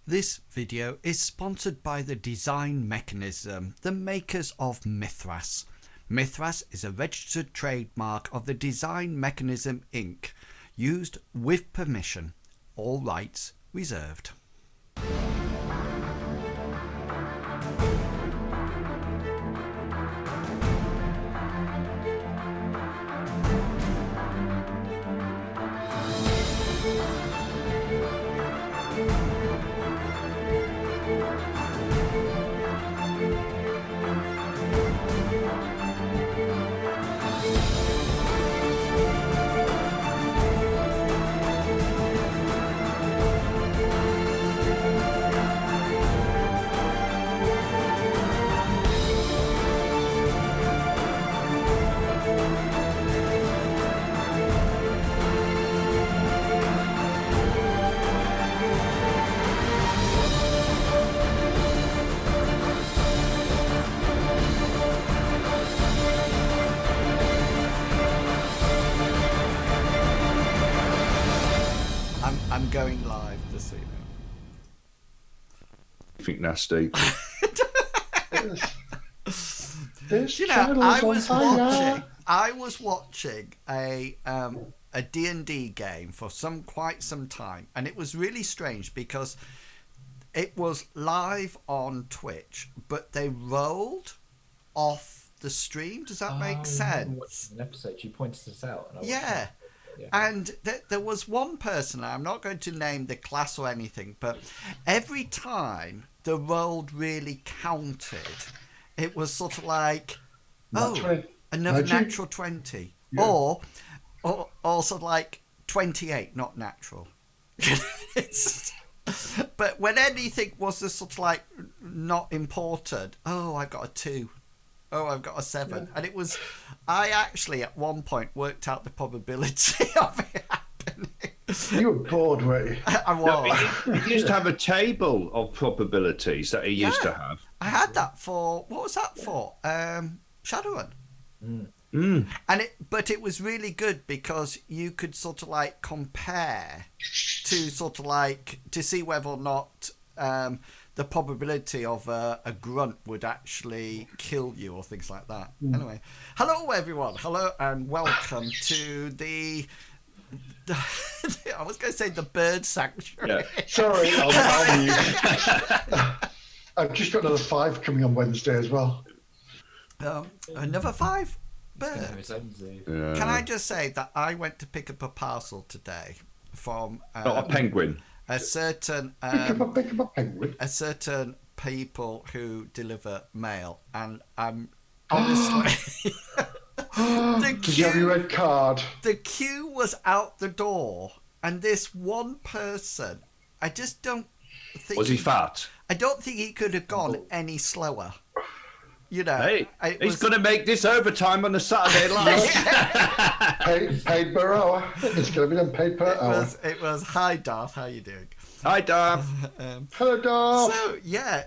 This video is sponsored by the Design Mechanism, the makers of Mythras. Mythras is a registered trademark of the Design Mechanism Inc., used with permission. All rights reserved. I'm going live this evening. You think nasty? You know, I was watching a D&D game for quite some time, and it was really strange because it was live on Twitch, but they rolled off the stream. Does that make sense? An episode, you pointed this out. And yeah. And there was one person, I'm not going to name the class or anything, but every time the roll really counted, it was sort of like, another natural 20. Yeah. Or sort of like 28, not natural. But when anything was just sort of like not important, I've got a 2. I've got a 7. Yeah. And it was, I actually at one point worked out the probability of it happening. You were bored, weren't you? I was. No, he used to have a table of probabilities that he used to have. I had that for, what was that for? Shadowrun. But it was really good because you could sort of like compare to sort of like, to see whether or not the probability of a grunt would actually kill you or things like that. Anyway, hello everyone. Hello and welcome to the I was going to say the bird sanctuary. Yeah. Sorry, I've just got another 5 coming on Wednesday as well. Another 5? Bird. Can I just say that I went to pick up a parcel today from not a penguin. A certain penguin. A certain people who deliver mail, and I'm honestly Did you have your red card? The queue was out the door, and this one person, I just don't think was he fat? I don't think he could have gone any slower. You know, hey, he's going to make this overtime on a Saturday night. paid per hour. It's going to be done paid per hour. It was. Hi, Darth. How you doing? Hi, Darth. Hello, Darth.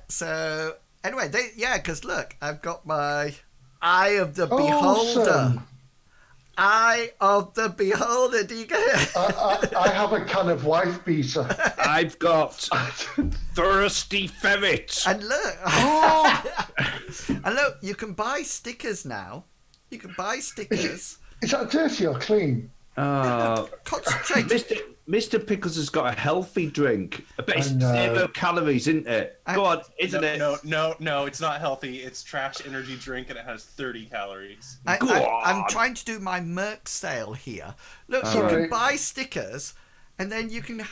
So anyway, because look, I've got my Eye of the Beholder. Awesome. Eye of the Beholder. Do you get it? I have a kind of wife beater. I've got thirsty ferret. And look, you can buy stickers now. You can buy stickers. Is that dirty or clean? Concentrate. Mr. Pickles has got a healthy drink. I bet it's 0 calories, isn't it? Go on, isn't it? No, it's not healthy. It's trash energy drink and it has 30 calories. I'm trying to do my Merc sale here. Look, you can buy stickers, and then you can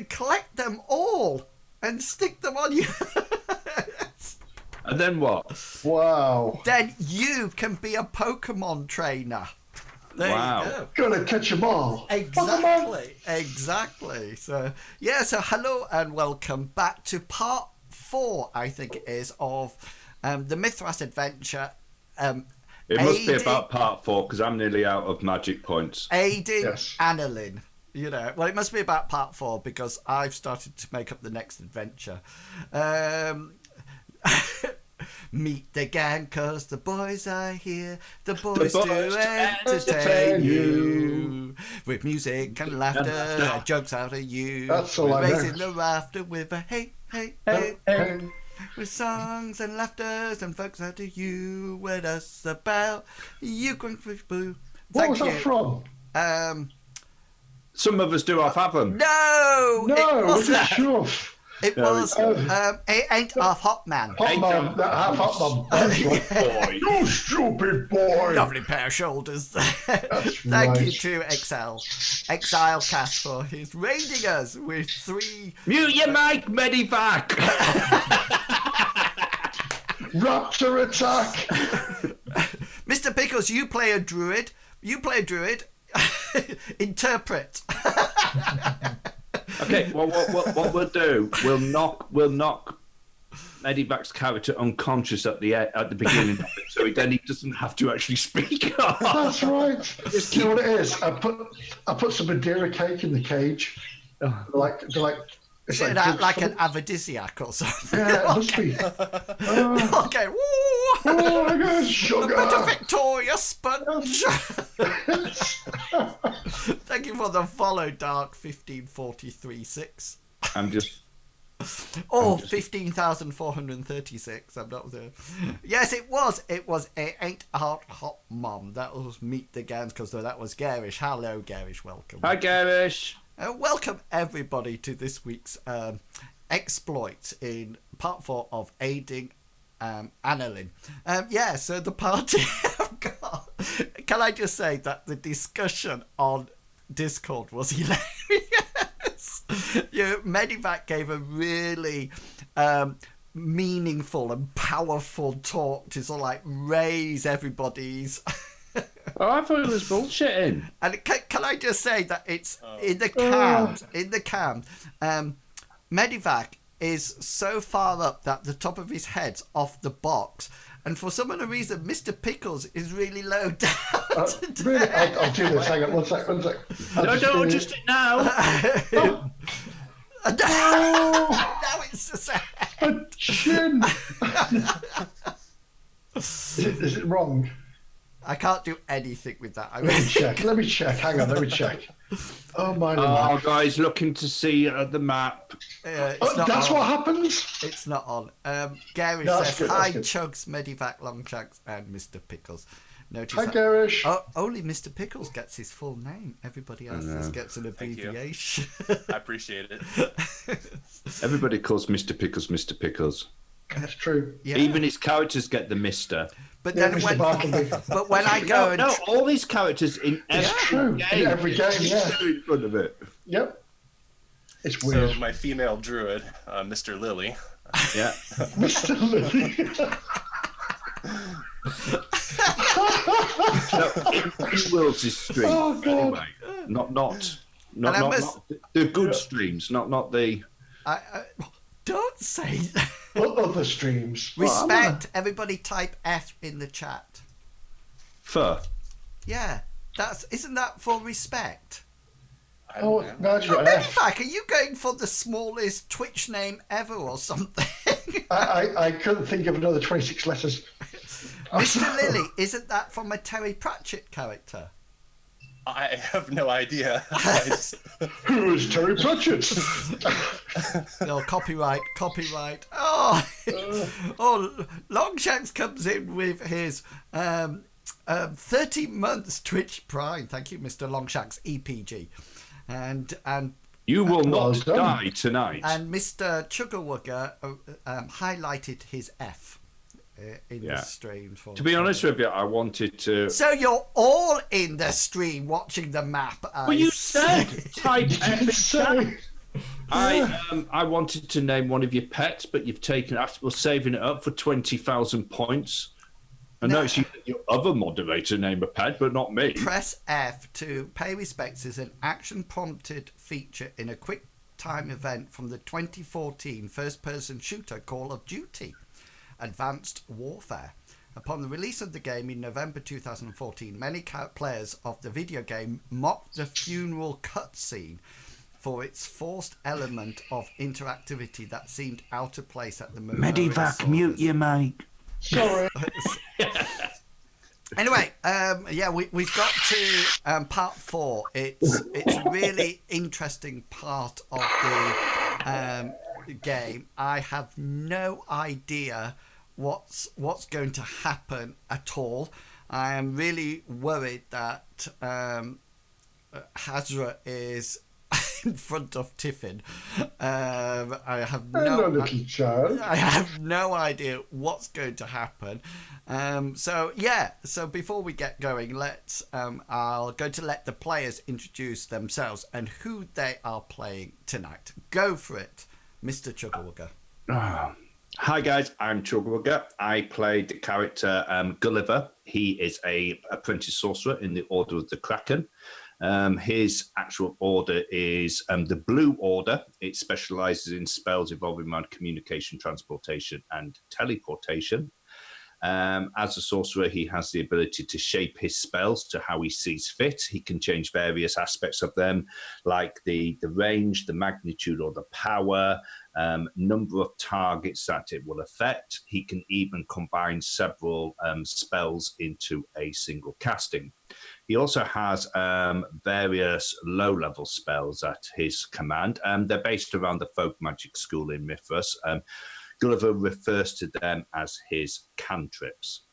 collect them all and stick them on you. And then what? Wow. Then you can be a Pokemon trainer. There you go. Gonna catch them all. Exactly. So hello and welcome back to part 4, I think it is, of the Mythras adventure. It must be about part 4 because I'm nearly out of magic points. Aiding Annalin. You know, well, it must be about part 4 because I've started to make up the next adventure. Meet the gang, cause the boys are here. The boys to entertain you. with music and laughter, jokes out of you. That's all We're I know. raising the rafter with a hey, hey, Hey, hey. hey. With songs and laughters and folks out of you with us about you Grunkfish Boo. What was that from? Some of us do have them. No, No, it was it wasn't. Chuff? It No, was. It ain't a hot man. Hot Mum, that half Hot Mum. That's right. Boy. You stupid boy. Lovely pair of shoulders. Thank right. you to Exile Cast for his raiding us with 3. Mute your mic, Medivac. Raptor attack. Mr. Pickles, you play a druid. Interpret. Okay, well, what we'll do, we'll knock Medivac's character unconscious at the beginning of it, so then he doesn't have to actually speak. That's right. You know what it is? I put some Madeira cake in the cage. Like Is it like an aphrodisiac or something? Yeah, it must be. Okay. Woo! Oh my God, A sugar. bit of Victoria Sponge. Thank you for the follow, Dark 15436. I'm just. Oh, 15,436. I'm not there. Yes, it was. It ain't hot mom. That was Meet the Gans because that was Garish. Hello, Garish. Welcome. Hi, Garish. Welcome everybody to this week's exploit in part 4 of aiding Annalin. So the party have got. Can I just say that the discussion on Discord was hilarious. Medivac gave a really meaningful and powerful talk to sort of like raise everybody's. Oh, I thought it was bullshitting. And can I just say that it's in the cams, Medivac is so far up that the top of his head's off the box. And for some other reason, Mr. Pickles is really low down. Really? I'll do this. Hang on, one sec. No, don't adjust it now. Now it's just a Chin. Is it wrong? I can't do anything with that. Let me check. Hang on, let me check. Oh my Oh, God. guys, looking to see the map. It's not That's on. what happens? It's not on. Gary No, that's says, good, hi, that's good. Chugs, Medivac, Long Chugs, and Mr. Pickles. Notice Hi, that Garish. only Mr. Pickles gets his full name. Everybody else just gets an abbreviation. I appreciate it. Everybody calls Mr. Pickles Mr. Pickles. That's true. Yeah. Even his characters get the Mister. But Yeah, then Mr. Bartleby. but when I go No, all these characters in every true. game. In every game, yeah. In front of it. Yep. It's weird. So my female druid, Mr. Lily. Yeah. Mr. Lily. He wills his stream. Oh, God. Anyway, not the good streams, not the. I don't say that. Other streams. Respect. Everybody type F in the chat. Fur. Yeah, isn't that for respect? Oh, Nigel, Medivac, are you going for the smallest Twitch name ever or something? I couldn't think of another 26 letters. Mr. Lily, isn't that from a Terry Pratchett character? I have no idea. Who is Terry Pratchett? No, copyright. Oh, Longshanks comes in with his 30 months Twitch Prime. Thank you, Mr. Longshanks EPG. And You will Well not done. die tonight. and Mr. Chuggerwugger highlighted his F in the stream. To be honest with you, I wanted to. So you're all in the stream watching the map. Well, you said type F in Say. chat. I wanted to name one of your pets, but you've taken. We're saving it up for 20,000 points. I noticed you let your other moderator name a pet, but not me. Press F to pay respects as an action-prompted feature in a quick-time event from the 2014 first-person shooter Call of Duty Advanced Warfare. Upon the release of the game in November 2014, many players of the video game mocked the funeral cutscene for its forced element of interactivity that seemed out of place at the moment. Medivac, mute your mic. Sorry. Anyway, we've got to part 4. It's a really interesting part of the game. I have no idea what's going to happen at all. I am really worried that Hasra is in front of Tiffin. I have Hello, little child. I have no idea what's going to happen. So before we get going, I'll go to let the players introduce themselves and who they are playing tonight. Go for it, Mr. Chuggerwugger. Hi guys, I'm Chuggerwugger. I played the character Gulliver. He is a apprentice sorcerer in the Order of the Kraken. His actual order is the Blue Order. It specializes in spells involving mind communication, transportation, and teleportation. As a sorcerer, he has the ability to shape his spells to how he sees fit. He can change various aspects of them, like the range, the magnitude, or the power, number of targets that it will affect. He can even combine several spells into a single casting. He also has various low-level spells at his command. They're based around the folk magic school in Mythras. Gulliver refers to them as his cantrips.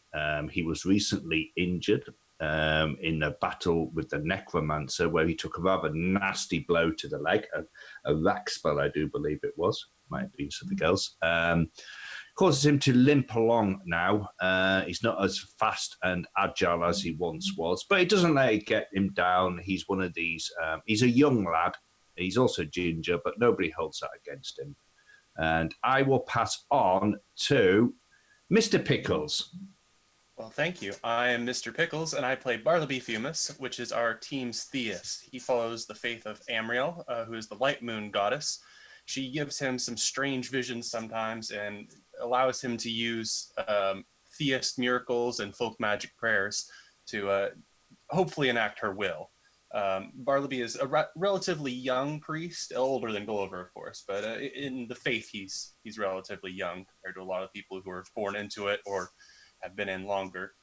He was recently injured in a battle with the necromancer, where he took a rather nasty blow to the leg, a rack spell, I do believe it was. Might have been something else. Causes him to limp along now. He's not as fast and agile as he once was, but it doesn't let it get him down. He's one of these, he's a young lad. He's also ginger, but nobody holds that against him. And I will pass on to Mr. Pickles. Well, thank you. I am Mr. Pickles, and I play Bartleby Fumus, which is our team's theist. He follows the faith of Amriel, who is the light moon goddess. She gives him some strange visions sometimes and allows him to use theist miracles and folk magic prayers to hopefully enact her will. Bartleby is a relatively young priest, older than Gulliver, of course, but in the faith, he's relatively young compared to a lot of people who are born into it or have been in longer.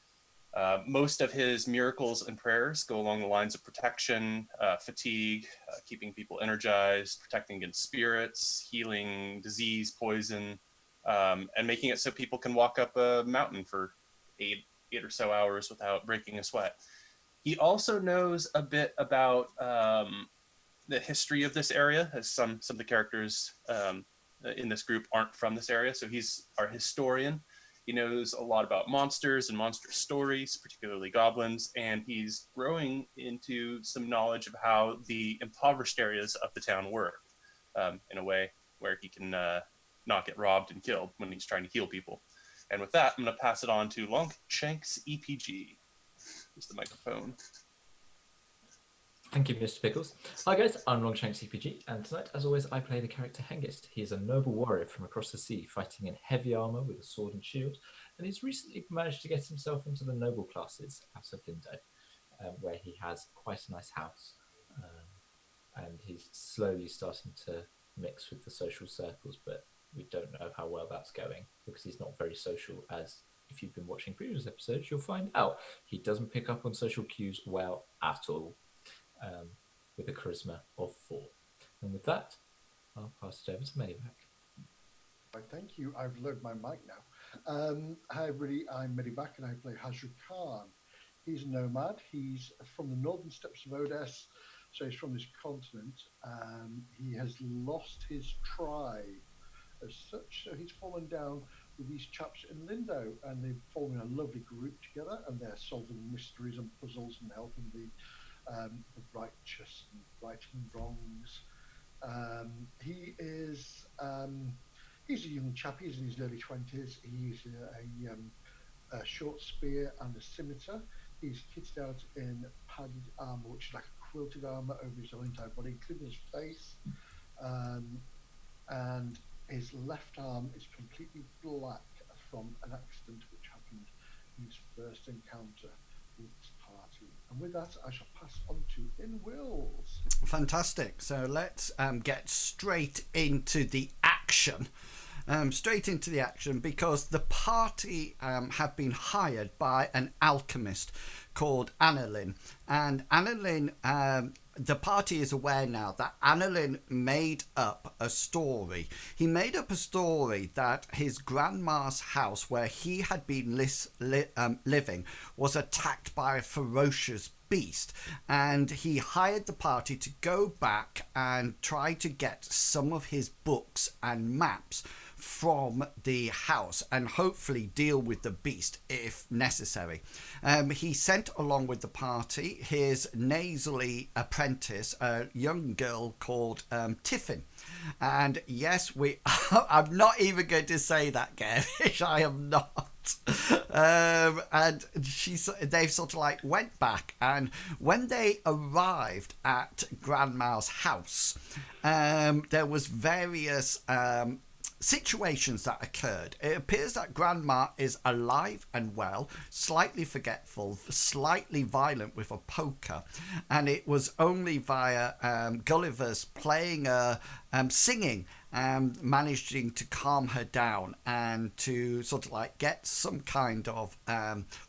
Most of his miracles and prayers go along the lines of protection, fatigue, keeping people energized, protecting against spirits, healing disease, poison, and making it so people can walk up a mountain for eight or so hours without breaking a sweat. He also knows a bit about the history of this area, as some of the characters in this group aren't from this area, so he's our historian. He knows a lot about monsters and monster stories, particularly goblins, and he's growing into some knowledge of how the impoverished areas of the town work in a way where he can not get robbed and killed when he's trying to heal people. And with that, I'm going to pass it on to Longshanks EPG. Here's the microphone. Thank you, Mr. Pickles. Hi guys, I'm Longshanks CPG, and tonight, as always, I play the character Hengist. He is a noble warrior from across the sea, fighting in heavy armor with a sword and shield, and he's recently managed to get himself into the noble classes out of Lindo, where he has quite a nice house, and he's slowly starting to mix with the social circles, but we don't know how well that's going, because he's not very social, as if you've been watching previous episodes, you'll find out. He doesn't pick up on social cues well at all. With a charisma of 4. And with that, I'll pass it over to Medivac. Thank you. I've loaded my mic now. Hi everybody, I'm Medivac and I play Hasra Khan. He's a nomad. He's from the northern steppes of Odess, so he's from this continent. He has lost his tribe as such, so he's fallen down with these chaps in Lindo, and they've formed a lovely group together, and they're solving mysteries and puzzles and helping the righteous and righting wrongs. He's a young chap. He's in his early 20s. He's a short spear and a scimitar. He's kitted out in padded armor, which is like a quilted armor over his whole entire body, including his face. And his left arm is completely black from an accident which happened in his first encounter with this party. And with that, I shall pass on to In Wills. Fantastic. So let's get straight into the action. straight into the action, because the party have been hired by an alchemist called Annalin. And Annalin, the party is aware now that Annalin made up a story. He made up a story that his grandma's house, where he had been living, was attacked by a ferocious beast, and he hired the party to go back and try to get some of his books and maps from the house and hopefully deal with the beast if necessary. He sent along with the party his nasally apprentice, a young girl called Tiffin. And yes, I'm not even going to say that, Garish. I am not. And they've sort of like went back, and when they arrived at Grandma's house, there was various situations that occurred. It appears that Grandma is alive and well, slightly forgetful, slightly violent with a poker, and it was only via Gulliver's playing singing and managing to calm her down and to sort of like get some kind of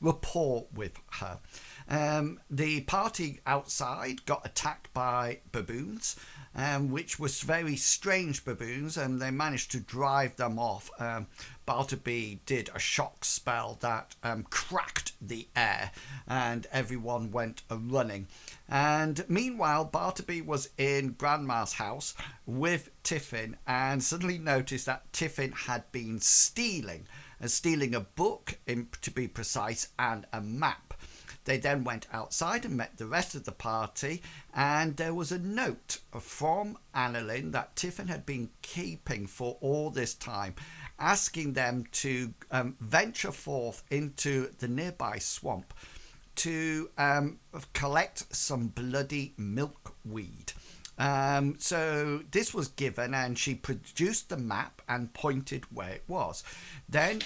rapport with her. The party outside got attacked by baboons, which was very strange baboons, and they managed to drive them off. Bartleby did a shock spell that cracked the air, and everyone went running. And meanwhile, Bartleby was in Grandma's house with Tiffin, and suddenly noticed that Tiffin had been stealing a book, to be precise, and a map. They then went outside and met the rest of the party, and there was a note from Annalin that Tiffin had been keeping for all this time, asking them to venture forth into the nearby swamp to collect some bloody milkweed. So this was given, and she produced the map and pointed where it was. Then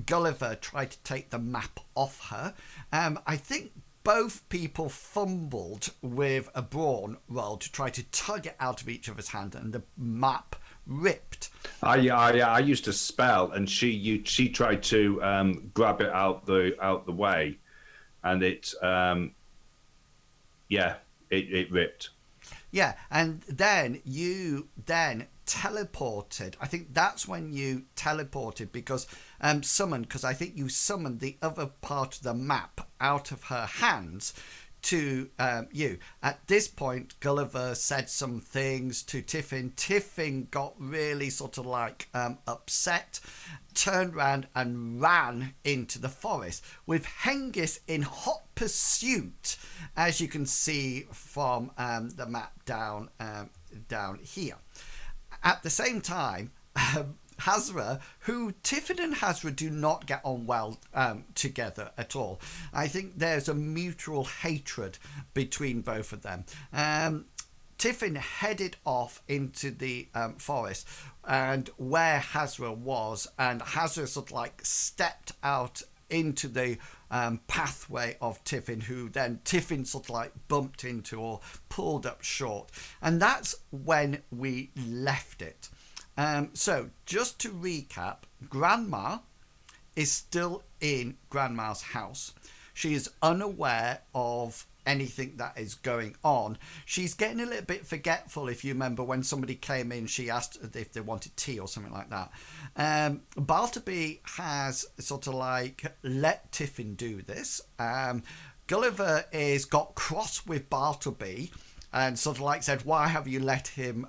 Gulliver tried to take the map off her. I think both people fumbled with a brawn roll to try to tug it out of each other's hand, and the map ripped. I used a spell, and she tried to grab it out the way, and it ripped. Yeah, and then you teleported. I think that's when you teleported, because summoned, because I think you summoned the other part of the map out of her hands to you. At this point, Gulliver said some things to Tiffin. Tiffin got really sort of like upset, turned round and ran into the forest with Hengist in hot pursuit, as you can see from the map down here. At the same time, Hasra, who Tiffin and Hasra do not get on well together at all. I think there's a mutual hatred between both of them. Tiffin headed off into the forest, and where Hasra was, and Hasra sort of like stepped out into the pathway of Tiffin, who then Tiffin sort of like bumped into or pulled up short. And that's when we left it. So just to recap, Grandma is still in Grandma's house. She is unaware of anything that is going on. She's getting a little bit forgetful. If you remember, when somebody came in, she asked if they wanted tea or something like that. Bartleby has sort of like let Tiffin do this. Gulliver got cross with Bartleby and sort of like said, why have you let him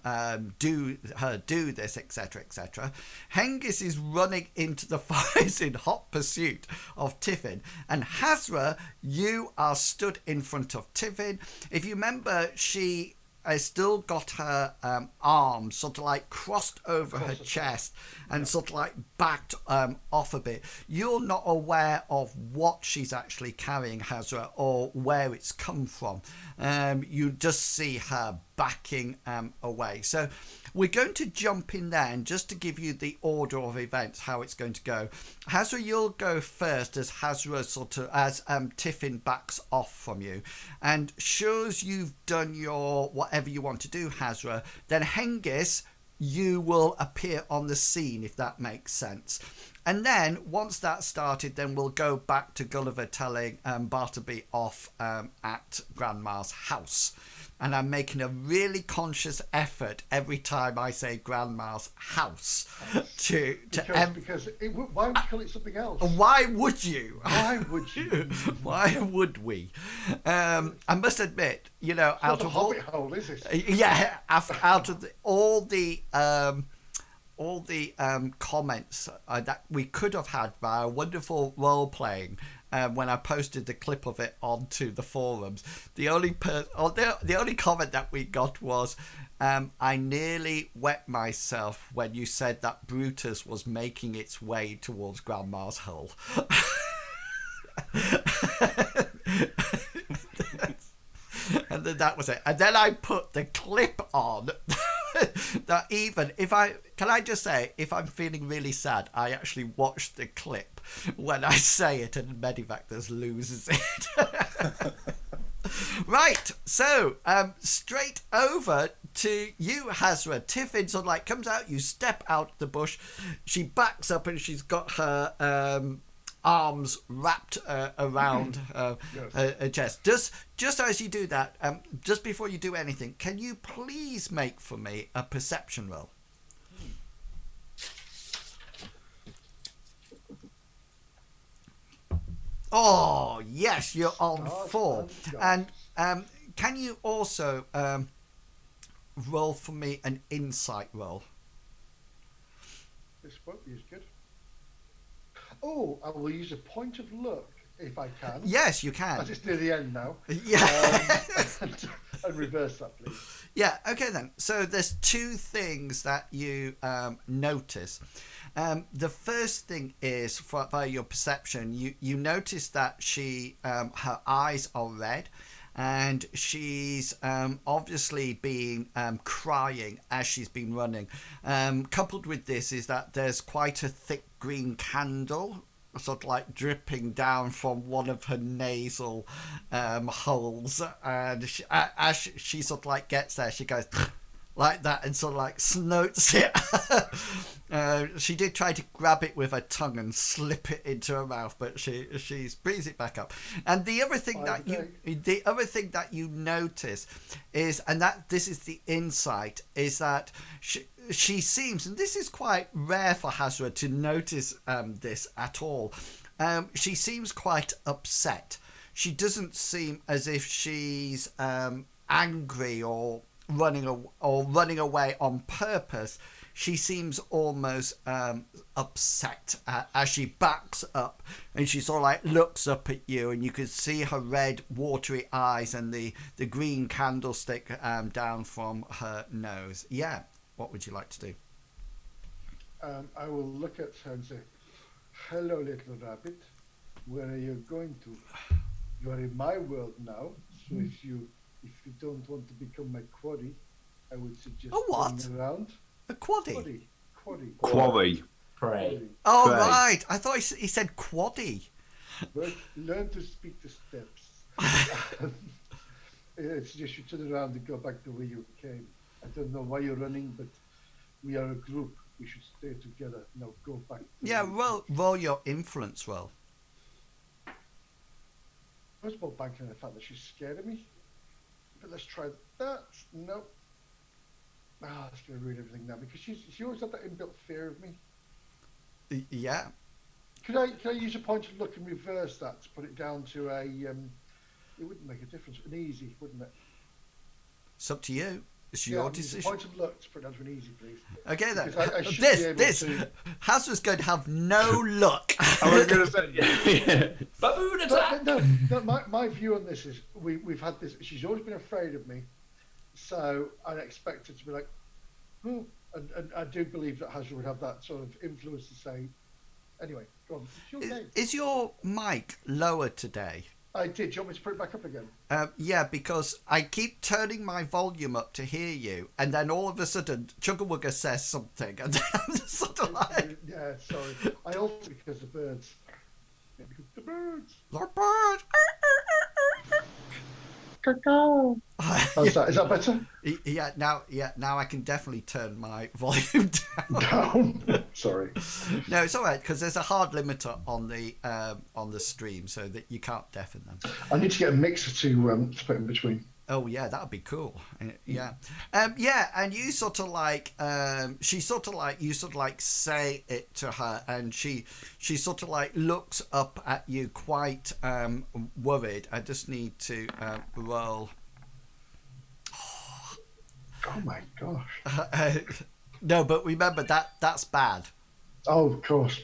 do this, etc., etc. Hengist is running into the forest in hot pursuit of Tiffin, and Hasra, you are stood in front of Tiffin. If you remember, she has still got her arms sort of like crossed over her chest and sort of like backed off a bit. You're not aware of what she's actually carrying, Hasra, or where it's come from. You just see her backing away. So we're going to jump in there, and just to give you the order of events, how it's going to go. Hasra, you'll go first as Tiffin backs off from you. And sure as you've done your whatever you want to do, Hasra, then Hengist, you will appear on the scene, if that makes sense. And then once that's started, then we'll go back to Gulliver telling Bartleby off at Grandma's house. And I'm making a really conscious effort every time I say Grandma's house because why would you call it something else? Why would you? Why would you? Why would we? I must admit, you know, It's out not a of all, hobbit hole, is it? yeah, out of all the comments that we could have had by a wonderful role playing. When I posted the clip of it onto the forums, the only comment that we got was, "I nearly wet myself when you said that Brutus was making its way towards Grandma's hull." And then that was it. And then I put the clip on. That even if can I just say, if I'm feeling really sad, I actually watched the clip when I say it, and Medivactors loses it. Right, so straight over to you, Hasra. Tiffin sort of like comes out, you step out the bush, she backs up and she's got her arms wrapped around her chest. Just as you do that, just before you do anything, can you please make for me a perception roll? Oh yes, you're on 4. And can you also roll for me an insight roll? This won't be as good. Oh, I will use a point of luck if I can. Yes, you can. As it's near the end now. Yeah. And reverse that, please. Yeah, okay then. So there's 2 things that you notice. The first thing is, via your perception, you notice that she, her eyes are red, and she's obviously been crying as she's been running. Coupled with this is that there's quite a thick green candle sort of like dripping down from one of her nasal holes, and as she sort of like gets there, she goes like that and sort of like snorts it. She did try to grab it with her tongue and slip it into her mouth, but she brings it back up. And the other thing that you notice is, and that this is the insight, is that she seems, and this is quite rare for Hasra to notice this at all, she seems quite upset. She doesn't seem as if she's angry or running away on purpose. She seems almost upset as she backs up, and she sort of like looks up at you, and you can see her red watery eyes and the green candlestick down from her nose. Yeah, what would you like to do? I will look at her and say, "Hello, little rabbit. Where are you going to? You are in my world now, so if you don't want to become my quarry, I would suggest going around." A quaddy? Quarry. Pray. Oh, Pray. right. I thought he said quaddy. But learn to speak the steps. I suggest you turn around and go back the way you came. I don't know why you're running, but we are a group. We should stay together. Now go back. Yeah, roll your influence roll. First of all, banking on the fact that she's scared of me. But let's try that. No. That's going to ruin everything now, because she always had that inbuilt fear of me. Yeah. Could I use a point of luck and reverse that to put it down to a? It wouldn't make a difference. An easy, wouldn't it? It's up to you. It's your decision. Use a point of luck to put it down to an easy, please. Okay then. I should be able to... Hasra's going to have no luck. I was going to say, Baboon attack! No, my view on this is we've had this. She's always been afraid of me, so I expect her to be like, oh, and I do believe that Hasra would have that sort of influence to say. Anyway, go on. It's your game. Is your mic lower today? I did. Do you want me to put it back up again? Yeah, because I keep turning my volume up to hear you, and then all of a sudden Chuggerwugger says something, and then I'm just sort of like... Yeah, sorry. I altered because the birds. The birds. The birds. How's that? Is that better? Yeah, now I can definitely turn my volume down. Down. Sorry. No, it's all right because there's a hard limiter on the stream, so that you can't deafen them. I need to get a mixer to put in between. Oh yeah, that would be cool. Yeah, and you sort of like, she sort of like, you sort of like say it to her, and she sort of like looks up at you quite worried. I just need to roll. Oh my gosh. No, but remember that's bad. Oh, of course.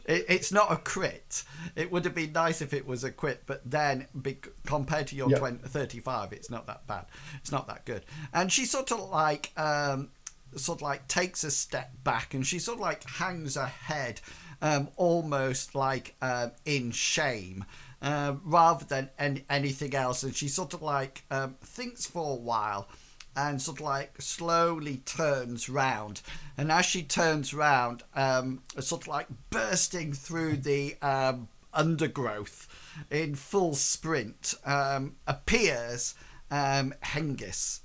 It's not a crit. It would have been nice if it was a crit, but then compared to your 35, it's not that bad. It's not that good. And she sort of like takes a step back, and she sort of like hangs her head, almost like in shame, rather than anything else. And she sort of like thinks for a while, and sort of like slowly turns round, and as she turns round, sort of like bursting through the undergrowth in full sprint, appears Hengist.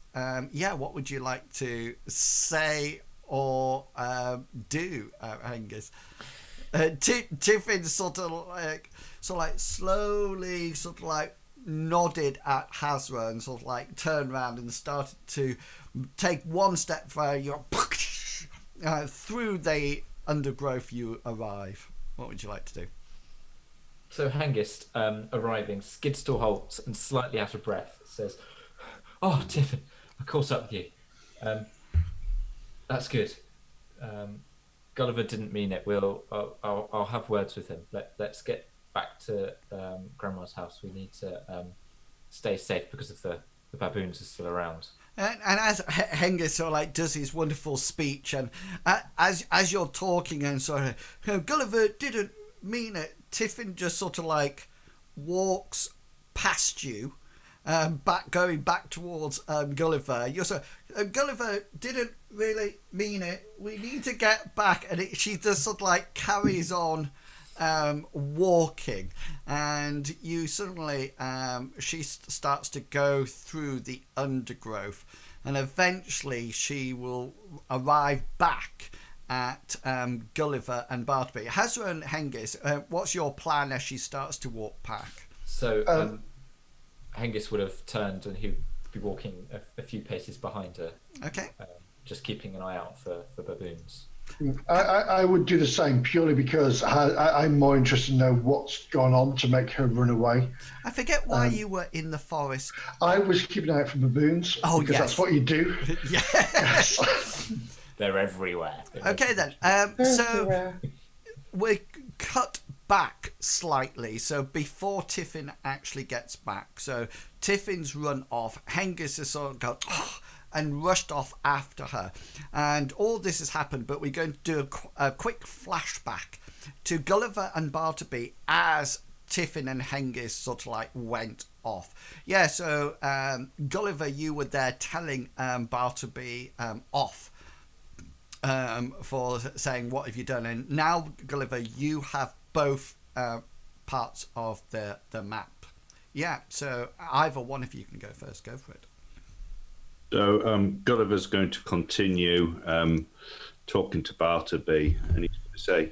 What would you like to say or do, Hengist? Tiffin's sort of like slowly sort of like nodded at Hasra and sort of like turned around and started to take one step further. Through the undergrowth you arrive. What would you like to do? So Hengist, arriving, skids to a halt and slightly out of breath, says, "Oh, Tiffin, I caught up with you. That's good. Gulliver didn't mean it. I'll have words with him. Let's get back to Grandma's house. We need to stay safe because of the baboons are still around." And as Hengist sort of like does his wonderful speech, and as you're talking and sort of, Gulliver didn't mean it, Tiffin just sort of like walks past you, going back towards Gulliver. You're so Gulliver didn't really mean it. We need to get back, and she just sort of like carries on walking, and you suddenly she starts to go through the undergrowth, and eventually she will arrive back at Gulliver and Bartleby. Hasra and Hengist, what's your plan as she starts to walk back? So Hengist would have turned, and he'd be walking a few paces behind her. Okay. Just keeping an eye out for baboons. I would do the same, purely because I'm more interested to know what's gone on to make her run away. I forget why you were in the forest. I was keeping an eye out for baboons. Oh, because yes. that's what you do. Yes. They're everywhere. Okay then. So we cut back slightly. So before Tiffin actually gets back, so Tiffin's run off. Hengist has sort of gone and rushed off after her, and all this has happened. But we're going to do a quick flashback to Gulliver and Bartleby as Tiffin and Hengist sort of like went off. Yeah. So Gulliver, you were there telling Bartleby off. For saying, "What have you done?" And now, Gulliver, you have both parts of the map. Yeah, so either one of you can go first. Go for it. So Gulliver's going to continue talking to Bartleby, and he's going to say,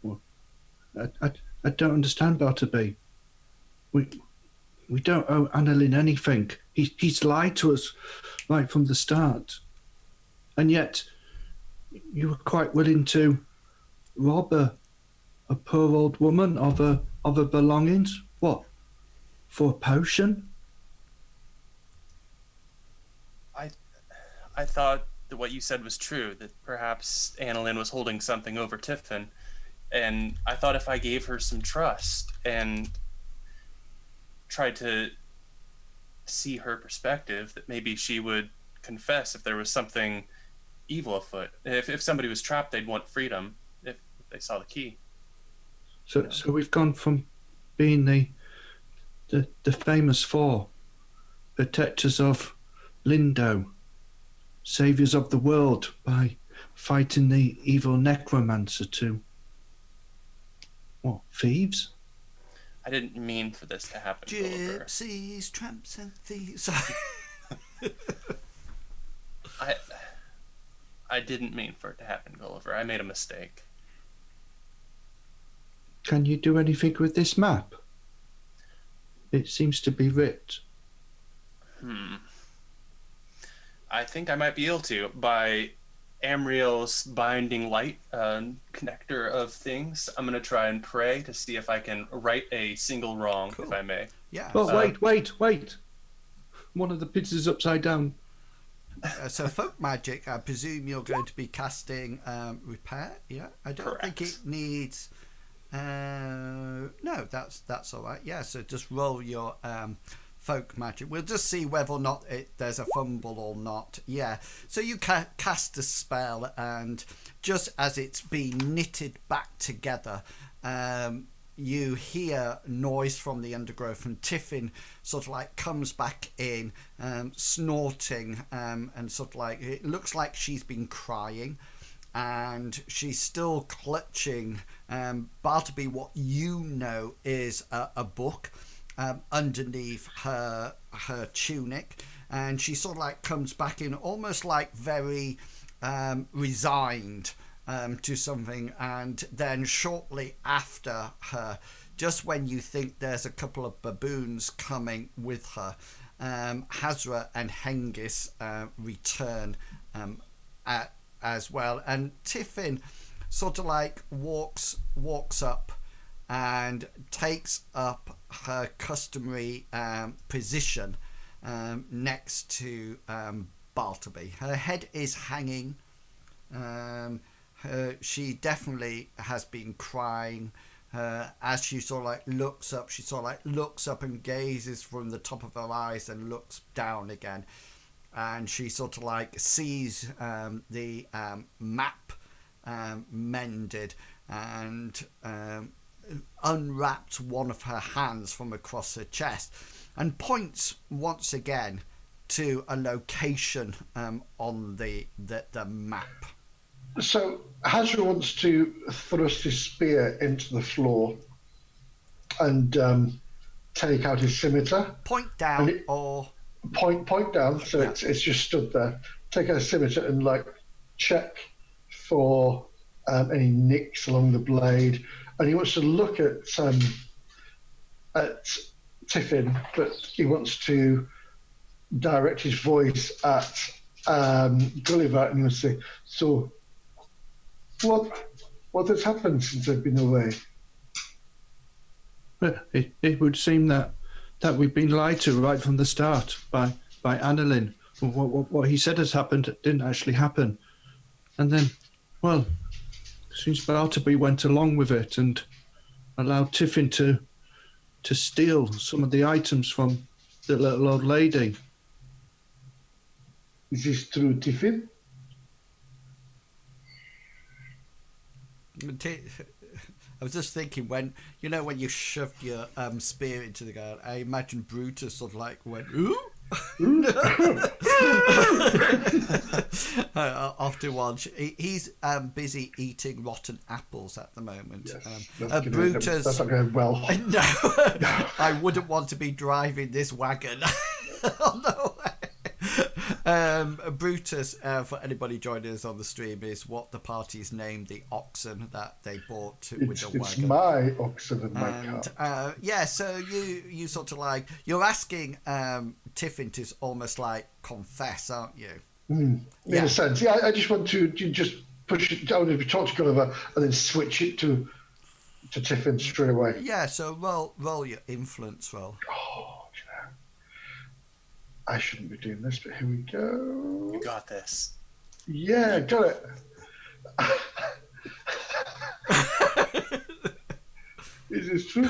"Well, I don't understand, Bartleby. We don't owe Annalin anything. He's lied to us right from the start. And yet, you were quite willing to rob a poor old woman of her belongings. What? For a potion?" I thought that what you said was true, that perhaps Annalin was holding something over Tiffin, and I thought if I gave her some trust and tried to see her perspective, that maybe she would confess if there was something evil afoot. If somebody was trapped, they'd want freedom if they saw the key. So we've gone from being the famous four protectors of Lindo, saviors of the world by fighting the evil necromancer, to what, thieves? I didn't mean for this to happen, Gulliver. Gypsies, tramps, and thieves. I didn't mean for it to happen, Gulliver. I made a mistake. Can you do anything with this map? It seems to be ripped. I think I might be able to by Amriel's binding light connector of things. I'm going to try and pray to see if I can right a single wrong, if I may. Yeah. Oh, wait. One of the pits is upside down. So folk magic, I presume you're going to be casting repair. Yeah, I don't think it needs. No, that's all right. Yeah, so just roll your folk magic. We'll just see whether or not there's a fumble or not. Yeah. So you cast a spell, and just as it's being knitted back together, you hear noise from the undergrowth, and Tiffin sort of like comes back in, snorting, and sort of like it looks like she's been crying, and she's still clutching Bartleby, what you know is a book underneath her tunic, and she sort of like comes back in almost like very resigned to something, and then shortly after her, just when you think there's a couple of baboons coming with her, Hasra and Hengist return as well, and Tiffin sort of like walks up and takes up her customary position next to Bartleby. Her head is hanging. She definitely has been crying. As she sort of like looks up, and gazes from the top of her eyes and looks down again. And she sort of like sees the map mended, and unwrapped one of her hands from across her chest and points once again to a location on the map. So Hasra wants to thrust his spear into the floor and take out his scimitar. Point down or point down. So yeah. It's just stood there. Take out a scimitar and like check for any nicks along the blade. And he wants to look at Tiffin, but he wants to direct his voice at Gulliver, and he wants to say, "So, what has happened since I've been away?" Well, it would seem that we've been lied to right from the start by Annalin. What he said has happened didn't actually happen, and then, well, since Bartleby went along with it and allowed Tiffin to steal some of the items from the little old lady. Is this true, Tiffin? I was just thinking when you shoved your spear into the guy, I imagine Brutus sort of like went, ooh? Afterwards, he's busy eating rotten apples at the moment. Yes, Brutus, that's not going well. No, I wouldn't want to be driving this wagon on the way. Brutus, for anybody joining us on the stream, is what the party's named the oxen that they bought with the wagon. It's my oxen and my cart. So you sort of like, you're asking Tiffin to almost like confess, aren't you? In a sense, yeah. I just want to just push it down and talk to Gulliver and then switch it to Tiffin straight away. Yeah, so roll your influence roll. I shouldn't be doing this, but here we go. You got this. Yeah, got it. Is this true?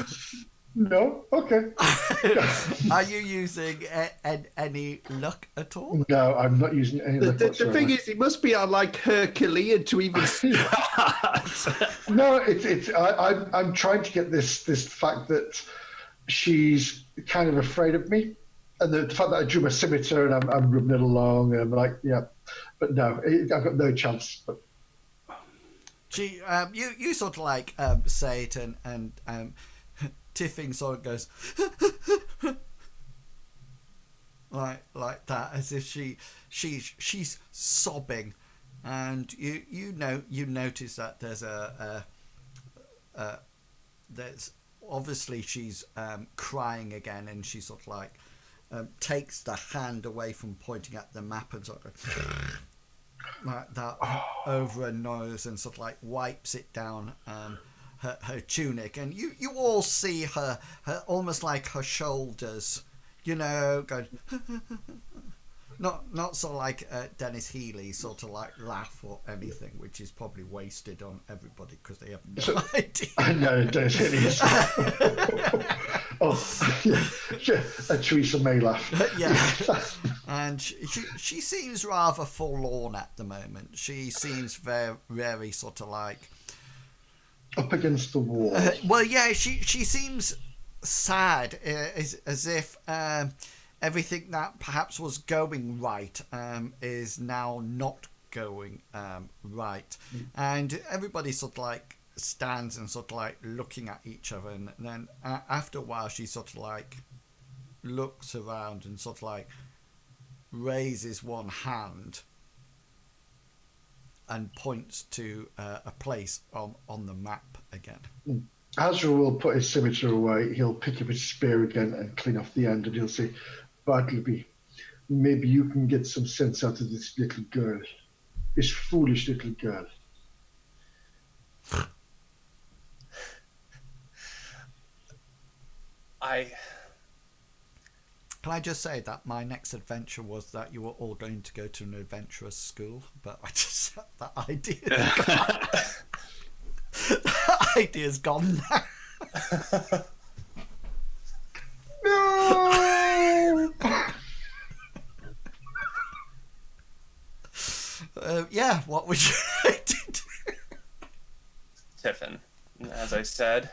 No? Okay. Are you using any luck at all? No, I'm not using any luck whatsoever. The thing is, it must be like Herculean to even start. No, I'm trying to get this fact that she's kind of afraid of me. And the fact that I drew my scimitar and I'm rubbing it along, and I'm like, yeah. But no, I've got no chance. But you sort of like say it, and Tiffin sort of goes like that, as if she's sobbing, and you notice that there's there's obviously she's crying again, and she sort of like takes the hand away from pointing at the map and sort of like that over her nose, and sort of like wipes it down her tunic, and you all see her almost like her shoulders, going not sort of like Dennis Healy sort of like laugh or anything, which is probably wasted on everybody because they have no idea. I know Dennis Healy is. Oh, yeah, a Theresa May laugh. Yeah. And she seems rather forlorn at the moment. She seems very, very sort of like up against the wall. Well, yeah, she seems sad, as if everything that perhaps was going right is now not going right, and everybody sort of like stands and sort of like looking at each other, and then after a while she sort of like looks around and sort of like raises one hand and points to a place on the map again. Hasra will put his scimitar away. He'll pick up his spear again and clean off the end, and he'll say, "Bartleby, maybe you can get some sense out of this little girl, this foolish little girl." Can I just say that my next adventure was that you were all going to go to an adventurous school, but I just that idea. That idea's gone now. No. Yeah, what would you like to do? Tiffin, as I said,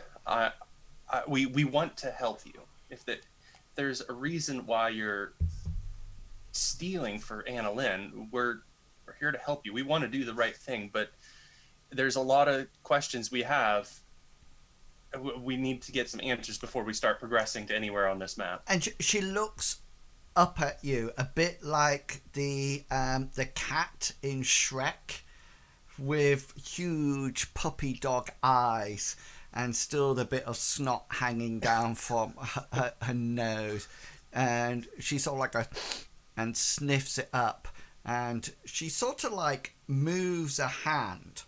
we want to help you. If there's a reason why you're stealing for Annalin, we're here to help you. We want to do the right thing, but there's a lot of questions we have. We need to get some answers before we start progressing to anywhere on this map. And she looks up at you a bit like the cat in Shrek, with huge puppy dog eyes and still the bit of snot hanging down from her nose, and she sort of like goes and sniffs it up, and she sort of like moves a hand,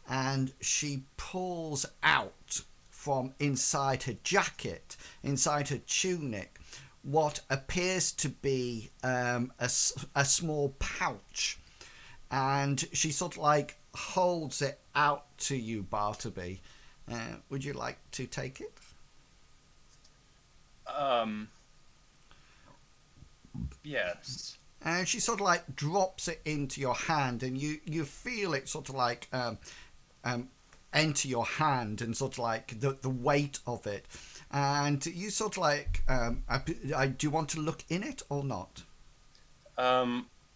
and she pulls out from inside her jacket, inside her tunic, what appears to be a small pouch, and she sort of like holds it out to you, Bartleby. Would you like to take it? Yes. And she sort of like drops it into your hand, and you feel it sort of like enter your hand, and sort of like the weight of it, and you sort of like do you want to look in it or not?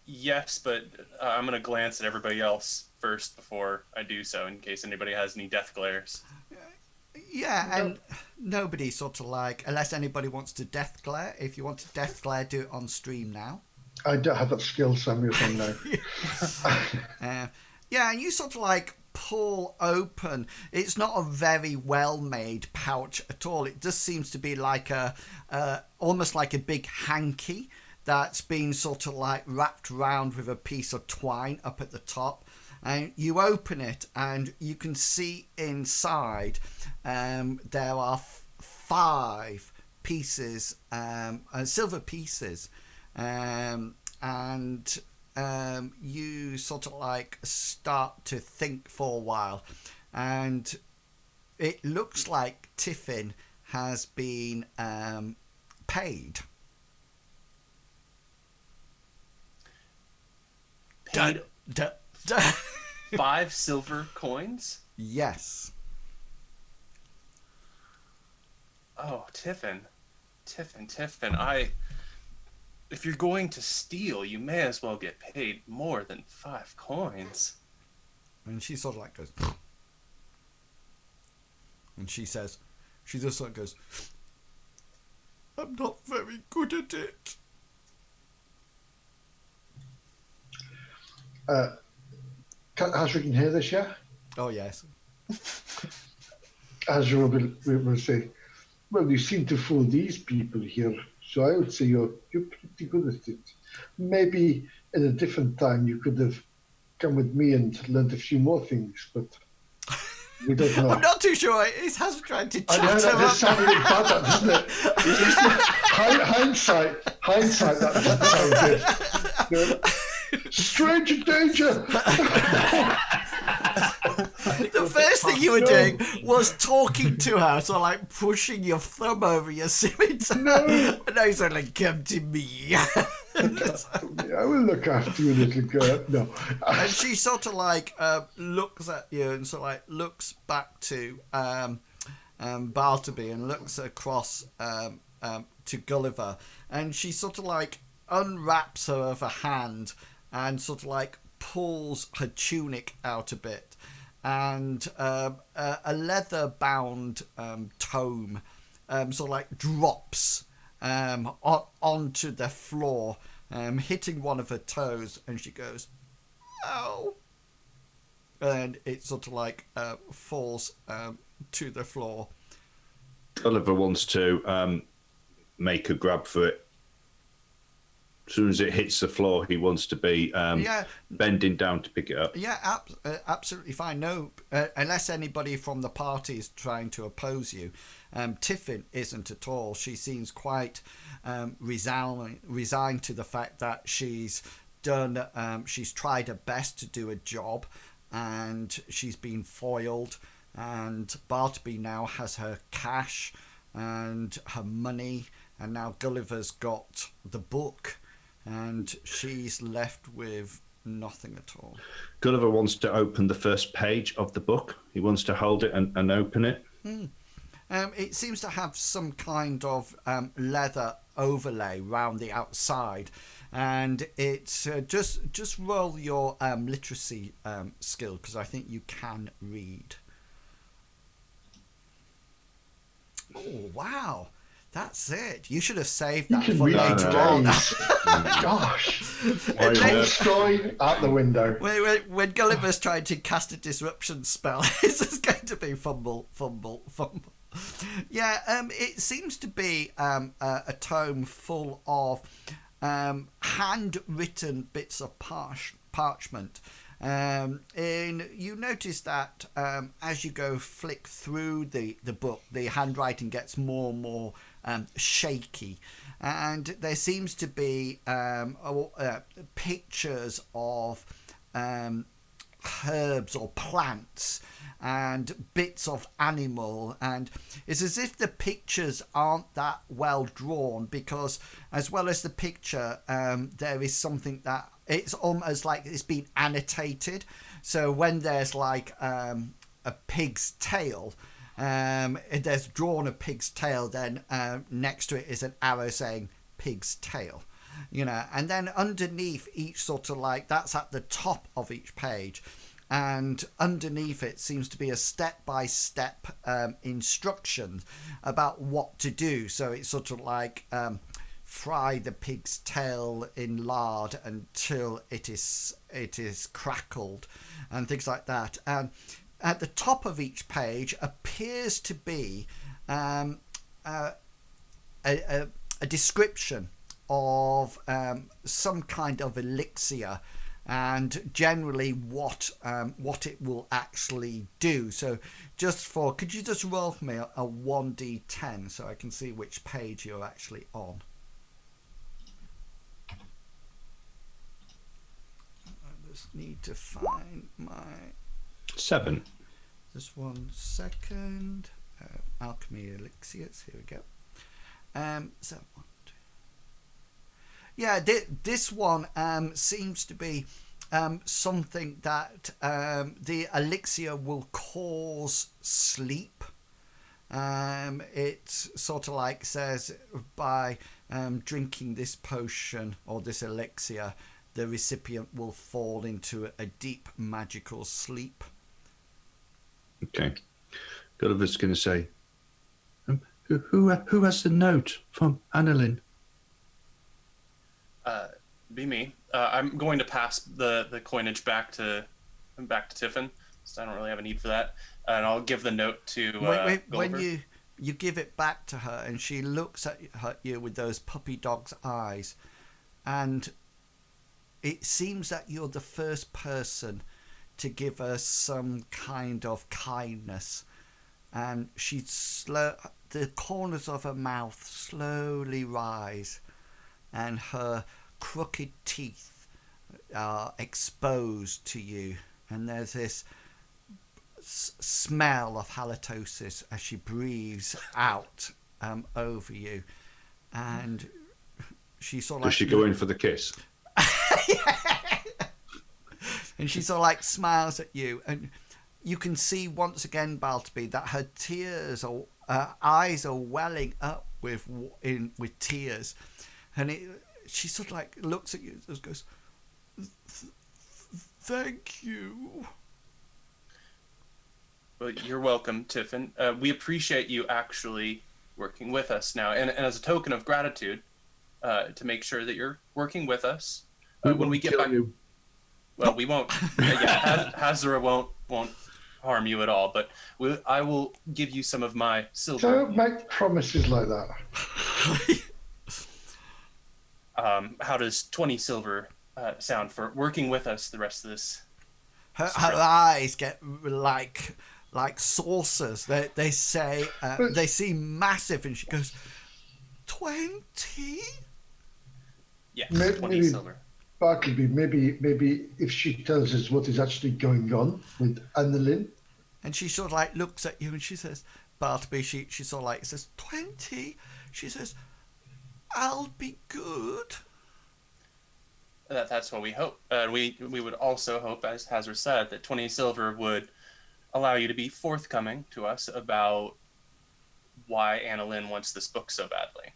Yes, but I'm going to glance at everybody else first before I do so, in case anybody has any death glares. Yeah, and nobody sort of like, unless anybody wants to death glare. If you want to death glare, do it on stream now. I don't have that skill, so I'm going to no. Yeah, and you sort of like pull open. It's not a very well-made pouch at all. It just seems to be like almost like a big hanky that's been sort of like wrapped around with a piece of twine up at the top. And you open it, and you can see inside there are 5 pieces, silver pieces, and you sort of like start to think for a while, and it looks like Tiffin has been paid. Paid 5 silver coins? Yes. Oh, Tiffin. If you're going to steal, you may as well get paid more than 5 coins. And she sort of like goes, and she says, she just sort of goes, I'm not very good at it. Hasra can hear this, yeah? Oh, yes. Hasra will say, well, you seem to fool these people here, so I would say you're pretty good at it. Maybe in a different time you could have come with me and learned a few more things, but we don't know. I'm not too sure. It's Hasra trying to chat I know that her does up. sound really bad, that, doesn't it? Hindsight, that doesn't sound good. You know, stranger danger! The first thing you were doing was talking to her, so like pushing your thumb over your scimitar. No. And now he's like, come to me. I will look after you, little girl. No. And she sort of like looks at you and sort of like looks back to Bartleby and looks across to Gulliver, and she sort of like unwraps her other hand and sort of like pulls her tunic out a bit, and a leather-bound tome sort of like drops onto the floor, hitting one of her toes, and she goes, "Ow!" And it sort of like falls to the floor. Gulliver wants to make a grab for it. As soon as it hits the floor, he wants to be bending down to pick it up. Yeah, absolutely fine. No, unless anybody from the party is trying to oppose you. Tiffin isn't at all. She seems quite resigned to the fact that she's done. She's tried her best to do a job, and she's been foiled. And Bartleby now has her cash and her money, and now Gulliver's got the book, and she's left with nothing at all. Gulliver wants to open the first page of the book. He wants to hold it and open it. It seems to have some kind of leather overlay round the outside, and it's just roll your literacy skill, because I think you can read. Oh wow, that's it. You should have saved that for later on. Gosh, Tolstoy out the window. When Gulliver's trying to cast a disruption spell, it's just going to be fumble. Yeah, it seems to be a tome full of handwritten bits of parchment. And you notice that as you go flick through the book, the handwriting gets more and more shaky, and there seems to be pictures of herbs or plants and bits of animal, and it's as if the pictures aren't that well drawn, because as well as the picture there is something that it's almost like it's been annotated. So when there's like a pig's tail, there's drawn a pig's tail, then next to it is an arrow saying pig's tail, you know, and then underneath each sort of like, that's at the top of each page, and underneath it seems to be a step-by-step instruction about what to do. So it's sort of like fry the pig's tail in lard until it is crackled, and things like that. And at the top of each page appears to be a description of some kind of elixir, and generally what it will actually do. So could you just roll for me a 1d10 so I can see which page you're actually on? I just need to find my 7. Just 1 second. Alchemy elixirs. Here we go. So 1, 2. Yeah, this one seems to be something that the elixir will cause sleep. It sort of like says by drinking this potion or this elixir, the recipient will fall into a deep magical sleep. Okay. Gulliver's going to say, Who has the note from Annalin? Be me. I'm going to pass the coinage back to Tiffin, so I don't really have a need for that. And I'll give the note to when Gulliver. you give it back to her, and she looks at you with those puppy dog's eyes, and it seems that you're the first person to give her some kind of kindness, and the corners of her mouth slowly rise, and her crooked teeth are exposed to you, and there's this smell of halitosis as she breathes out over you, and she sort of Does she go in for the kiss? and she sort of like smiles at you, and you can see once again, Baltaby, that her tears or eyes are welling up with tears, and she sort of like looks at you and just goes, "Thank you." Well, you're welcome, Tiffin. We appreciate you actually working with us now, and as a token of gratitude, to make sure that you're working with us when we get back. You. Well, we won't. Hasra won't harm you at all. But I will give you some of my silver. Don't make promises like that. How does 20 silver sound for working with us the rest of this? Her eyes get like saucers. They say they seem massive, and she goes, 20? Yes, Maybe- 20 silver. Bartleby, maybe if she tells us what is actually going on with Annalin. And she sort of like looks at you, and she says, Bartleby, she sort of like says, 20? She says, I'll be good. That's what we hope. We would also hope, as Hasra said, that 20 silver would allow you to be forthcoming to us about why Annalin wants this book so badly.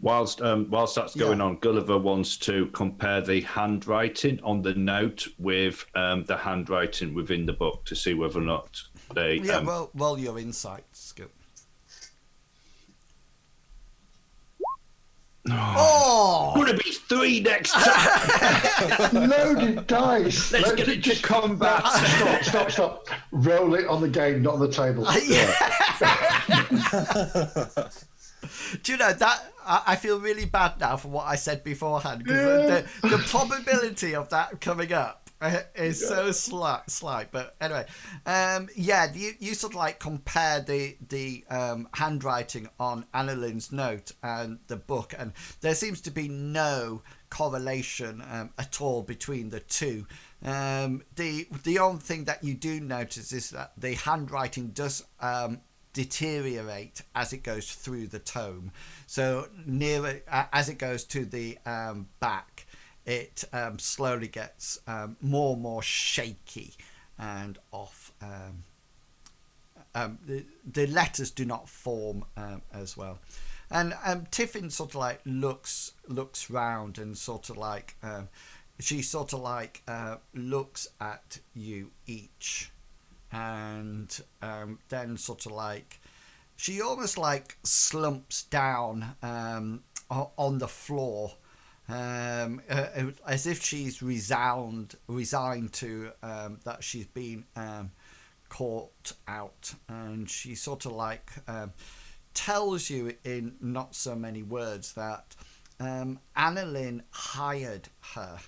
Whilst that's going on, Gulliver wants to compare the handwriting on the note with the handwriting within the book to see whether or not they. Roll your insight skill. Oh! Gonna be 3 next time. Loaded dice. Let's get it to combat. Stop. Roll it on the game, not on the table. Do you know that I feel really bad now for what I said beforehand, because the probability of that coming up is so slight. But anyway, you sort of like compare the handwriting on Annalin's note and the book, and there seems to be no correlation at all between the two. The only thing that you do notice is that the handwriting does deteriorate as it goes through the tome. So nearer as it goes to the back, it slowly gets more and more shaky and off. The letters do not form as well. And Tiffin sort of like looks round and sort of like she sort of like looks at you each, and then sort of like she almost like slumps down on the floor, as if she's resigned to that she's been caught out, and she sort of like tells you in not so many words that Annalin hired her.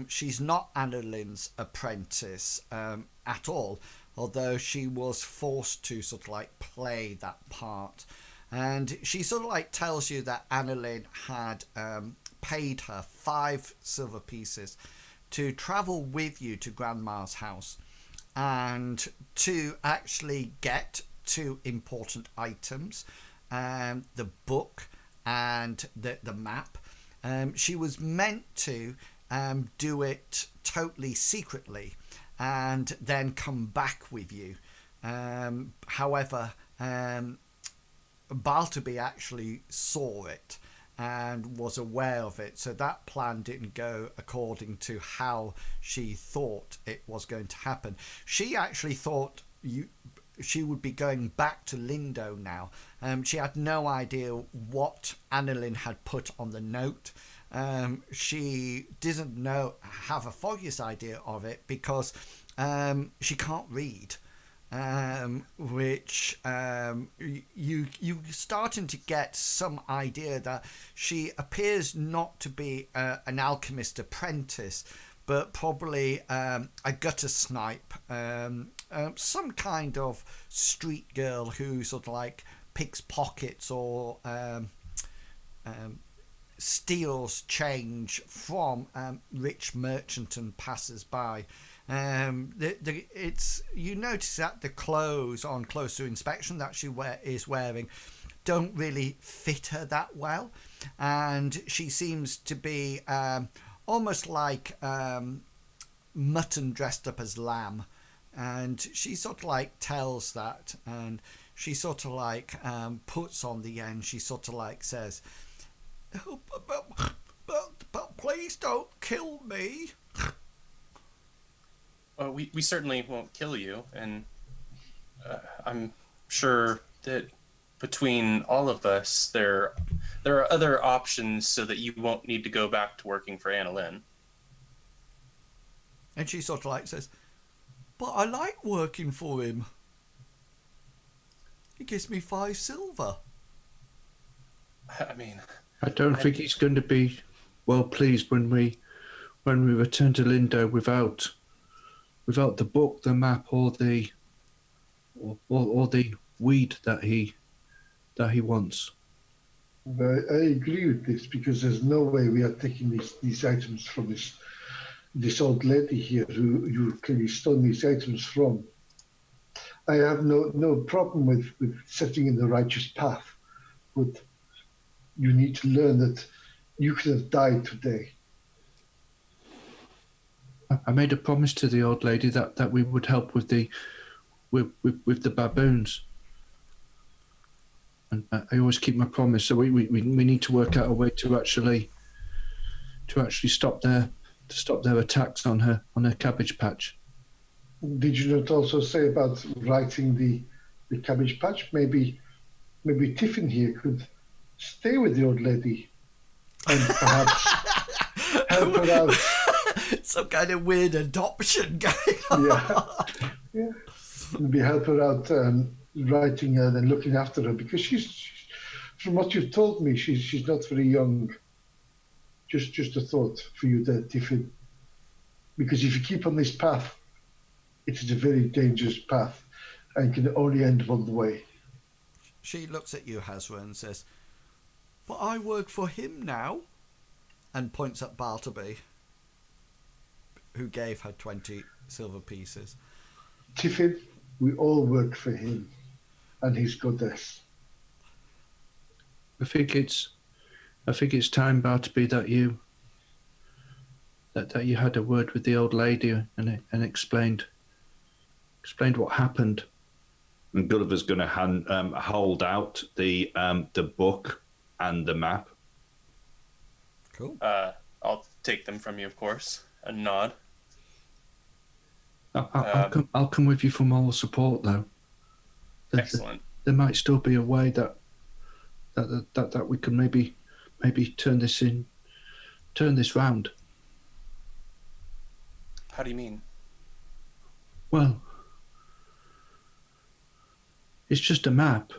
She's not Annalin's apprentice at all, although she was forced to sort of like play that part. And she sort of like tells you that Annalin had paid her 5 silver pieces to travel with you to Grandma's house and to actually get 2 important items, the book and the map. She was meant to do it totally secretly and then come back with you. However, Baltaby actually saw it and was aware of it, so that plan didn't go according to how she thought it was going to happen. She actually thought she would be going back to Lindo now. She had no idea what Annalin had put on the note. She doesn't have a foggiest idea of it because she can't read. Which you starting to get some idea that she appears not to be an alchemist apprentice, but probably a gutter snipe, some kind of street girl who sort of like picks pockets or steals change from rich merchant and passers-by. It's, you notice that the clothes on closer inspection that she is wearing don't really fit her that well, and she seems to be almost like mutton dressed up as lamb, and she sort of like tells that, and she sort of like puts on the end. She sort of like says, oh, but please don't kill me. Well, we certainly won't kill you, and I'm sure that between all of us, there are other options so that you won't need to go back to working for Annalin. And she sort of like says, but I like working for him. He gives me 5 silver. I mean, I don't think he's going to be well pleased when we return to Lindo without the book, the map, or the weed that he wants. But I agree with this because there's no way we are taking these items from this old lady here who you clearly stole these items from. I have no problem with setting in the righteous path, but you need to learn that you could have died today. I made a promise to the old lady that we would help with the baboons, and I always keep my promise. So we need to work out a way to actually stop their attacks on her cabbage patch. Did you not also say about writing the cabbage patch? Maybe Tiffin here could stay with the old lady and perhaps help her out. Some kind of weird adoption going on. Yeah. Maybe help her out writing and looking after her, because she's from what you've told me, she's not very young. Just a thought for you there, Tiffin. Because if you keep on this path, it is a very dangerous path and can only end one way. She looks at you, Hasra, and says, but I work for him now, and points at Bartleby, who gave her 20 silver pieces. Tiffin, we all work for him and his goddess. I think it's time, Bartleby, that you had a word with the old lady and explained what happened. And Gulliver's going to hold out the book and the map. Cool. I'll take them from you, of course. A nod. I'll come with you for moral support, though. Excellent. There might still be a way that we can maybe turn this round. How do you mean? Well, it's just a map,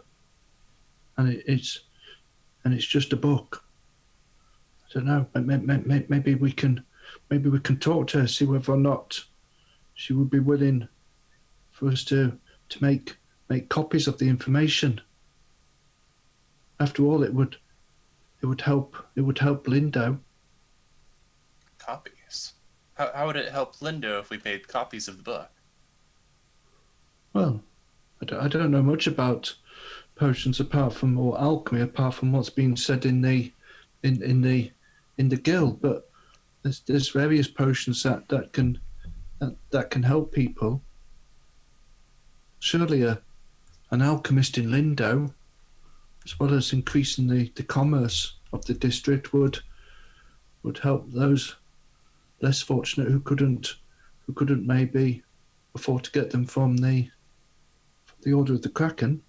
and it's just a book. I don't know. Maybe we can talk to her, see whether or not she would be willing for us to make copies of the information. After all, it would help Lindo. Copies? How would it help Lindo if we made copies of the book? Well, I don't know much about potions or alchemy apart from what's been said in the guild, but there's various potions that can help people. Surely an alchemist in Lindo, as well as increasing the commerce of the district, would help those less fortunate who couldn't maybe afford to get them from the Order of the Kraken.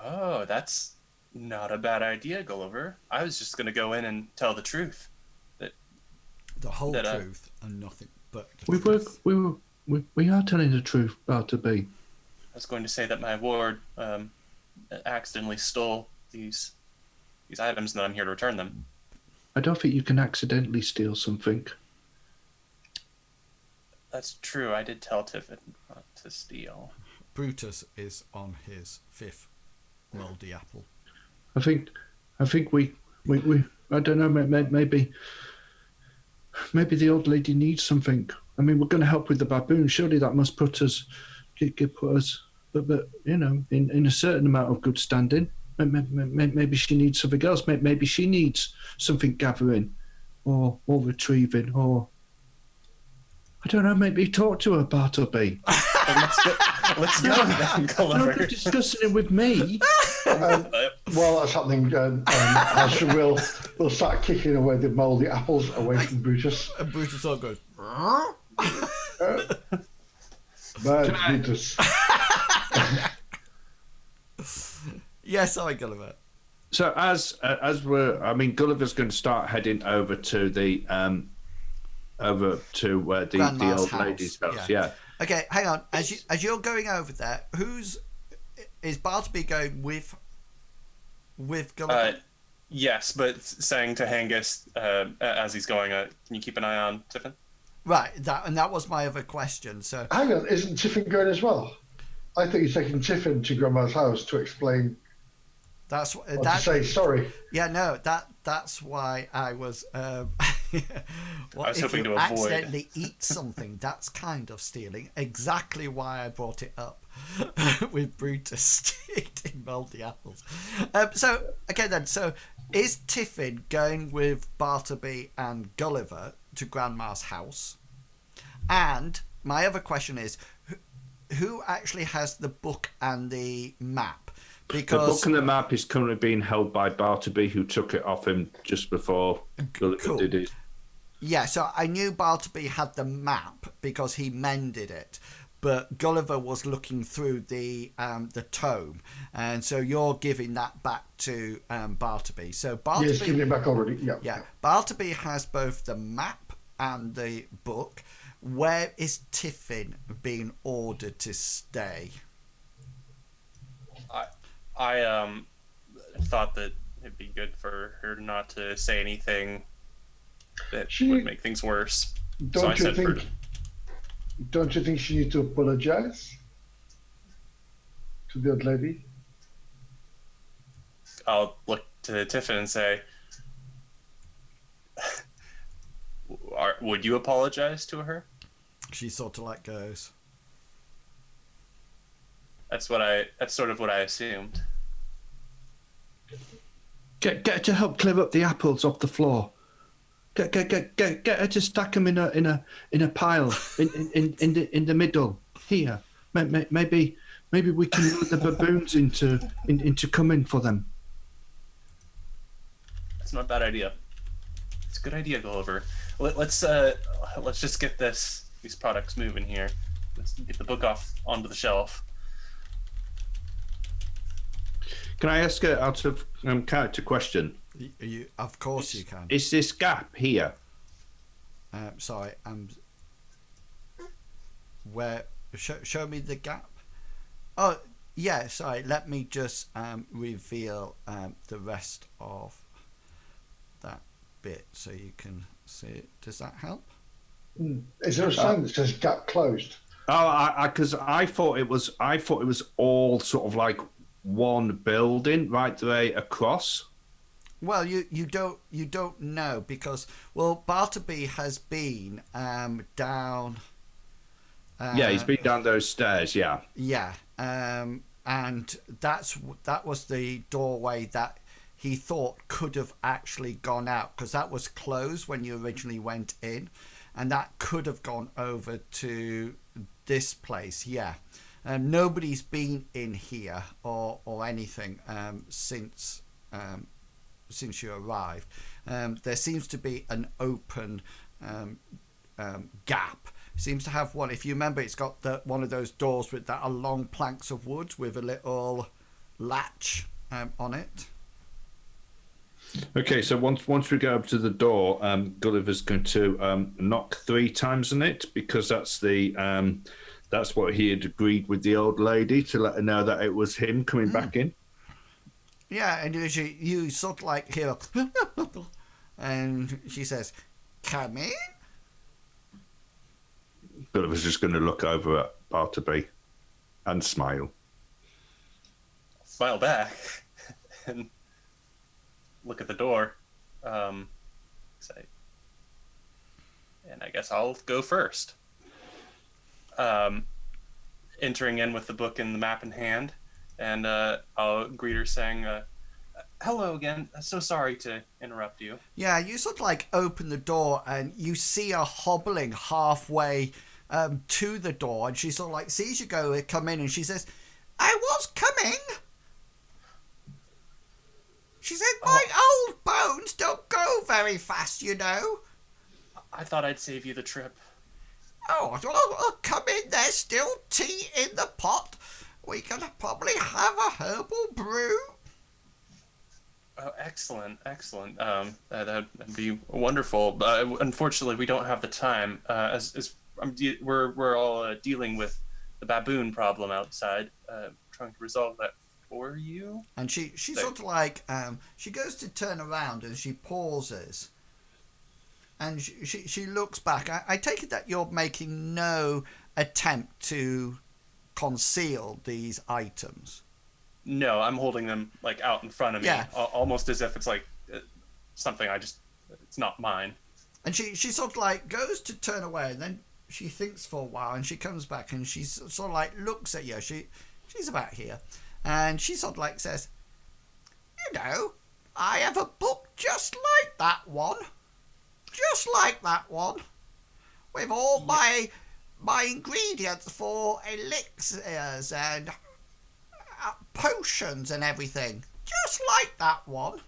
Oh, that's not a bad idea, Gulliver. I was just going to go in and tell the truth. The whole That, truth and nothing but the We truth. we are telling the truth, Bartleby. I was going to say that my ward accidentally stole these items, and that I'm here to return them. I don't think you can accidentally steal something. That's true. I did tell Tiffin not to steal. Brutus is on his 5th mouldy apple. I think we I don't know, maybe the old lady needs something. I mean, we're going to help with the baboon. Surely that must put us, but you know, in a certain amount of good standing. Maybe she needs something else. Maybe she needs something gathering, or retrieving, or I don't know. Maybe talk to her, Bartleby. Let's go then, Gulliver. Don't be discussing it with me. While that's happening, Hasra will start kicking away the mouldy apples away from Brutus. And Brutus all goes, Bad Brutus. yes, I Gulliver. So as Gulliver's going to start heading over to the Grandma's old house. lady's house. Yeah. Yeah. Okay, hang on. As you're going over there, is Bartleby going with Gulliver? Yes, but saying to Hengist as he's going, can you keep an eye on Tiffin? Right, that was my other question. So Hang on, isn't Tiffin going as well? I think he's taking Tiffin to Grandma's house to explain that's to say sorry. Yeah, no, that's why I was. I Well, was if hoping you to avoid. accidentally eat something, that's kind of stealing. Exactly why I brought it up with Brutus eating mouldy apples. So okay then. So is Tiffin going with Bartleby and Gulliver to Grandma's house? And my other question is, who actually has the book and the map? Because The book and the map is currently being held by Bartleby, who took it off him just before Gulliver did it. Yeah, so I knew Bartleby had the map because he mended it, but Gulliver was looking through the tome, and so you're giving that back to Bartleby. So Bartleby, Yes, giving it back already. Yeah. yeah, Bartleby has both the map and the book. Where is Tiffin being ordered to stay? I thought that it'd be good for her not to say anything that would make things worse. Don't you think she needs to apologize to the old lady? I'll look to Tiffin and say, would you apologize to her? She sort of like goes, That's sort of what I assumed. Get her to help clear up the apples off the floor. Get her to stack them in a pile in the middle here. Maybe we can lure the baboons into coming for them. That's not a bad idea. It's a good idea, Gulliver. Let's just get these products moving here. Let's get the book onto the shelf. Can I ask a out of character question? of course you can. Is this gap here? Sorry, where? Show me the gap. Oh, yeah. Sorry. Let me just reveal the rest of that bit so you can see it. Does that help? Is there a sign that says gap closed? Oh, because I thought it was all sort of like one building right the way across. Well, you don't know because Bartleby has been down. Yeah, he's been down those stairs. Yeah. Yeah, and that was the doorway that he thought could have actually gone out because that was closed when you originally went in, and that could have gone over to this place. Yeah. Nobody's been in here or anything since you arrived. There seems to be an open gap seems to have one. If you remember, it's got one of those doors that are long planks of wood with a little latch on it. Okay, so once we go up to the door, Gulliver's going to knock 3 times on it, because that's what he had agreed with the old lady, to let her know that it was him coming back in. Yeah, and you sort of like hear, and she says, "Come in." Gulliver's just going to look over at Bartleby and smile. Smile back and look at the door. Say, and I guess I'll go first. Entering in with the book and the map in hand, and I'll greet her saying, "Hello again. So sorry to interrupt you." Yeah, you sort of like open the door and you see her hobbling halfway to the door, and she sort of like sees you come in, and she says, "I was coming." She said, "My old bones don't go very fast, you know." I thought I'd save you the trip. "Oh, well, come in. There's still tea in the pot. We can probably have a herbal brew." Oh, excellent. That'd be wonderful. Unfortunately, we don't have the time. We're all dealing with the baboon problem outside, trying to resolve that for you. And she sort of like she goes to turn around and she pauses, and she looks back. I take it that you're making no attempt to conceal these items. No, I'm holding them like out in front of me, almost as if it's like something it's not mine. And she sort of like goes to turn away, and then she thinks for a while, and she comes back and she sort of like looks at you. She's about here, and she sort of like says, "You know, I have a book just like that one, with all my ingredients for elixirs and potions and everything, just like that one."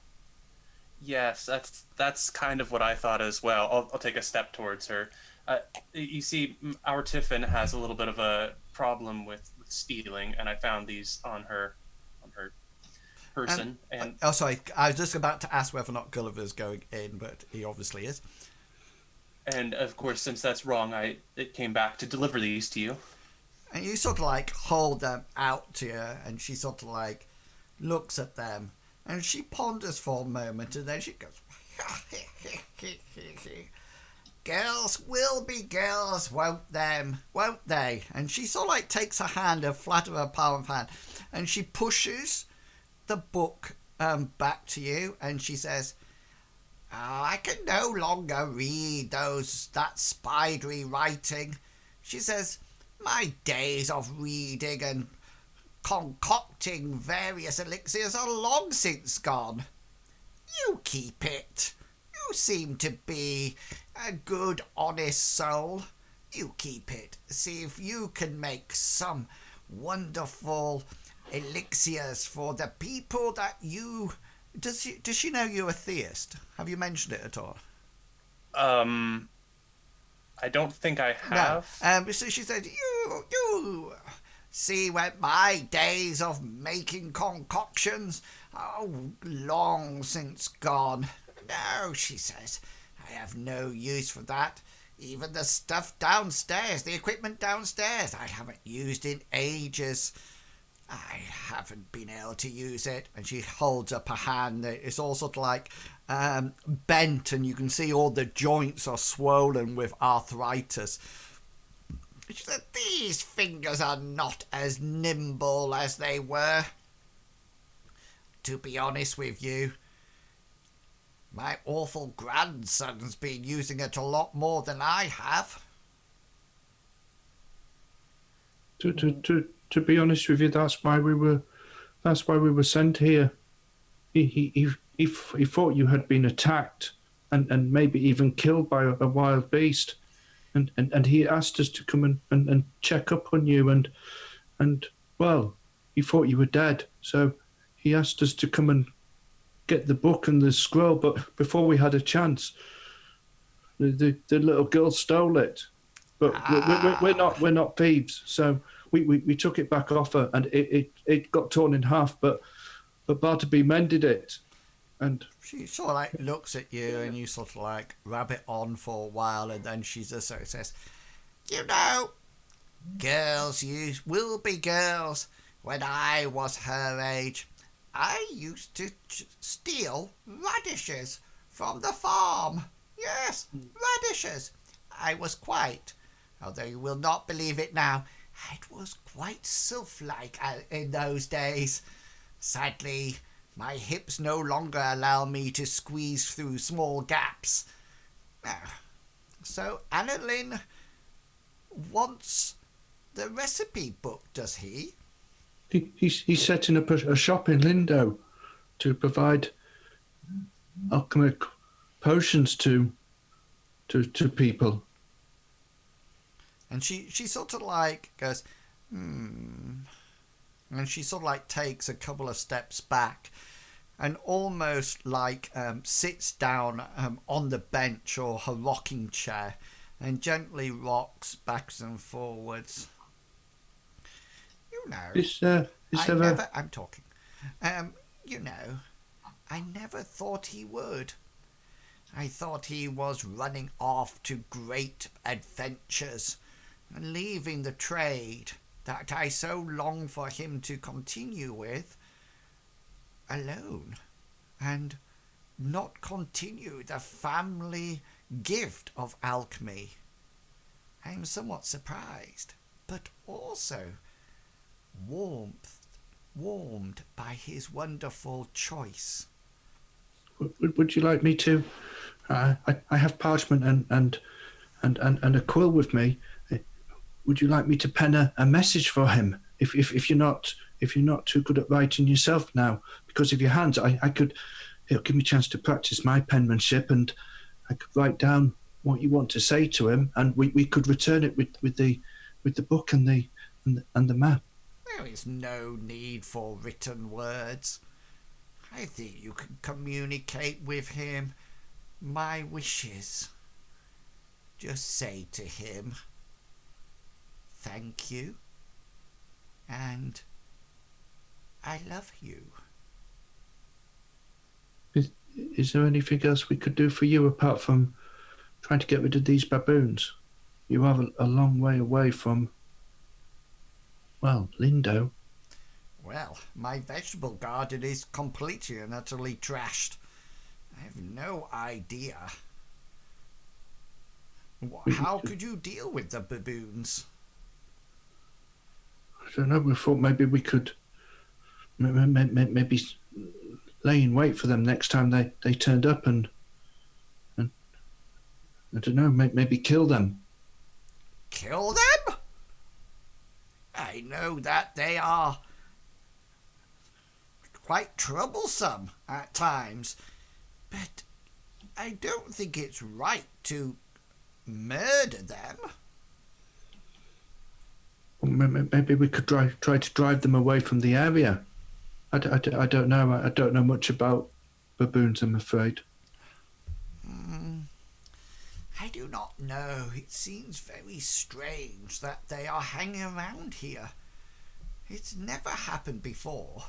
Yes, that's kind of what I thought as well. I'll take a step towards her. You see, our Tiffin has a little bit of a problem with stealing, and I found these on her person. And oh, sorry, I was just about to ask whether or not Gulliver's going in, but he obviously is. And of course, since that's wrong, it came back to deliver these to you. And you sort of like hold them out to her, and she sort of like looks at them, and she ponders for a moment, and then she goes, "Girls will be girls, won't they?" And she sort of like takes her hand, a flat of her palm of hand, and she pushes the book back to you, and she says, "Oh, I can no longer read that spidery writing." She says, "My days of reading and concocting various elixirs are long since gone. You keep it. You seem to be a good, honest soul. You keep it. See if you can make some wonderful elixirs for the people that you..." Does she know you're a theist? Have you mentioned it at all? I don't think I have. No. So she said, you see, when my days of making concoctions are long since gone. No, she says, I have no use for that. Even the stuff downstairs, the equipment downstairs, I haven't used in ages. I haven't been able to use it." And she holds up her hand. It's all sort of like bent, and you can see all the joints are swollen with arthritis. She said, "These fingers are not as nimble as they were. To be honest with you, my awful grandson's been using it a lot more than I have." To be honest with you, that's why we were sent here. He thought you had been attacked and maybe even killed by a wild beast, and he asked us to come and check up on you, and well, he thought you were dead, so he asked us to come and get the book and the scroll, but before we had a chance, the little girl stole it. but we're not thieves. So we took it back off her, and it got torn in half. But Bartleby mended it, and She sort of like looks at you, and you sort of like rub it on for a while, and then she just sort of says, "You know, girls will be girls. When I was her age, I used to steal radishes from the farm. Yes, radishes. I was quite, although you will not believe it now, it was quite sylph-like in those days. Sadly, my hips no longer allow me to squeeze through small gaps. So Annalin wants the recipe book, does he? He's setting up a shop in Lindo to provide alchemic potions to people." And she sort of like goes, and she sort of like takes a couple of steps back and almost like sits down on the bench or her rocking chair and gently rocks backwards and forwards. You know, I'm talking. You know, I never thought he would. I thought he was running off to great adventures and leaving the trade that I so long for him to continue with alone and not continue the family gift of alchemy. I am somewhat surprised, but also warmed by his wonderful choice. Would you like me to? I have parchment and a quill with me. Would you like me to pen a message for him? If you're not too good at writing yourself now, because of your hands, I could. It'll give me a chance to practice my penmanship, and I could write down what you want to say to him, and we could return it with the book and the map. There is no need for written words. I think you can communicate with him my wishes. Just say to him, "Thank you," and "I love you." Is there anything else we could do for you apart from trying to get rid of these baboons? You are a long way away from, well, Lindo. Well, my vegetable garden is completely and utterly trashed. I have no idea. How could you deal with the baboons? I don't know. We thought maybe we could maybe lay in wait for them next time they turned up and I don't know, maybe kill them. Kill them? I know that they are quite troublesome at times, but I don't think it's right to murder them. Well, maybe we could try to drive them away from the area. I don't know. I don't know much about baboons, I'm afraid. I do not know. It seems very strange that they are hanging around here. It's never happened before.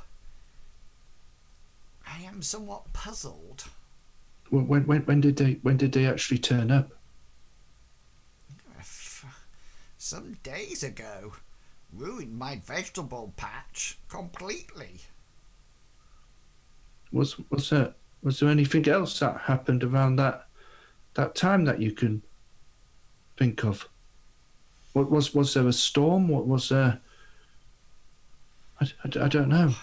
I am somewhat puzzled. When did they actually turn up? Some days ago. Ruined my vegetable patch completely. Was there anything else that happened around that time that you can think of? Was there a storm? What was there? I don't know.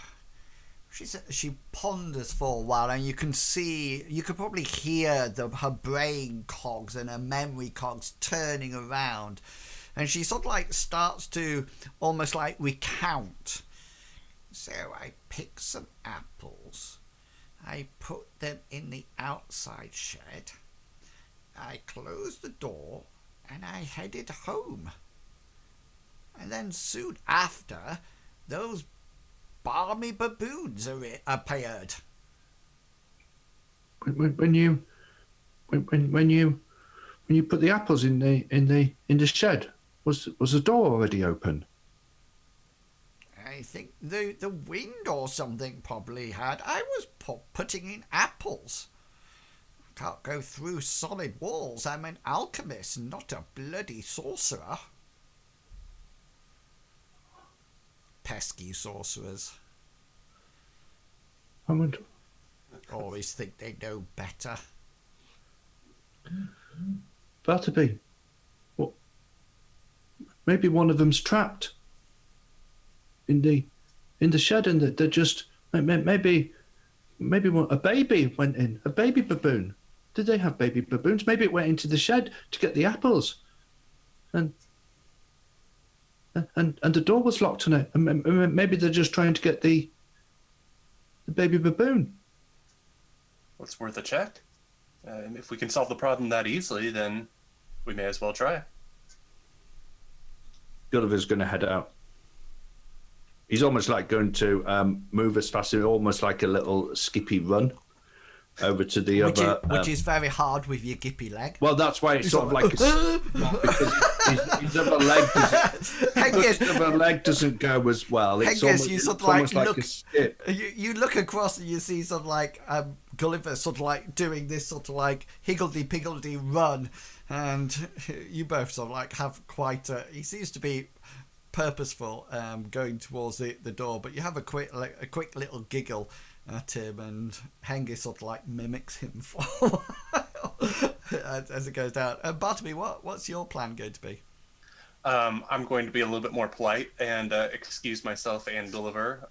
She ponders for a while, and you could probably hear her brain cogs and her memory cogs turning around, and she sort of like starts to almost like recount. So I picked some apples. I put them in the outside shed. I closed the door and I headed home. And then soon after, those balmy baboons appeared. When you you put the apples in the shed, was the door already open? I think the wind or something probably had. I was putting in apples. Can't go through solid walls. I'm an alchemist, not a bloody sorcerer. Pesky sorcerers. I wonder. Always think they know better. Bartleby, what? Maybe one of them's trapped in the shed, and they're just maybe a baby went in, a baby baboon. Did they have baby baboons? Maybe it went into the shed to get the apples, and the door was locked on it. And maybe they're just trying to get the baby baboon. Well, it's worth a check. And if we can solve the problem that easily, then we may as well try. Gulliver's going to head out. He's almost like going to move as fast as almost like a little skippy run over to the other. Which is very hard with your gippy leg. Well, that's why it's sort of like because his other leg doesn't go as well. It's Hengist, you sort of like like look. a skip. You look across and you see sort of like Gulliver sort of like doing this sort of like higgledy-piggledy run, and you both sort of like have quite a. He seems to be purposeful going towards the door, but you have a quick little giggle at him, and Hengist sort of like mimics him for a while as it goes down. Bartleby, what's your plan going to be? I'm going to be a little bit more polite and excuse myself and Gulliver.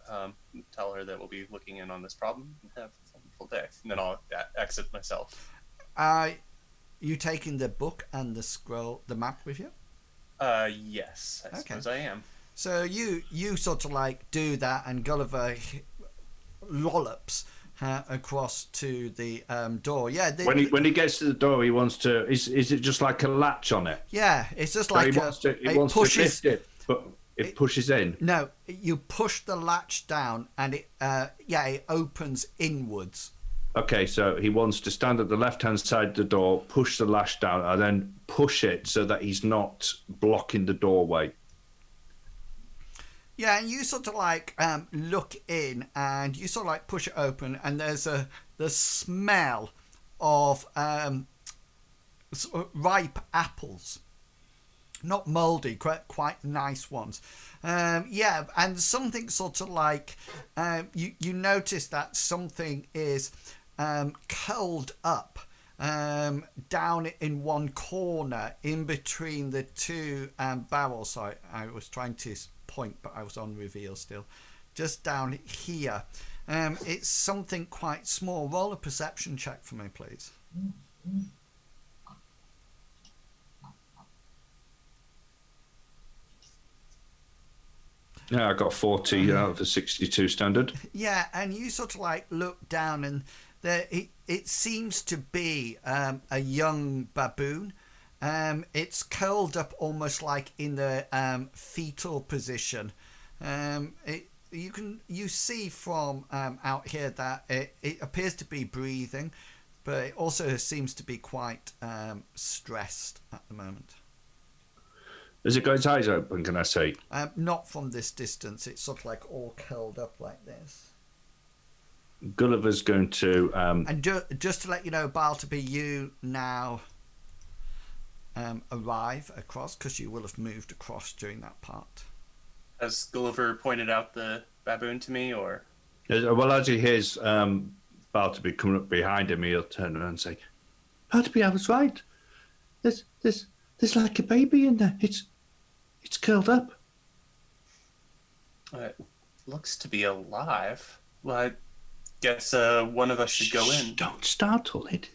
Tell her that we'll be looking in on this problem and have a wonderful day. And then I'll exit myself. You taking the book and the scroll, the map with you? Yes, I suppose I am. So you sort of like do that, and Gulliver lollops across to the door. Yeah. When he gets to the door, he wants to. Is it just like a latch on it? Yeah, it's just So like he wants to lift it, but it pushes in. No, you push the latch down, and it opens inwards. Okay, so he wants to stand at the left-hand side of the door, push the latch down, and then push it so that he's not blocking the doorway. Yeah, and you sort of like look in, and you sort of like push it open, and there's the smell of ripe apples, not mouldy, quite nice ones. Yeah, and something sort of like you notice that something is curled up down in one corner in between the two barrels. So I was trying to point, but I was on reveal still. Just down here. It's something quite small. Roll a perception check for me, please. Yeah, I got 40 out of the 62 standard. Yeah, and you sort of like look down, and it seems to be a young baboon. It's curled up almost like in the fetal position. You see from out here that it appears to be breathing, but it also seems to be quite stressed at the moment. Has it got its eyes open, can I say? Not from this distance. It's sort of like all curled up like this. Gulliver's going to... And just to let you know, Bartleby, you now arrive across, because you will have moved across during that part. Has Gulliver pointed out the baboon to me, or? Well, as he hears Bartleby coming up behind him, he'll turn around and say, Bartleby, I was right. There's like a baby in there. It's curled up. It looks to be alive. Well, I guess one of us should go in. Don't startle it.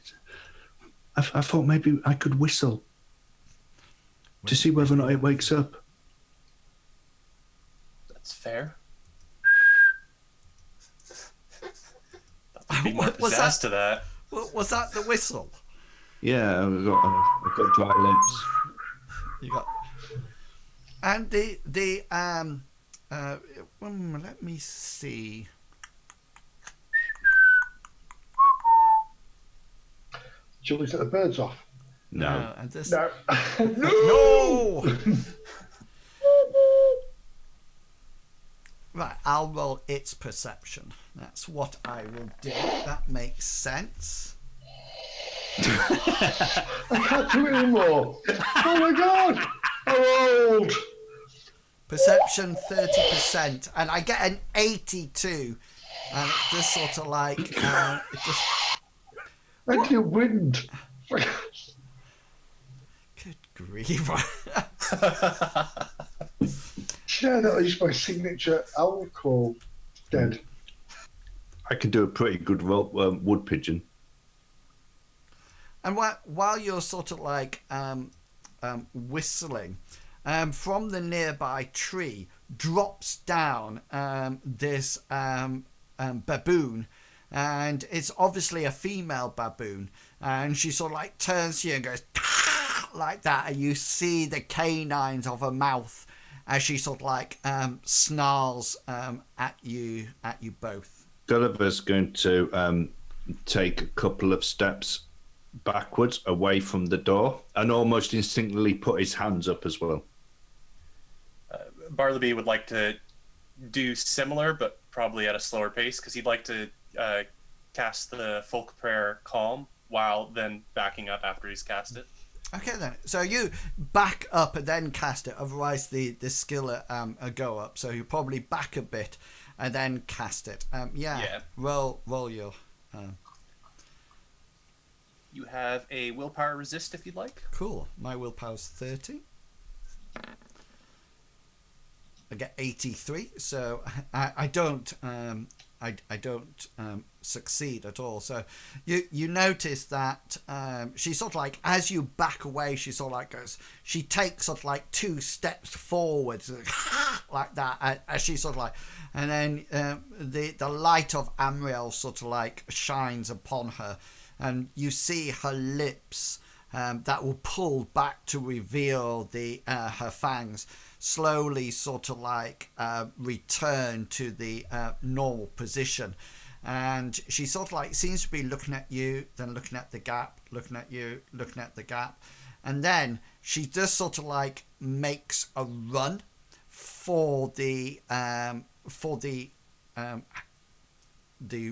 I thought maybe I could whistle to see whether or not it wakes up. That's fair. There'd be more pizzazz to that. Was that the whistle? Yeah, I've got dry lips. You got, and let me see. Shall we set the birds off? No. And this... No. No! Right, I'll roll its perception. That's what I will do. That makes sense. I can't do it anymore. Oh my god! I'm old. Perception 30%, and I get an 82. And it just sort of like... it just... And you wind. Good grief. Yeah, that is my signature owl call. Dead. I can do a pretty good wood pigeon. And while you're sort of like whistling, from the nearby tree drops down this baboon, and it's obviously a female baboon, and she sort of like turns to you and goes like that, and you see the canines of her mouth as she sort of like snarls at you both. Gulliver's going to take a couple of steps backwards away from the door and almost instinctively put his hands up as well. Bartleby would like to do similar, but probably at a slower pace, because he'd like to cast the folk prayer calm while then backing up after he's cast it. Okay then, so you back up and then cast it, otherwise the skill go up, so you probably back a bit and then cast it. Yeah. Roll your... You have a willpower resist if you'd like. Cool. My willpower's 30. I get 83, so I don't succeed at all. So you notice that she sort of like, as you back away, she sort of like goes, she takes sort of like 2 steps forward like that, as she sort of like, and then the light of Amriel sort of like shines upon her, and you see her lips that will pull back to reveal her fangs slowly sort of like return to the normal position, and she sort of like seems to be looking at you, then looking at the gap, looking at you, looking at the gap, and then she just sort of like makes a run for the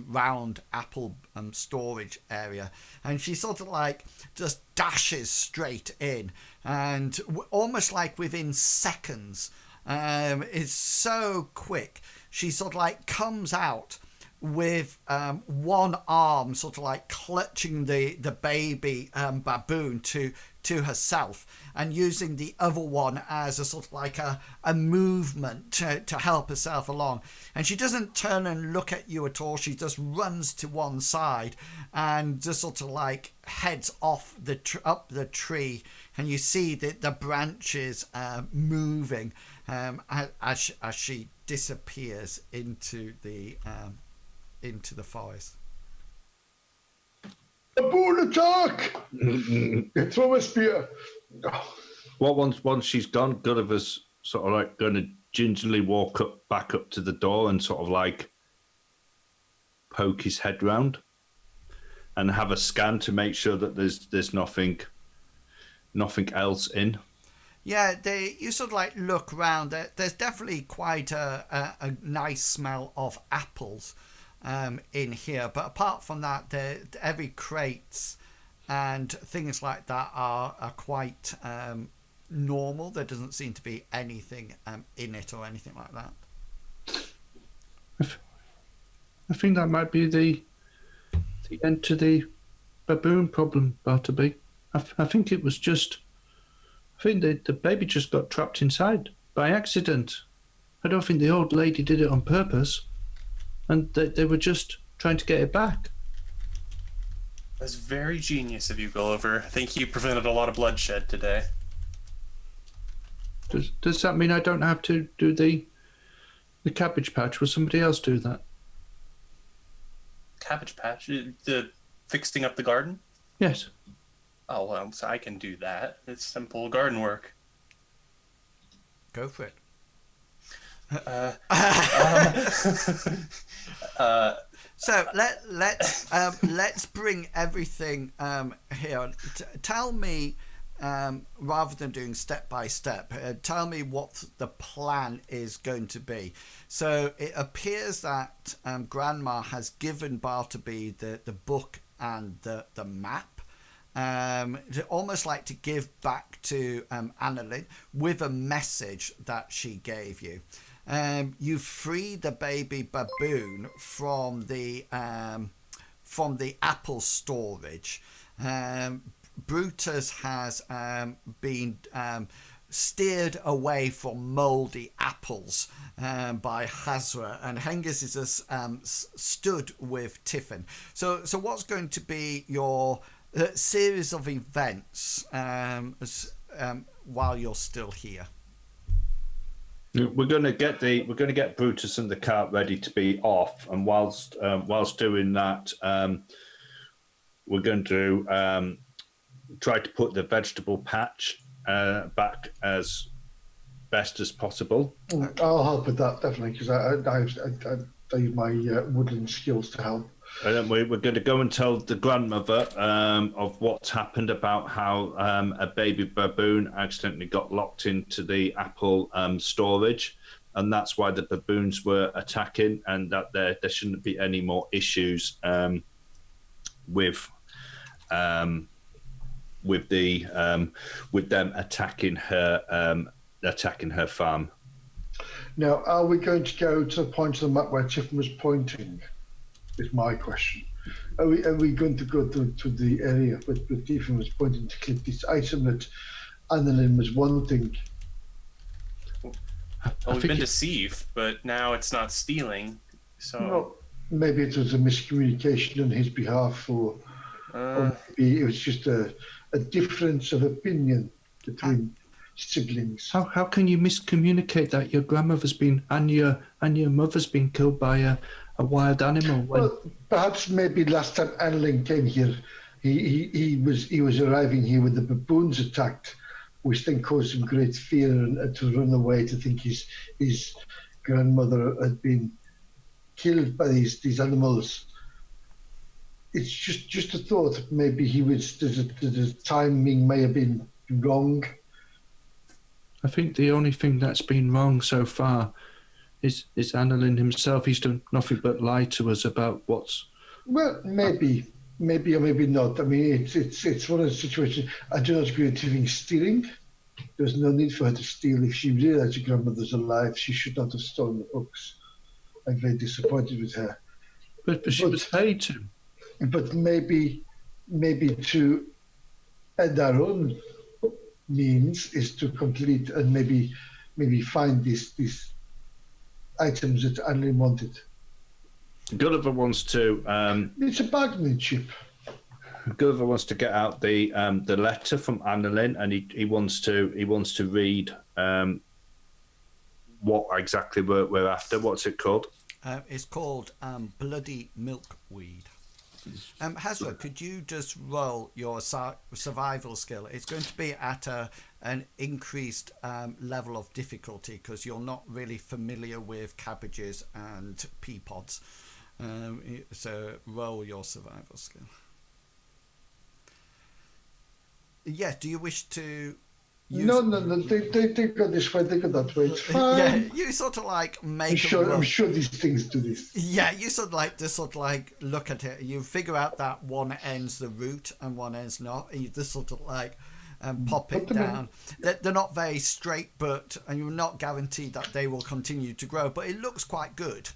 round apple storage area, and she sort of like just dashes straight in, and almost like within seconds, it's so quick, she sort of like comes out with one arm sort of like clutching the baby baboon to herself, and using the other one as a sort of like a movement to help herself along. And she doesn't turn and look at you at all. She just runs to one side and just sort of like heads off up the tree, and you see the branches moving as she disappears into the forest. Baboon attack! Throw a spear. Well, once she's gone, Gulliver's sort of like going to gingerly walk back up to the door and sort of like poke his head round and have a scan to make sure that there's nothing else in. Yeah, you sort of like look round. There's definitely quite a nice smell of apples in here, but apart from that, every crates and things like that are quite normal. There doesn't seem to be anything in it or anything like that. I think that might be the end to the baboon problem, Bartleby. I think it was just... I think the baby just got trapped inside by accident. I don't think the old lady did it on purpose, and they were just trying to get it back. That's very genius of you, Gulliver. I think you prevented a lot of bloodshed today. Does that mean I don't have to do the cabbage patch? Will somebody else do that? Cabbage patch? The fixing up the garden? Yes. Oh, well, so I can do that. It's simple garden work. Go for it. So let's bring everything here. Tell me, rather than doing step by step, tell me what the plan is going to be. So it appears that Grandma has given Bartleby the book and the map, almost like to give back to Annalin with a message that she gave you. You free the baby baboon from the apple storage. Brutus has been steered away from mouldy apples by Hasra, and Hengist is stood with Tiffin. So what's going to be your series of events while you're still here? We're going to get Brutus and the cart ready to be off, and whilst doing that, we're going to try to put the vegetable patch back as best as possible. I'll help with that definitely, because I use my woodland skills to help. And then we're going to go and tell the grandmother of what's happened, about how a baby baboon accidentally got locked into the apple storage, and that's why the baboons were attacking, and that there shouldn't be any more issues with them attacking her farm. Now, are we going to go to the point of the map where Tiffin was pointing? Is my question. Are we going to go to the area where Tiffin was pointing to click this item that Annalin was wanting? Well, we've been deceived, but now it's not stealing. So well, maybe it was a miscommunication on his behalf, or maybe it was just a difference of opinion between siblings. How can you miscommunicate that your grandmother's been and your mother's been killed by a wild animal? Well, perhaps maybe last time Annalin came here, he was arriving here with the baboons attacked, which then caused him great fear and to run away, to think his grandmother had been killed by these animals. It's just a thought. Maybe the timing may have been wrong. I think the only thing that's been wrong so far is Annalin himself. He's done nothing but lie to us about what's... Well, maybe or maybe not. I mean, it's one of the situations. I do not agree with Tiffin stealing. There's no need for her to steal. If she realised her grandmother's alive, she should not have stolen the books. I'm very disappointed with her. But she was paid to. But maybe to add our own means is to complete and maybe find these items that Annalin wanted. Gulliver wants to. It's a bargaining chip. Gulliver wants to get out the letter from Annalin, and he wants to read what exactly we're after. What's it called? It's called Bloody Milkweed. Hasra, could you just roll your survival skill? It's going to be at an increased level of difficulty, because you're not really familiar with cabbages and pea pods. So roll your survival skill. Yeah, do you wish to use... No, they go this way, they go that way. It's fine. Yeah, you sort of like make I'm sure these things do this. Yeah, you sort of like look at it. You figure out that one end's the root and one end's not. And you just sort of like pop it down. They're not very straight, and you're not guaranteed that they will continue to grow. But it looks quite good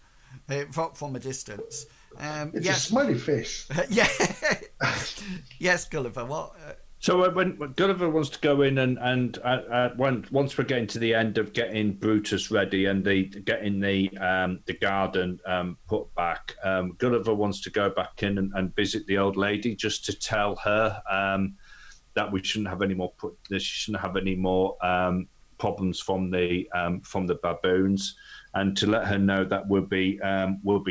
from a distance. It's a smiley face. Yeah. Yes, Gulliver. What? So when Gulliver wants to go in and once we're getting to the end of getting Brutus ready and getting the garden put back, Gulliver wants to go back in and visit the old lady, just to tell her that we shouldn't have any more problems from the baboons, and to let her know that we'll be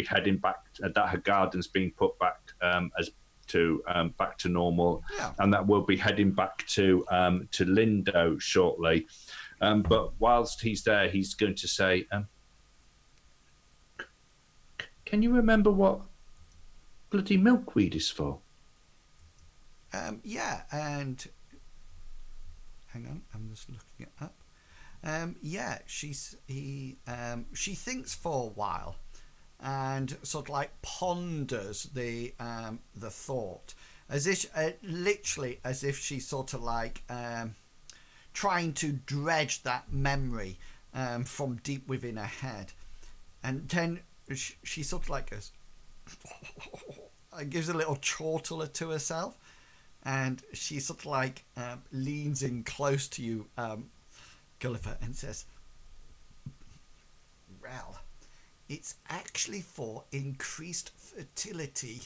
heading back, that her garden's being put back back to normal, yeah. And that we'll be heading back to Lindo shortly. But whilst he's there, he's going to say, Can you remember what bloody milkweed is for? Yeah, and hang on, I'm just looking it up. Yeah, she thinks for a while, and sort of like ponders the thought, as if literally as if she's sort of like trying to dredge that memory from deep within her head, and then she sort of like goes and gives a little chortle to herself, and she sort of like leans in close to you, Gulliver, and says, well, it's actually for increased fertility.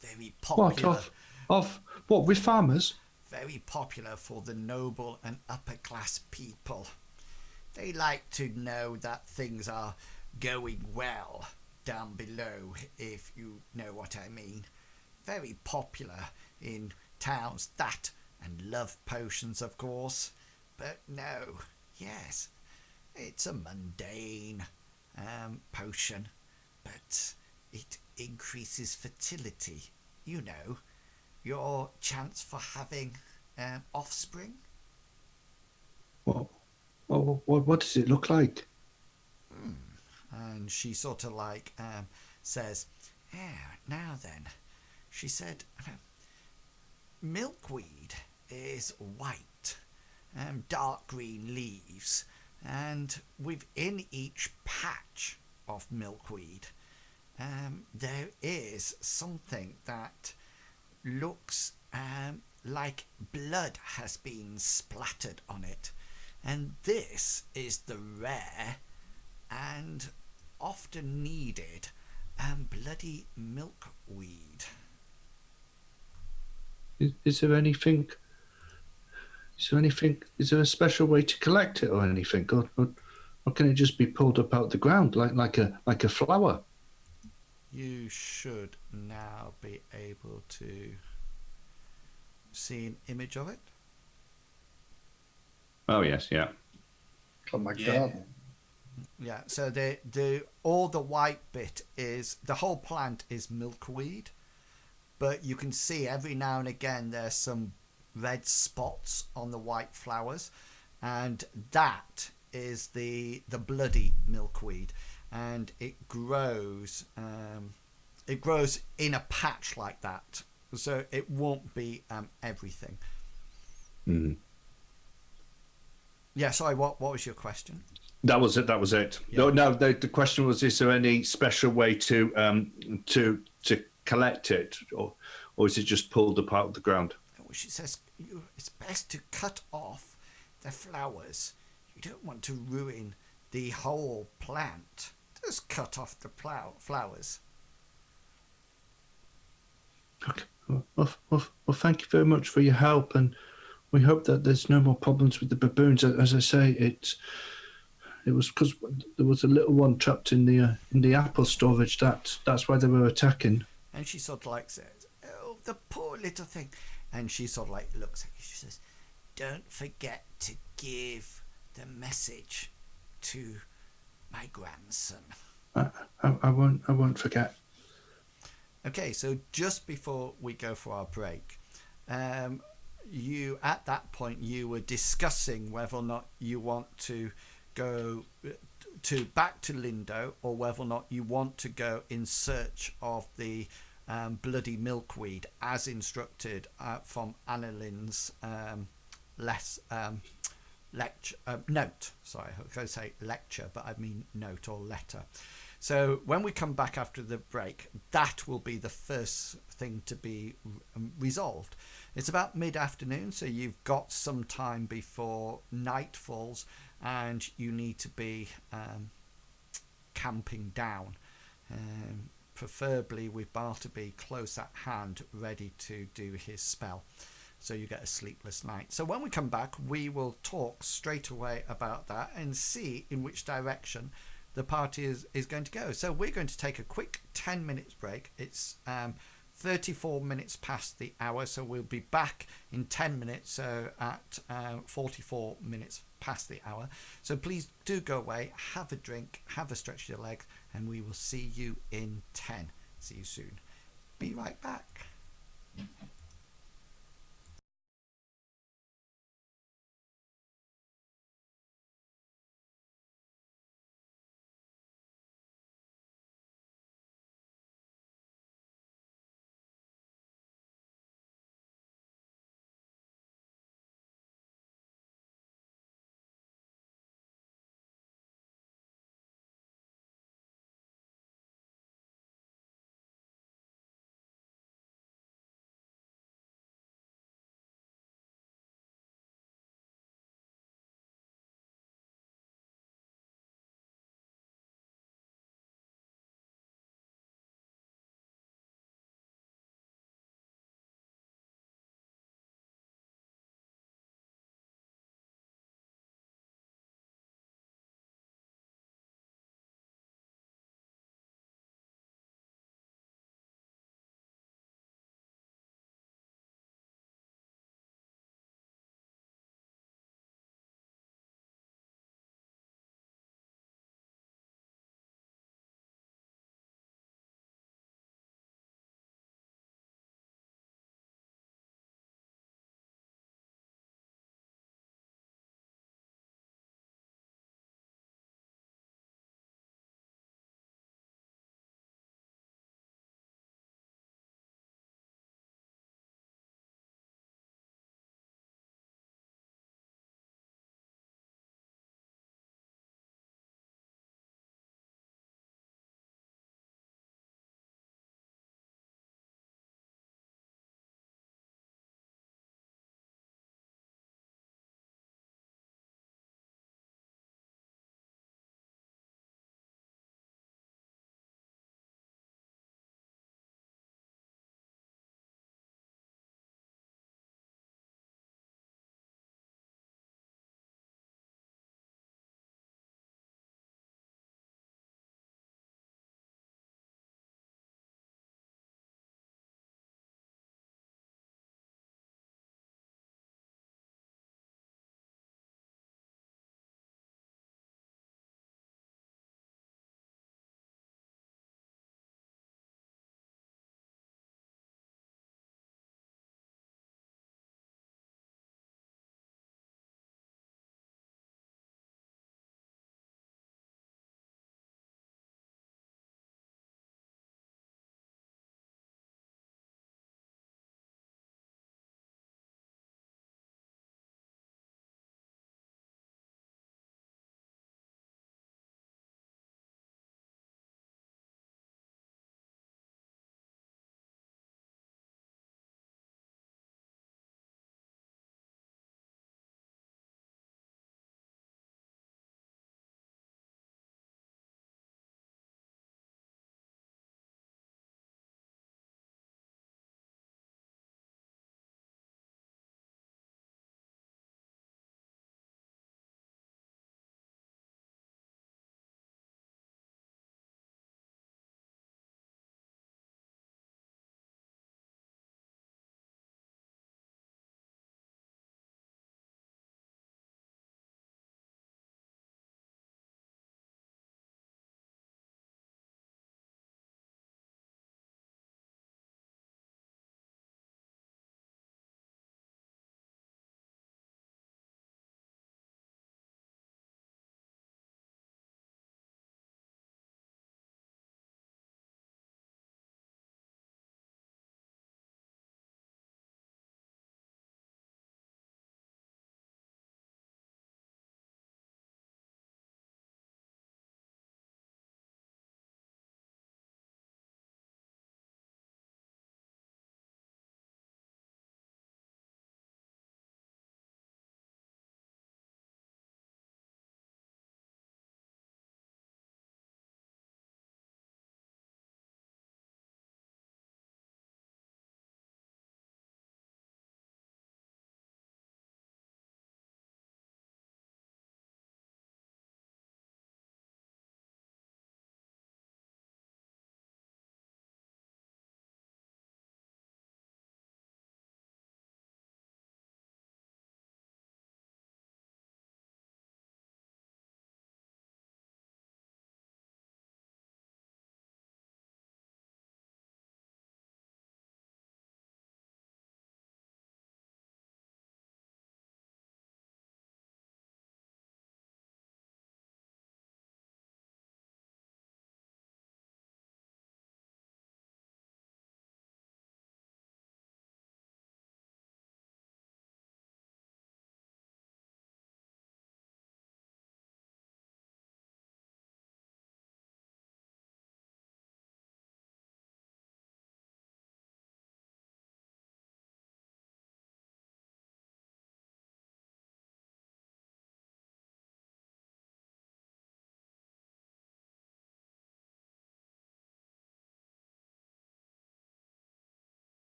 Very popular. What, with farmers? Very popular for the noble and upper class people. They like to know that things are going well down below, if you know what I mean. Very popular in towns, that and love potions, of course. But no, yes, it's a mundane potion, but it increases fertility. You know, your chance for having offspring. What does it look like? And she sort of like says, now then, she said, milkweed is white, dark green leaves, and within each patch of milkweed there is something that looks like blood has been splattered on it, and this is the rare and often needed bloody milkweed. Is there anything? Is there a special way to collect it or anything, or can it just be pulled up out the ground like a flower? You should now be able to see an image of it. Oh yes, yeah. Oh my Yeah. garden. Yeah, so the all the white bit is, the whole plant is milkweed, but you can see every now and again there's some red spots on the white flowers, and that is the bloody milkweed, and it grows in a patch like that, so it won't be everything. Mm. Yeah, sorry, what was your question? That was it. Yeah. No, the question was: is there any special way to collect it, or is it just pulled up out of the ground? She says it's best to cut off the flowers. You don't want to ruin the whole plant. Just cut off the flowers. Okay. Well, thank you very much for your help, and we hope that there's no more problems with the baboons. As I say, it was because there was a little one trapped in the apple storage. That's why they were attacking. And she sort of like says, "Oh, the poor little thing." And she sort of like looks at you. She says, "Don't forget to give the message to my grandson." I won't forget. Okay, so just before we go for our break, you at that point you were discussing whether or not you want to go back to Lindo, or whether or not you want to go in search of the bloody milkweed as instructed from Annalin's note. Sorry, I was going to say lecture, but I mean note or letter. So when we come back after the break, that will be the first thing to be resolved. It's about mid-afternoon, so you've got some time before night falls, and you need to be camping down, preferably with Bartleby close at hand, ready to do his spell, so you get a sleepless night. So when we come back, we will talk straight away about that and see in which direction the party is going to go. So we're going to take a quick 10 minutes break. It's 34 minutes past the hour, so we'll be back in 10 minutes, so at 44 minutes past the hour. So please do go away, have a drink, have a stretch of your legs, and we will see you in 10. See you soon. Be right back.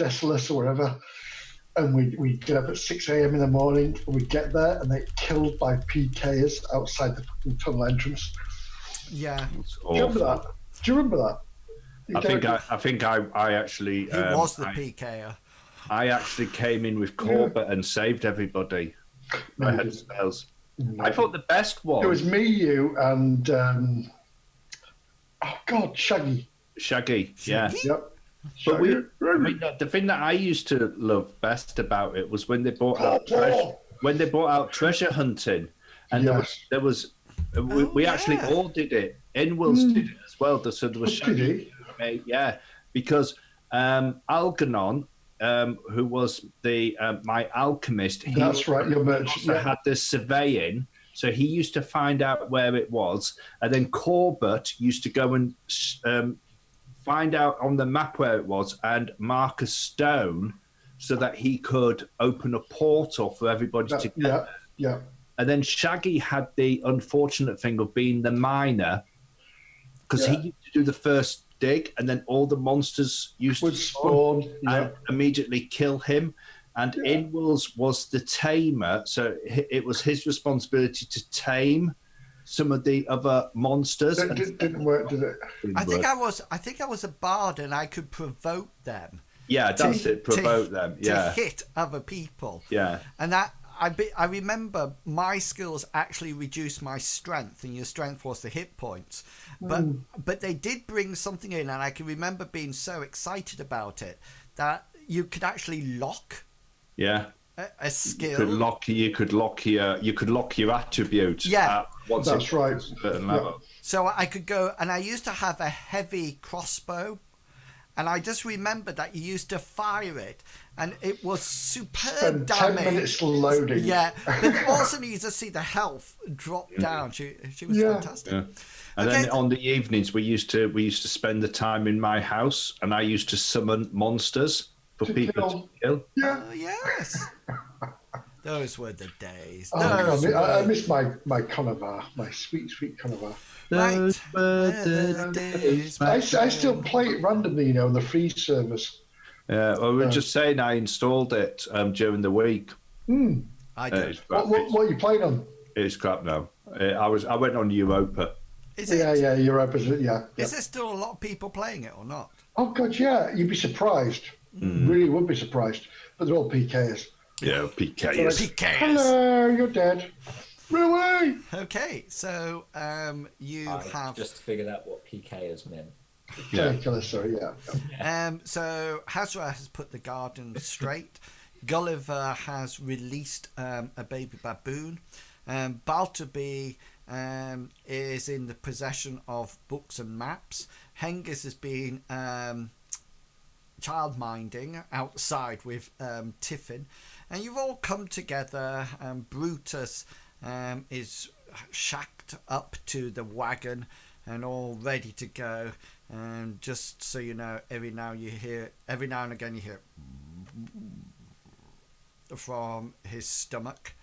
desolate or whatever. And we'd get up at 6 a.m. in the morning, and we'd get there, and they're killed by PKers outside the fucking tunnel entrance. Yeah. It's Do you remember awful. that? Do you remember that? I think I actually He was the PKer. I actually came in with Corbett and saved everybody. No, I you had didn't. spells. No. I thought the best one. It was me, you, and oh God, Shaggy. Shaggy. Yeah. Yep. But Shaggy. the thing that I used to love best about it was when they brought out treasure hunting, and Yes. there was we actually all did it. Inwills did it as well. So there was Did he? yeah, because Algernon, who was the my alchemist, he That's right, your merchant. also Yeah. had this surveying. So he used to find out where it was, and then Corbett used to go and find out on the map where it was and mark a stone so that he could open a portal for everybody to get Yeah, there. yeah. And then Shaggy had the unfortunate thing of being the miner, because he used to do the first dig, and then all the monsters used Would to spawn. and immediately kill him. And Inwills was the tamer, so it was his responsibility to tame some of the other monsters. It didn't work, did it? I think I was a bard, and I could provoke them. Yeah, that's it. Provoke them. To Yeah, hit other people. yeah. And that I remember my skills actually reduced my strength, and your strength was the hit points. But they did bring something in, and I can remember being so excited about it that you could actually lock Yeah. a skill. You could lock your attributes. Yeah. Once That's it's right. a certain level. So I could go, and I used to have a heavy crossbow, and I just remember that you used to fire it, and it was superb Spend 10 damage. minutes loading. Yeah, but also you just see the health drop down. She was fantastic. Yeah. And then on the evenings we used to spend the time in my house, and I used to summon monsters for people to kill. Yeah. Oh, yes. Those were the days. Oh, Those God, I were... miss my Conover, my sweet Conover. Right. Those were the days. I still play it randomly, on the free service. Yeah, well, we were just saying I installed it during the week. I do. It's crap. What are you playing on? It's crap now. I went on Europa. Is it? Yeah, you're opposite. Yeah. Is there still a lot of people playing it or not? Oh God, yeah. You'd be surprised. Really would be surprised. But they're all PKs. Yeah, PKs. PKs. Hello, you're dead. Run away. Okay, so you I have just figured out what PKers meant. Ridiculous, sorry, yeah. So Hasra has put the garden straight. Gulliver has released a baby baboon. Balterby is in the possession of books and maps. Hengist has been child-minding outside with Tiffin. And you've all come together. Brutus is shacked up to the wagon and all ready to go. And just so you know, every now and again you hear from his stomach.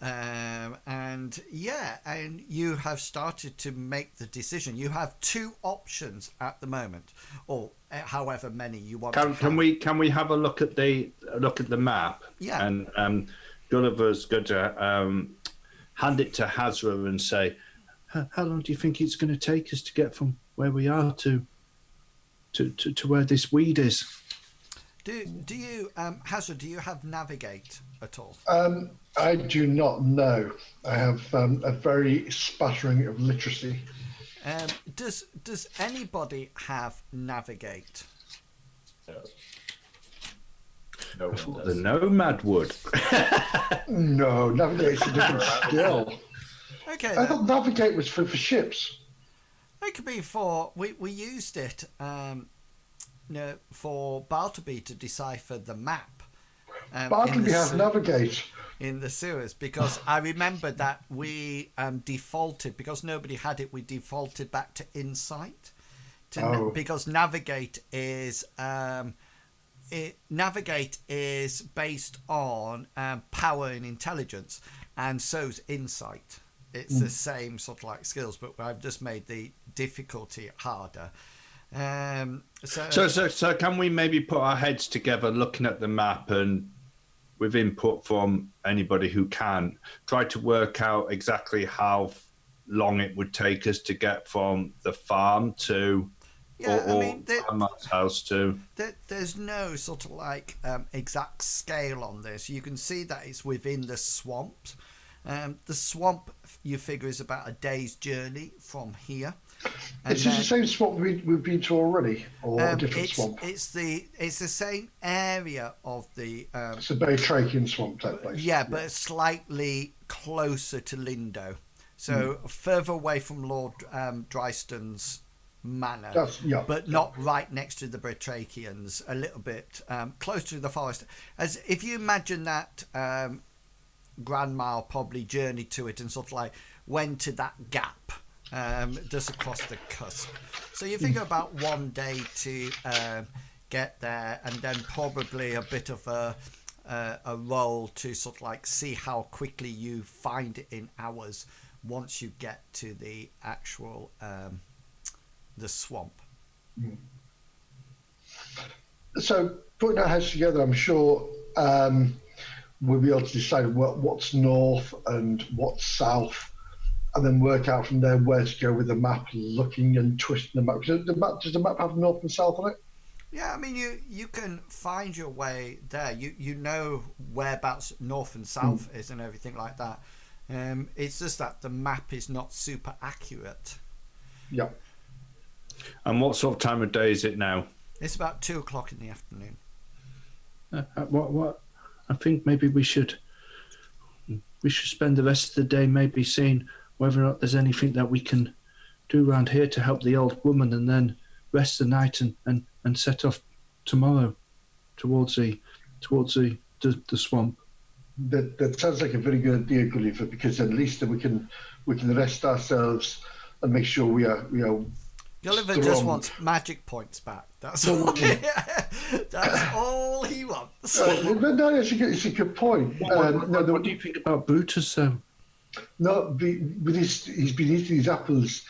And you have started to make the decision. You have two options at the moment, or however many you want. Can we have a look at the map? Yeah. And Gulliver's going to hand it to Hasra and say, How long do you think it's going to take us to get from where we are to where this weed is? Do you, Hasra? Do you have navigate at all? I do not know. I have a very spattering of literacy. Does anybody have navigate? No one the does. Nomad would. No, navigate's a different skill. Okay, I then. thought navigate was for ships. It could be for we used it for Bartleby to decipher the map. Bartleby has navigate. In the sewers, because I remember that we defaulted, because nobody had it, we defaulted back to insight because navigate is based on power and intelligence, and so's insight. It's the same sort of like skills, but I've just made the difficulty harder. So can we maybe put our heads together looking at the map and with input from anybody who can try to work out exactly how long it would take us to get from the farm to Grandma's house to... There's no sort of like exact scale on this. You can see that it's within the swamp. The swamp, you figure, is about a day's journey from here. Is this the same swamp we've been to already, or a different swamp? It's the same area of the. It's a Batrachian swamp type place. Yeah, but slightly closer to Lindo, so further away from Lord Dryston's manor, but not right next to the Batrachians. A little bit closer to the forest. As if you imagine that. Grandma probably journeyed to it and sort of like went to that gap just across the cusp. So you figure about 1 day to get there, and then probably a bit of a roll to sort of like see how quickly you find it in hours once you get to the actual the swamp. So putting our heads together, I'm sure we'll be able to decide what's north and what's south, and then work out from there where to go with the map, looking and twisting the map. Does the map have north and south on it? Yeah, I mean, you can find your way there. You know whereabouts north and south is and everything like that. It's just that the map is not super accurate. Yeah. And what sort of time of day is it now? It's about 2:00 in the afternoon. What? I think maybe we should spend the rest of the day maybe seeing whether or not there's anything that we can do around here to help the old woman, and then rest the night and set off tomorrow towards the swamp. That sounds like a very good idea, Gulliver, because at least we can rest ourselves and make sure we are Gulliver just wants magic points back. That's all. That's all he wants. No, it's a good point. What do you think about Brutus, though? No, but he's been eating his apples,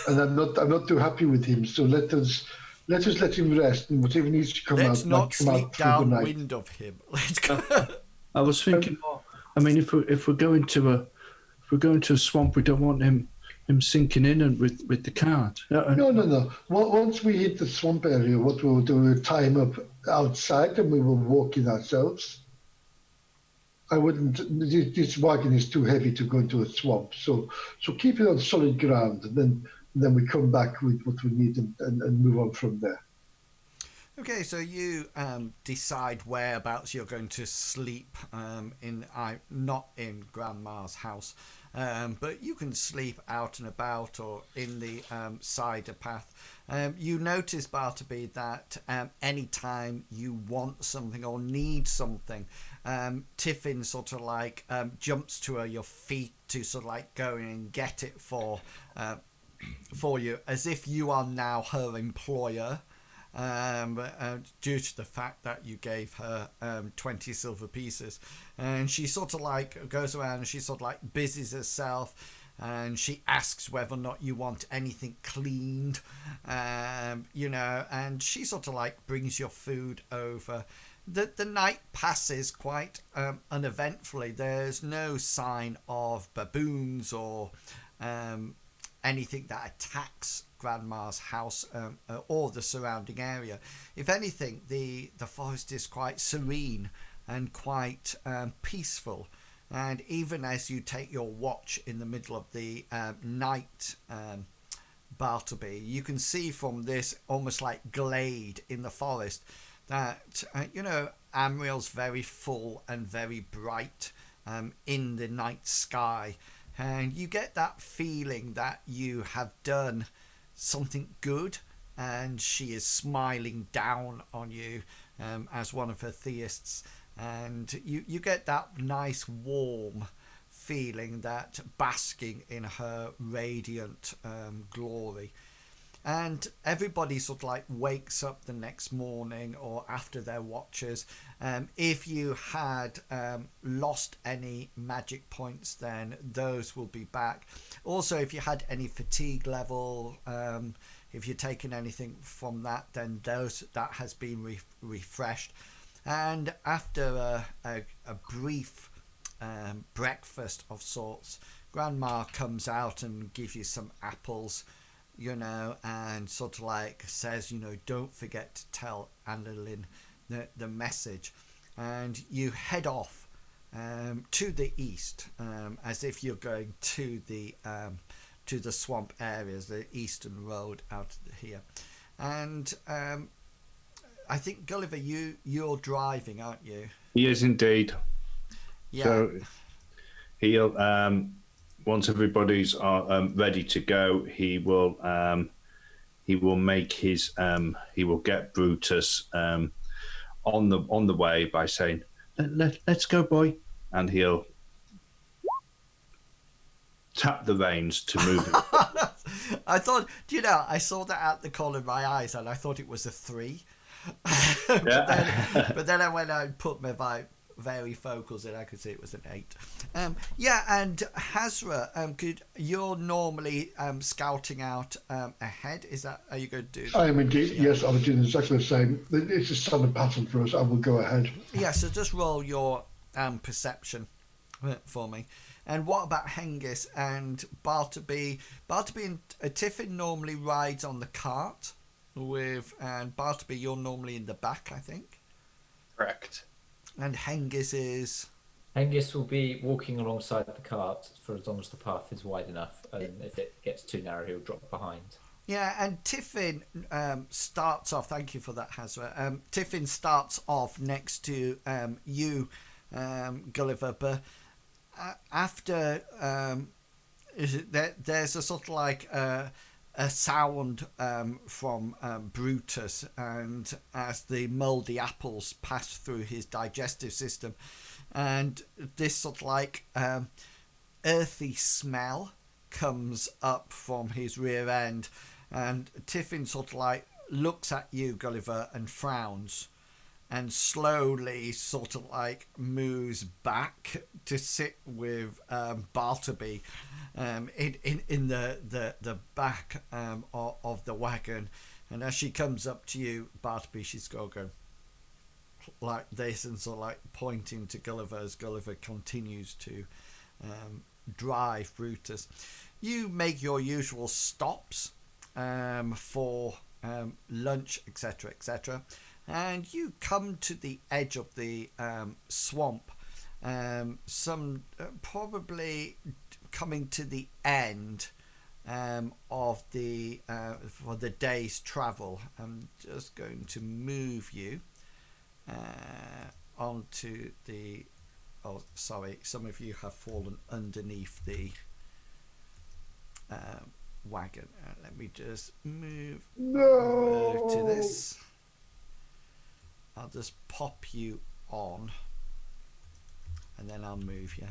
and I'm not too happy with him. So let us let him rest, and whatever needs to come Let's out, not come out sleep through the night. downwind of him. Let's go. I was thinking more. I mean, if we're going to a swamp, we don't want him sinking in and with the cart. No. Once we hit the swamp area, what we'll do, we'll tie him up outside and we will walk in ourselves. I wouldn't. This wagon is too heavy to go into a swamp, so keep it on solid ground, and then we come back with what we need and move on from there. Okay, so you decide whereabouts you're going to sleep not in Grandma's house, but you can sleep out and about or in the cider path. You notice, Bartleby, that any time you want something or need something, Tiffin sort of like jumps to your feet to sort of like go in and get it for you, as if you are now her employer. Due to the fact that you gave her 20 silver pieces, and she sort of like goes around and she sort of like busies herself, and she asks whether or not you want anything cleaned, and she sort of like brings your food over. The night passes quite uneventfully. There's no sign of baboons or anything that attacks Grandma's house or the surrounding area. If anything, the forest is quite serene and quite peaceful. And even as you take your watch in the middle of the night, Bartleby, you can see from this almost like glade in the forest that Amriel's very full and very bright in the night sky. And you get that feeling that you have done something good, and she is smiling down on you as one of her theists, and you get that nice warm feeling, that basking in her radiant glory. And everybody sort of like wakes up the next morning or after their watches. If you had lost any magic points, then those will be back. Also, if you had any fatigue level If you're taking anything from that, then that has been refreshed. And after a brief breakfast of sorts, Grandma comes out and gives you some apples, and sort of like says, don't forget to tell Annalin the message. And you head off to the east, as if you're going to the swamp areas, the eastern road out here. And I think, Gulliver, you're driving, aren't you? He is indeed. Yeah. So he'll once everybody's ready to go, he will make his he will get Brutus on the way by saying, let's go, boy, and he'll tap the reins to move him. I thought, I saw that at the corner of my eyes and I thought it was a 3. but then when I put my varifocals in, I could see it was an 8. And Hasra, you're normally scouting out ahead. Are you going to do? I am indeed. Yeah. Yes, I was doing exactly the same. It's a standard pattern for us. I will go ahead. Yeah, so just roll your perception for me. And what about Hengist and Bartleby? Bartleby and Tiffin normally rides on the cart and Bartleby, you're normally in the back, I think. Correct. And Hengist will be walking alongside the cart for as long as the path is wide enough, and if it gets too narrow, he'll drop behind. Yeah, and Tiffin starts off. Thank you for that, Hasra. Tiffin starts off next to you, Gulliver, but after there's a sort of like a sound from Brutus, and as the mouldy apples pass through his digestive system, and this sort of like earthy smell comes up from his rear end, and Tiffin sort of like looks at you, Gulliver, and frowns, and slowly sort of like moves back to sit with Bartleby in the back of the wagon. And as she comes up to you, Bartleby, she's going to go like this and sort of like pointing to Gulliver as Gulliver continues to drive Brutus. You make your usual stops for lunch, etc., etc., and you come to the edge of the swamp, probably coming to the end of the for the day's travel. I'm just going to move you onto the. Oh, sorry, some of you have fallen underneath the wagon. Let me just move over to this. I'll just pop you on, and then I'll move you.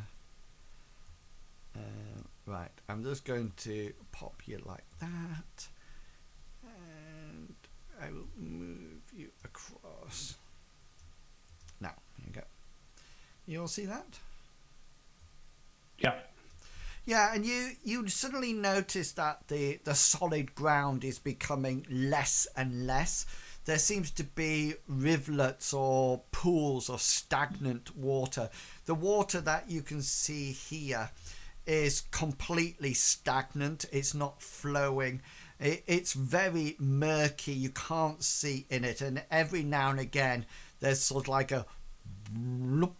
Right, I'm just going to pop you like that, and I will move you across. Now, here you go. You all see that? Yeah. Yeah, and you suddenly notice that the solid ground is becoming less and less. There seems to be rivulets or pools of stagnant water. The water that you can see here is completely stagnant. It's not flowing. It's very murky. You can't see in it. And every now and again, there's sort of like a bloop,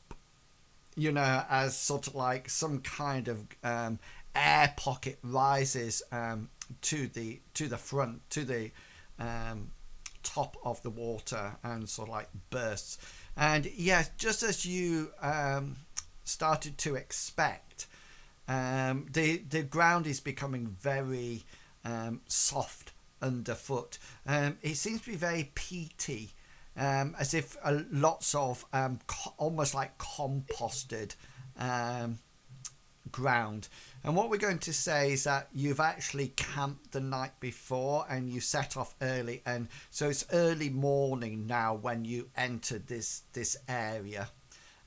as sort of like some kind of air pocket rises to the front, to the top of the water, and sort of like bursts. And yes, just as you started to expect, the ground is becoming very soft underfoot. It seems to be very peaty, as if lots of almost like composted ground. And what we're going to say is that you've actually camped the night before and you set off early, and so it's early morning now when you entered this area.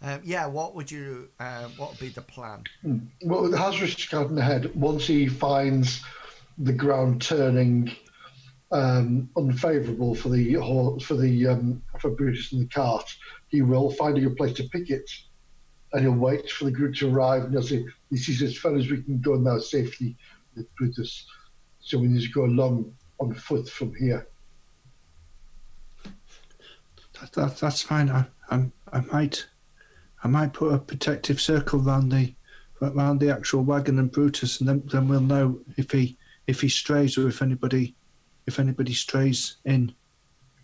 What would be the plan? Well, Hasra's scouting ahead. Once he finds the ground turning unfavourable for the horse, for Brutus and the cart, he will find a good place to pick it, and he'll wait for the group to arrive, and he'll say, "This is as far as we can go now safely with Brutus, so we need to go along on foot from here." That's fine. I might put a protective circle around the actual wagon and Brutus, and then we'll know if he strays or if anybody strays in.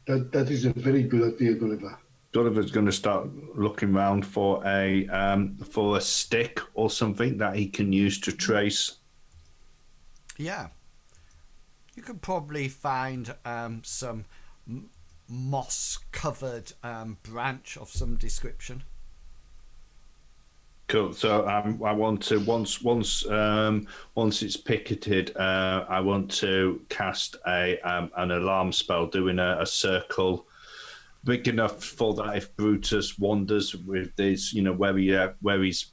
That is a very good idea, Gulliver. Gulliver's going to start looking around for a stick or something that he can use to trace. Yeah. You could probably find some moss-covered branch of some description. Cool. So I want to once it's picketed, I want to cast an alarm spell, doing a circle big enough for that if Brutus wanders with this, where he's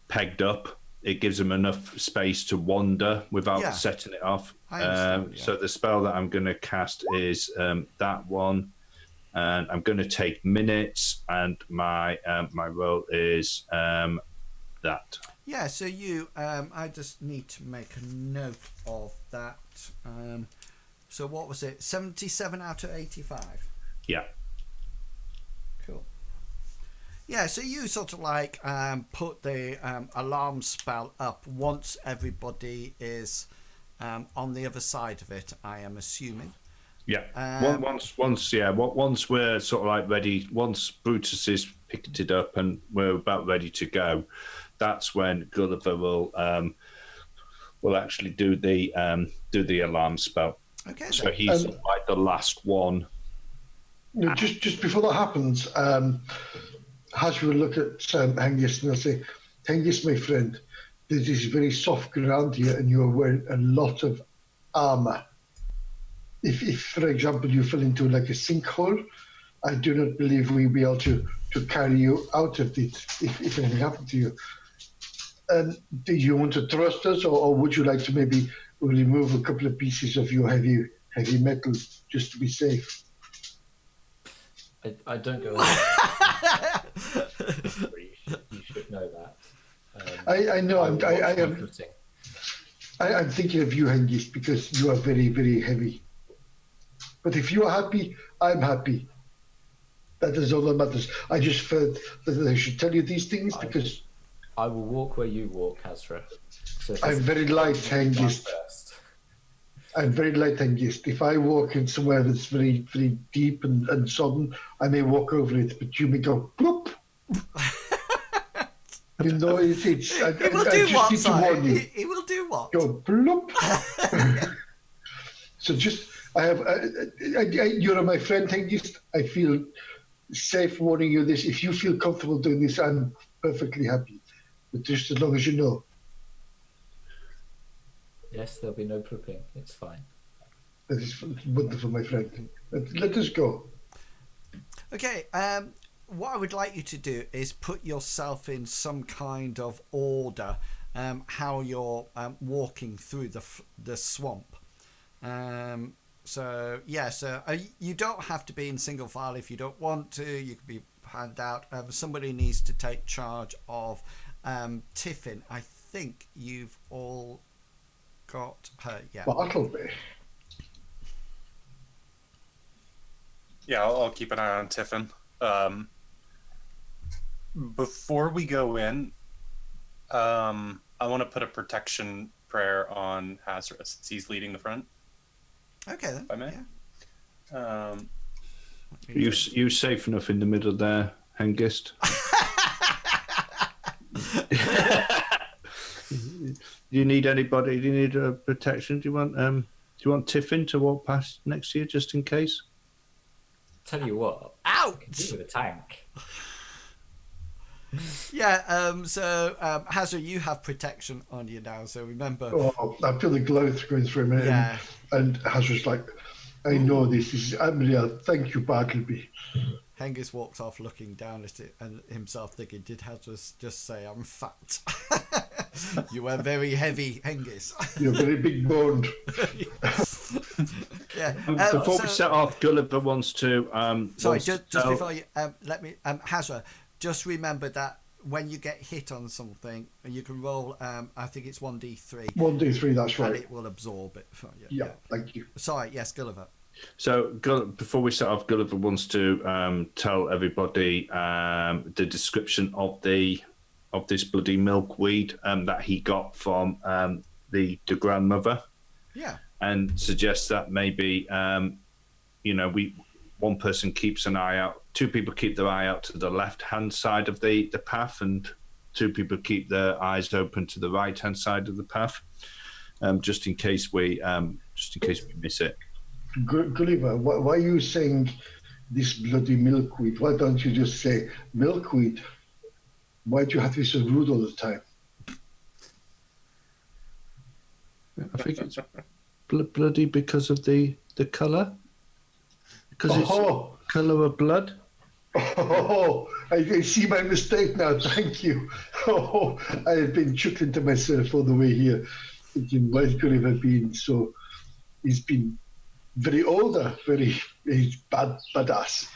pegged up, it gives him enough space to wander without setting it off. So the spell that I'm going to cast is that one. And I'm going to take minutes, and my roll is that. Yeah, so I just need to make a note of that. So what was it? 77 out of 85? Yeah. Cool. Yeah, so you sort of like put the alarm spell up once everybody is on the other side of it, I am assuming. Yeah. Once we're sort of like ready, once Brutus is picketed up and we're about ready to go, that's when Gulliver will actually do the alarm spell. Okay. So he's like the last one. Just before that happens, Hasra will look at Hengist and they'll say, "Hengist, my friend, this is very soft ground here, and you are wearing a lot of armour. If, for example, you fell into like a sinkhole, I do not believe we'll be able to carry you out of it if anything happened to you. Do you want to trust us, or would you like to maybe remove a couple of pieces of your heavy metal just to be safe?" I don't go. You should know that. I know. I'm thinking of you, Hengist, because you are very, very heavy. But if you are happy, I'm happy. That is all that matters. I just felt that I should tell you these things because I will walk where you walk, Hasra. So I'm very light, Hengist. I'm very light, Hengist. If I walk in somewhere that's very, very deep and sodden, I may walk over it, but you may go bloop. You know, it's. He will do what, sorry? He will do what? Go bloop. So just. You're my friend, Hengist. I feel safe warning you this. If you feel comfortable doing this, I'm perfectly happy. But just as long as you know. Yes, there'll be no pooping. It's fine. That is wonderful, my friend. Let us go. Okay. What I would like you to do is put yourself in some kind of order. How you're walking through the swamp. So you don't have to be in single file if you don't want to. You could be panned out. Somebody needs to take charge of Tiffin. I think you've all got her. Yeah. Bartleby. Yeah, I'll keep an eye on Tiffin. Before we go in, I want to put a protection prayer on Hasra since he's leading the front. Okay then. If I may. Yeah. You safe enough in the middle there, Hengist? Do you need anybody? Do you need a protection? Do you want Tiffin to walk past next to you just in case? Tell you what. Ouch! I can do with a tank. Yeah, Hasra, you have protection on you now, so remember. Oh, I feel the glow going through me. Yeah. And Hasra's like, I know this is Amriel. Thank you, Bartleby. Hengist walks off looking down at it and himself thinking, did Hasra just say I'm fat? You are very heavy, Hengist. You're very big boned. Yeah. Before so- we set off, Gulliver wants to. Sorry, wants to just tell- before you let me, Hasra, just remember that when you get hit on something, you can roll. I think it's 1d3. 1d3, that's And right. it will absorb it for you. Yeah, thank you. Sorry, yes, Gulliver. So, before we set off, Gulliver wants to tell everybody the description of this bloody milkweed that he got from the grandmother, Yeah. and suggests that maybe one person keeps an eye out, two people keep their eye out to the left-hand side of the path, and two people keep their eyes open to the right-hand side of the path, just in case we miss it. Gulliver, why are you saying this bloody milkweed? Why don't you just say milkweed? Why do you have to be so rude all the time? I think it's bloody because of the colour. Because it's colour of blood. Oh, I see my mistake now. Thank you. Oh, I have been chuckling to myself all the way here, thinking, why is Gulliver being so? He's been very older, he's badass.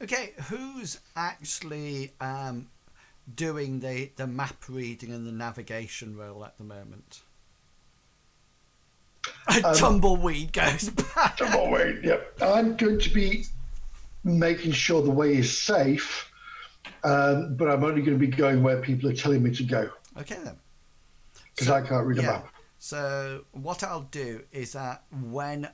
Okay, who's actually doing the map reading and the navigation roll at the moment? Tumbleweed goes back. Tumbleweed, yep. I'm going to be making sure the way is safe, but I'm only going to be going where people are telling me to go, Okay then. because I can't read a map. So what I'll do is that when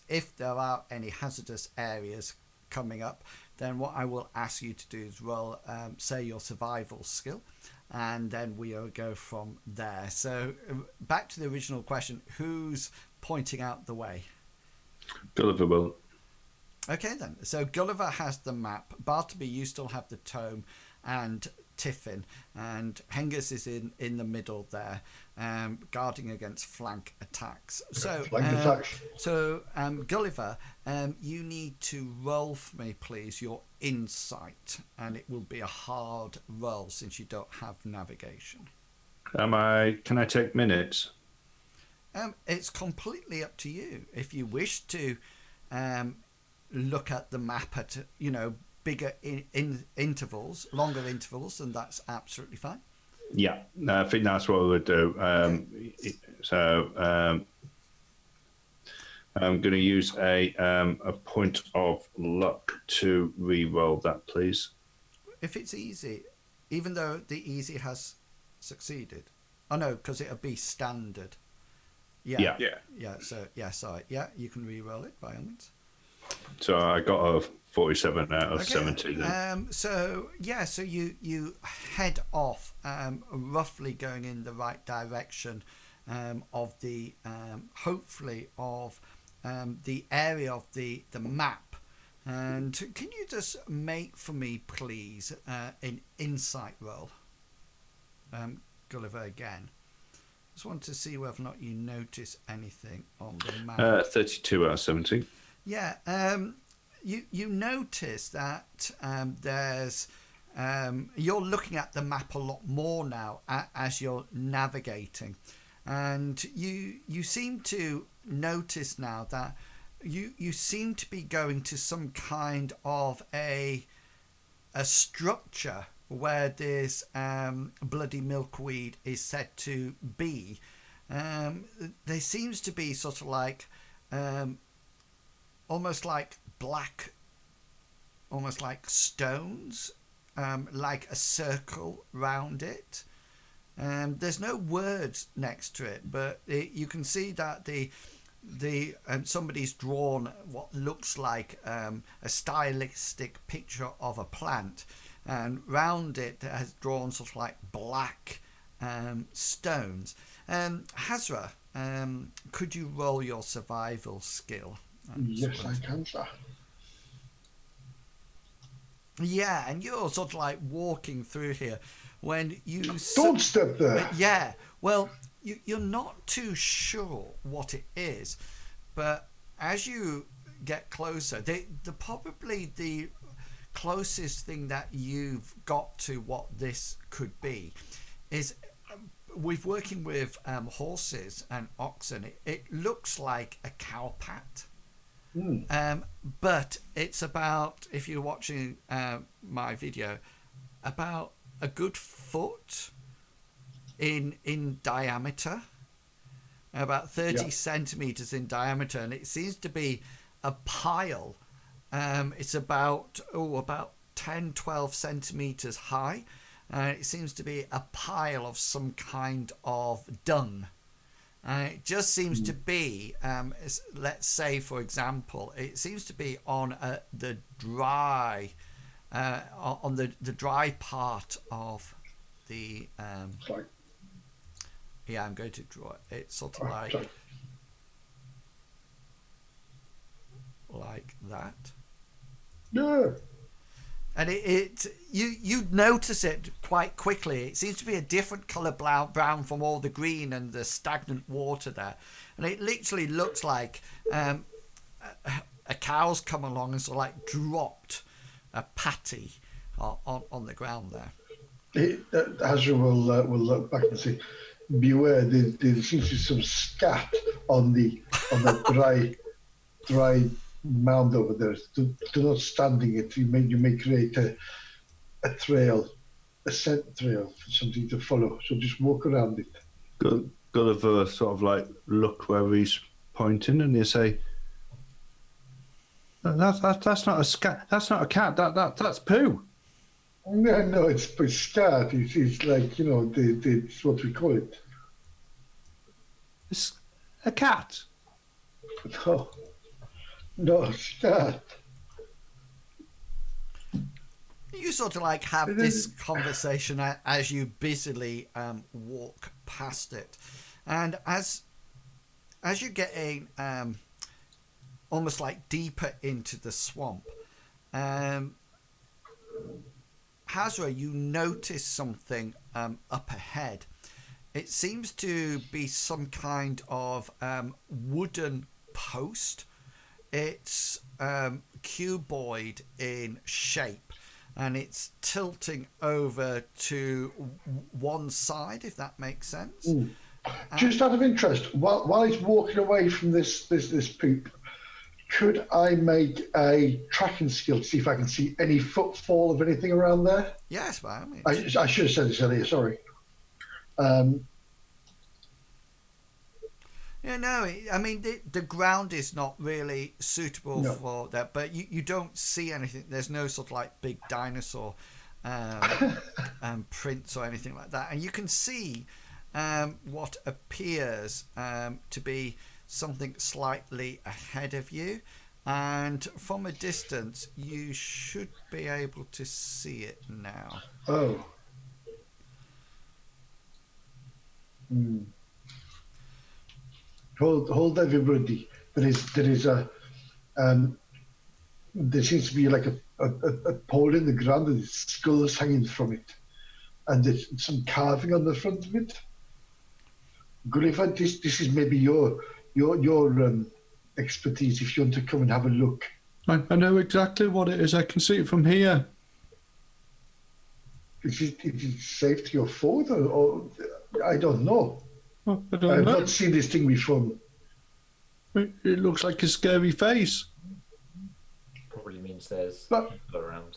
if there are any hazardous areas coming up, then what I will ask you to do is roll, say, your survival skill, and then we'll go from there. So back to the original question, who's pointing out the way? Gulliver will. Okay then, so Gulliver has the map, Bartleby, you still have the tome, and Tiffin, and Hengist is in the middle there, guarding against flank attacks. So Gulliver, you need to roll for me, please, your insight, and it will be a hard roll since you don't have navigation. Can I take minutes? It's completely up to you. If you wish to look at the map at bigger intervals, longer intervals, and that's absolutely fine. Yeah, I think that's what we would do. I'm going to use a point of luck to re-roll that, please. If it's easy, even though the easy has succeeded. Oh no, because it'll be standard. Yeah. So sorry. Yeah, you can re-roll it by all means. So I got a 47 out of 70 then. So you head off, roughly going in the right direction of the hopefully of the area of the map. And can you just make for me, please, an insight roll, Gulliver again? Just want to see whether or not you notice anything on the map. 32 out of 70. Yeah, you notice that there's you're looking at the map a lot more now as you're navigating, and you seem to notice now that you seem to be going to some kind of a structure where this bloody milkweed is said to be. There seems to be sort of like almost like black, almost like stones, like a circle round it. There's no words next to it, but you can see that somebody's drawn what looks like a stylistic picture of a plant, and round it has drawn sort of like black stones. Hasra, could you roll your survival skill? Yes, I can, sir. Yeah, and you're sort of like walking through here when you Don't step there. Yeah, well, you're not too sure what it is, but as you get closer, probably the closest thing that you've got to what this could be is with working with horses and oxen. It looks like a cow pat. But it's about, if you're watching my video, about a good foot in diameter, about 30 centimeters in diameter, and it seems to be a pile. It's about 10-12 centimeters high. It seems to be a pile of some kind of dung. It just seems to be, let's say, for example, it seems to be on the dry, on the dry part of the. Yeah, I'm going to draw it. It's sort of like that. Yeah. And you'd notice it quite quickly. It seems to be a different colour brown from all the green and the stagnant water there. And it literally looks like a cow's come along and sort of like dropped a patty on the ground there. Hasra will look back and say, beware, there seems to be some scat on the dry mound over there. Do not standing it. You may create a trail, a scent trail for something to follow. So just walk around it. Gulliver sort of like look where he's pointing, and they say, "That's not a scat. That's not a cat. That's poo." No, it's scat. It's like, it's what we call it. It's a cat. No, scat. You sort of like have this conversation as you busily walk past it, and as you're getting almost like deeper into the swamp, Hasra, you notice something up ahead. It seems to be some kind of wooden post. It's cuboid in shape, and it's tilting over to one side, if that makes sense. Just out of interest, while he's walking away from this poop, could I make a tracking skill to see if I can see any footfall of anything around there? Yes, by all means. I should have said this earlier, sorry. Yeah, no, I mean, the ground is not really suitable for that, but you don't see anything. There's no sort of like big dinosaur prints or anything like that. And you can see what appears to be something slightly ahead of you. And from a distance, you should be able to see it now. Oh. Hold everybody. There seems to be like a pole in the ground and skulls hanging from it, and there's some carving on the front of it. Gulliver, this is maybe your expertise. If you want to come and have a look, I know exactly what it is. I can see it from here. Is it safe to your foot, or I don't know. Well, I don't know. I've not seen this thing before. It looks like a scary face. Probably means there's But- people around.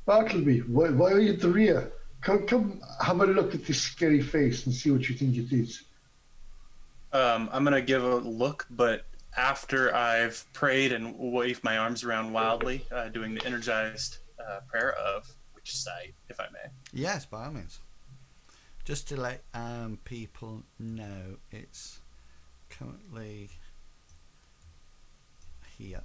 Bartleby, why are you at the rear? Come have a look at this scary face and see what you think it is. I'm gonna give a look, but after I've prayed and waved my arms around wildly, doing the energized prayer of which side, if I may. Yes, by all means. Just to let people know, it's currently here.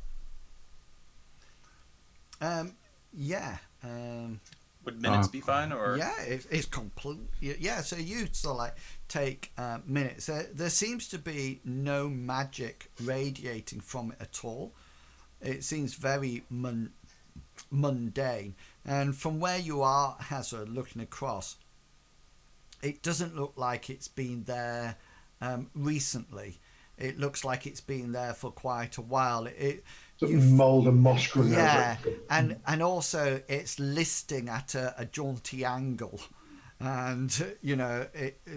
Would minutes be fine, or Yeah, it's complete. Yeah, so you sort of like take minutes. There seems to be no magic radiating from it at all. It seems very mundane. And from where you are, Hasra, looking across, it doesn't look like it's been there recently. It looks like it's been there for quite a while. mold and moss growing yeah, over it. and also it's listing at a jaunty angle, and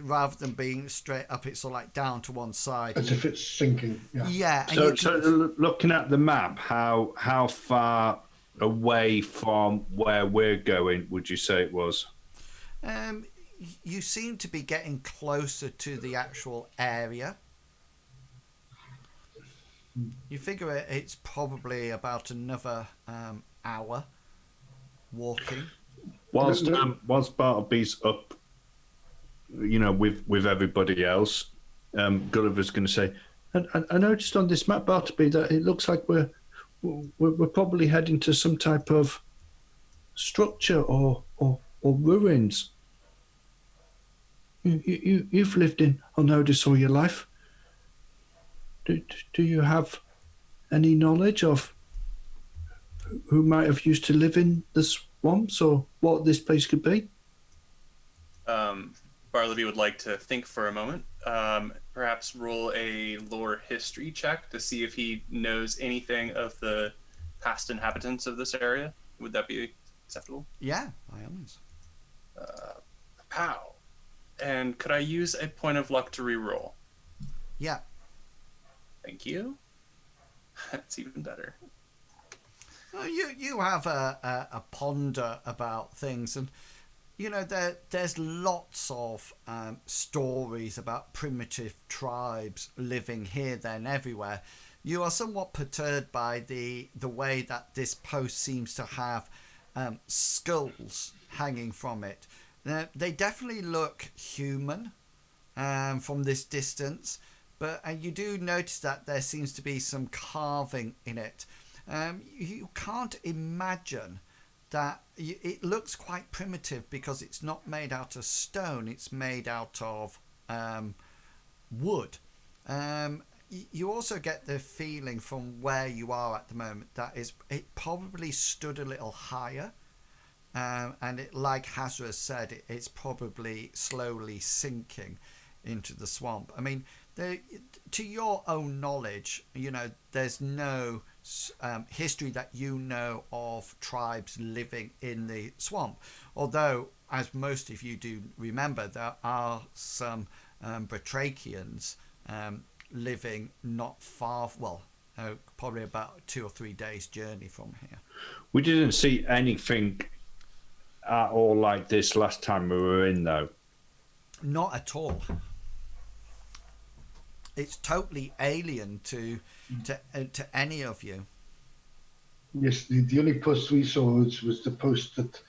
rather than being straight up, it's sort of like down to one side. As if it's sinking. Yeah. Yeah, and So looking at the map, how far away from where we're going would you say it was? You seem to be getting closer to the actual area. You figure it's probably about another hour walking. Whilst Bartleby's up, with everybody else, Gulliver's going to say, I noticed on this map, Bartleby, that it looks like we're probably heading to some type of structure or ruins. You've lived in Onodis all your life. Do you have any knowledge of who might have used to live in the swamps or what this place could be? Bartleby would like to think for a moment. Perhaps roll a lore history check to see if he knows anything of the past inhabitants of this area. Would that be acceptable? Yeah, by all means. Pow. And could I use a point of luck to re-roll? Yeah. Thank you. That's even better. Well, you have a ponder about things, and there's lots of stories about primitive tribes living here, there, and everywhere. You are somewhat perturbed by the way that this post seems to have skulls hanging from it. They definitely look human from this distance, but you do notice that there seems to be some carving in it. You can't imagine that it looks quite primitive because it's not made out of stone, it's made out of wood. You also get the feeling from where you are at the moment that it probably stood a little higher, and like Hasra said, it's probably slowly sinking into the swamp. I mean, to your own knowledge, there's no history that of tribes living in the swamp, although, as most of you do remember, there are some Batrachians living not far, probably about 2 or 3 days journey from here. We didn't see anything at all like this last time we were in, though. Not at all. It's totally alien to any of you. Yes, the only post we saw was the post that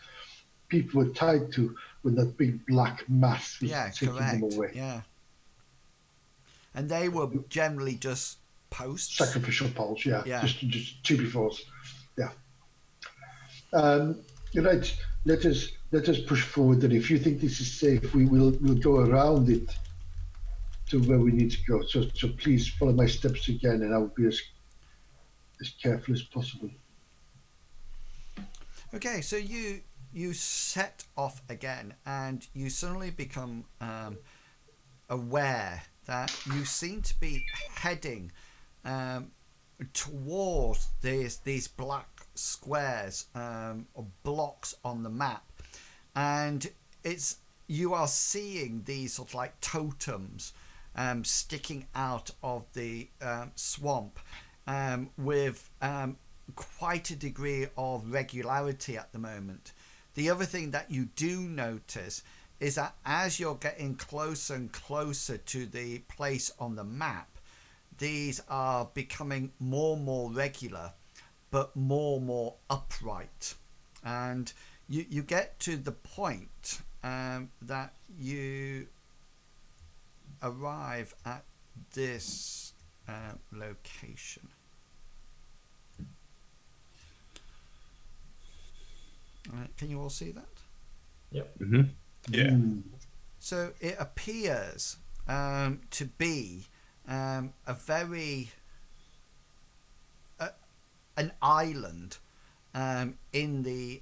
people were tied to when that big black mass was taking them away. Yeah. And they were generally just posts. Sacrificial poles, yeah. Just 2x4s. Yeah. Right. Let us push forward, and if you think this is safe, we'll go around it to where we need to go. So please follow my steps again, and I will be as careful as possible. Okay, so you set off again, and you suddenly become aware that you seem to be heading towards these black squares or blocks on the map, and you are seeing these sort of like totems sticking out of the swamp with quite a degree of regularity at the moment. The other thing that you do notice is that as you're getting closer and closer to the place on the map, these are becoming more and more regular, but more and more upright. And you get to the point that you arrive at this location. Can you all see that? Yep. Mm-hmm. Yeah. So it appears to be an island in the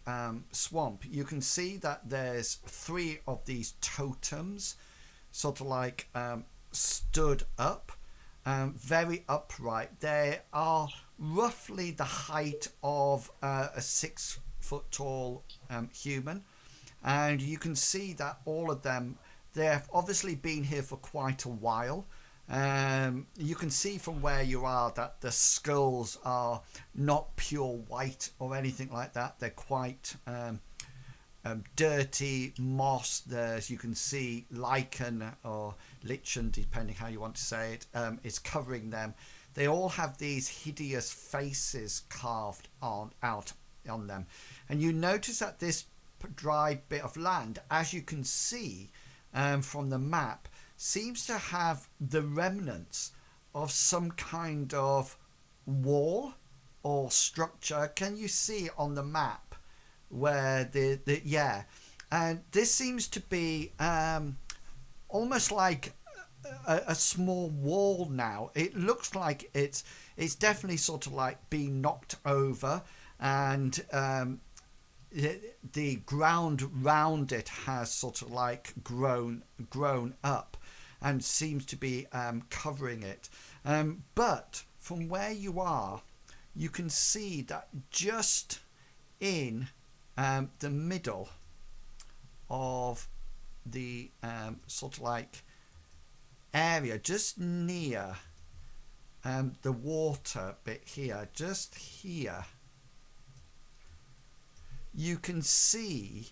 swamp. You can see that there's 3 of these totems sort of like stood up, very upright. They are roughly the height of a 6 foot tall human. And you can see that all of them, they've obviously been here for quite a while. You can see from where you are that the skulls are not pure white or anything like that. They're quite dirty moss. There's, you can see lichen or lichen, depending how you want to say it, is covering them. They all have these hideous faces carved out on them. And you notice that this dry bit of land, as you can see from the map, seems to have the remnants of some kind of wall or structure. Can you see on the map where yeah, and this seems to be almost like a small wall now. It looks like it's definitely sort of like being knocked over, and the ground round it has sort of like grown up and seems to be covering it. But from where you are, you can see that just in the middle of the sort of like area, just near the water bit here, just here, you can see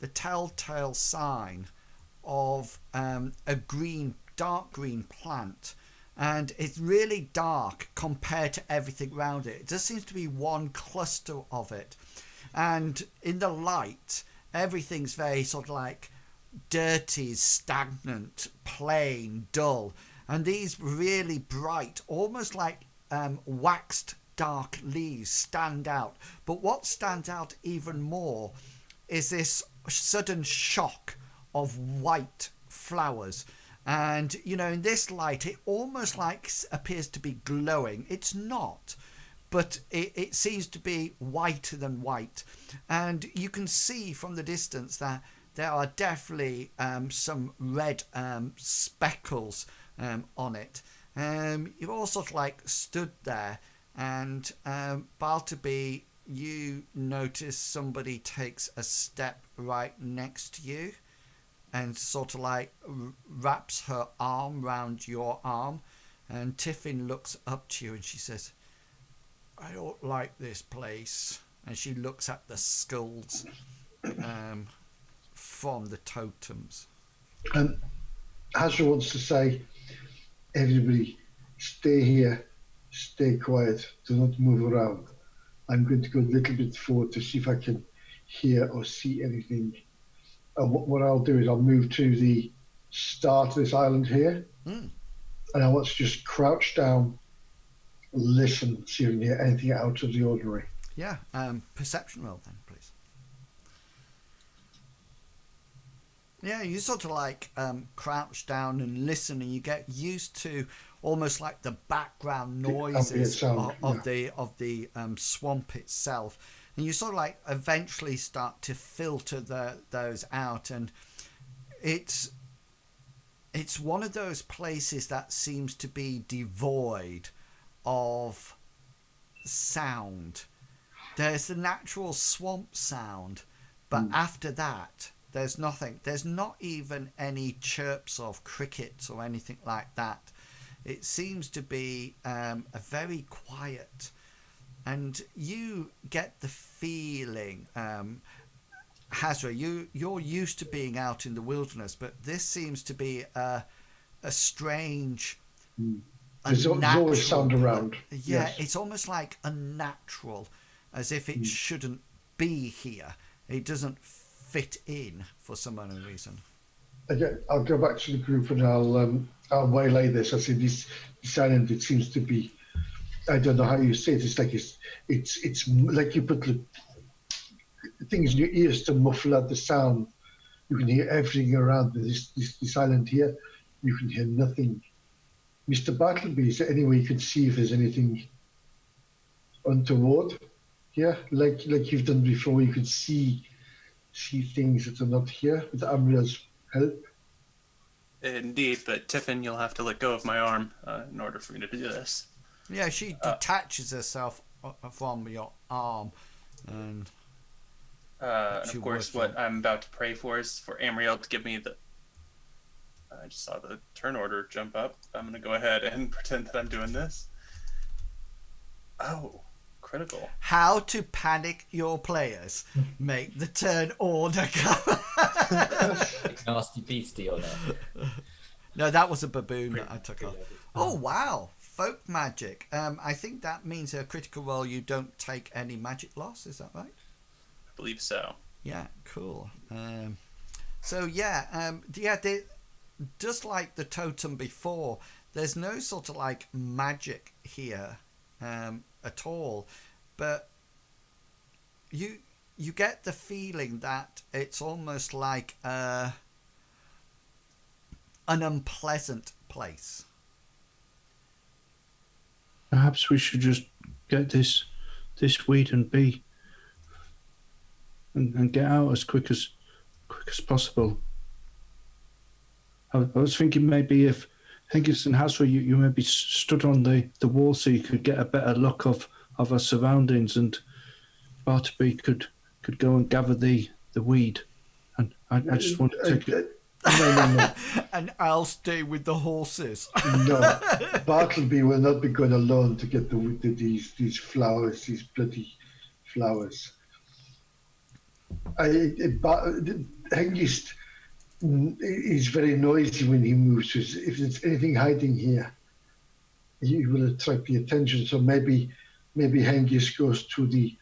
the telltale sign of a dark green plant, and it's really dark compared to everything around it. It just seems to be one cluster of it, and in the light everything's very sort of like dirty, stagnant, plain, dull, and these really bright, almost like waxed dark leaves stand out. But what stands out even more is this sudden shock of white flowers. And you know, in this light it almost like appears to be glowing. It's not, but it seems to be whiter than white, and you can see from the distance that there are definitely some red speckles on it. You've all sort of like stood there, and Bartleby, you notice somebody takes a step right next to you and sort of like wraps her arm round your arm, and Tiffin looks up to you and she says, "I don't like this place," and she looks at the skulls from the totems. Hasra wants to say, everybody stay here, stay quiet, do not move around. I'm going to go a little bit forward to see if I can hear or see anything. And what I'll do is I'll move to the start of this island here, and I want to just crouch down, listen, see if I can hear anything out of the ordinary. Yeah, perception roll then, please. Yeah, you sort of like crouch down and listen, and you get used to almost like the background noises of the swamp itself, and you sort of like eventually start to filter those out, and it's one of those places that seems to be devoid of sound. There's the natural swamp sound, but after that there's nothing. There's not even any chirps of crickets or anything like that. It seems to be a very quiet, and you get the feeling, Hasra, you're used to being out in the wilderness, but this seems to be a strange, there's always sound around. Yeah, yes. It's almost like unnatural, as if it shouldn't be here. It doesn't fit in for some unknown reason. Again, I'll go back to the group and I'll waylay this. I say this island, it seems to be, I don't know how you say it. It's like it's like you put things in your ears to muffle out the sound. You can hear everything around this island here. You can hear nothing. Mr. Bartleby, is there any way you can see if there's anything untoward? Yeah, like you've done before, you can see things that are not here with Amriel's help. Indeed, but Tiffin, you'll have to let go of my arm in order for me to do this. Yeah, she detaches herself from your arm, and of course, what I'm about to pray for is for Amriel to give me the. I just saw the turn order jump up. I'm going to go ahead and pretend that I'm doing this. Oh, critical. How to panic your players. Make the turn order come. Nasty beastie on it. No, that was a baboon that I took off. Oh, wow. Folk magic. I think that means a critical roll, you don't take any magic loss. Is that right? I believe so. Yeah, cool. Just like the totem before, there's no sort of like magic here at all, but you get the feeling that it's almost like an unpleasant place. Perhaps we should just get this weed and get out as quick as possible. I was thinking maybe if Hengist and Hasra, you maybe stood on the wall so you could get a better look of our surroundings, and Bartleby could go and gather the weed. And I just want to take it. No. And I'll stay with the horses. No, Bartleby will not be going alone to get these flowers, these bloody flowers. Hengist is very noisy when he moves. If there's anything hiding here, he will attract the attention. So maybe Hengist goes to the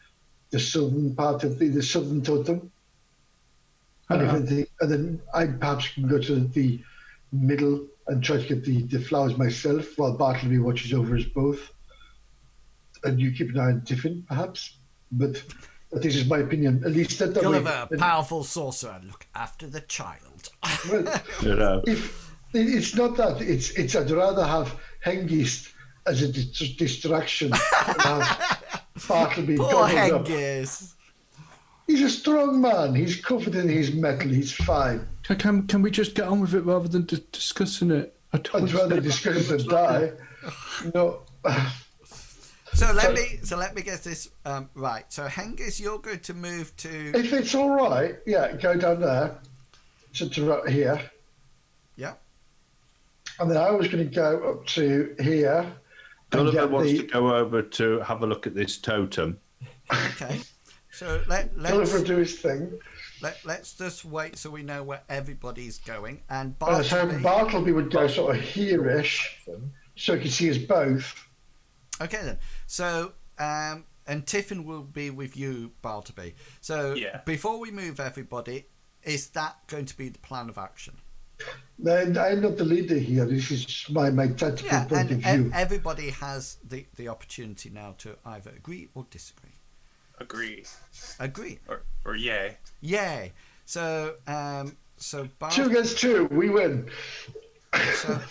southern part of the southern totem. And then I perhaps can go to the middle and try to get the flowers myself, while Bartleby watches over us both. And you keep an eye on Tiffin, perhaps. But this is my opinion. At least that Gulliver, powerful sorcerer, look after the child. Well, it's not that. It's I'd rather have Hengist as a distraction. Bartleby. Poor Hengist. He's a strong man. He's covered in his metal. He's fine. Can we just get on with it rather than discussing it? I'd rather discuss it than die. No. So let me get this right. So Hengist, you're going to move to. If it's all right, yeah, go down there. To right here. Yeah. And then I was going to go up to here. Gulliver wants to go over to have a look at this totem. Okay. So let's Gulliver do his thing. Let's just wait so we know where everybody's going. And So Bartleby would go sort of here-ish, so he can see us both. Okay then. So and Tiffin will be with you, Bartleby. So before we move everybody, is that going to be the plan of action? I'm not the leader here. This is my tactical point of view. And everybody has the opportunity now to either agree or disagree. Agree. Or yay. Yay. So Bartleby, 2 against 2, we win. So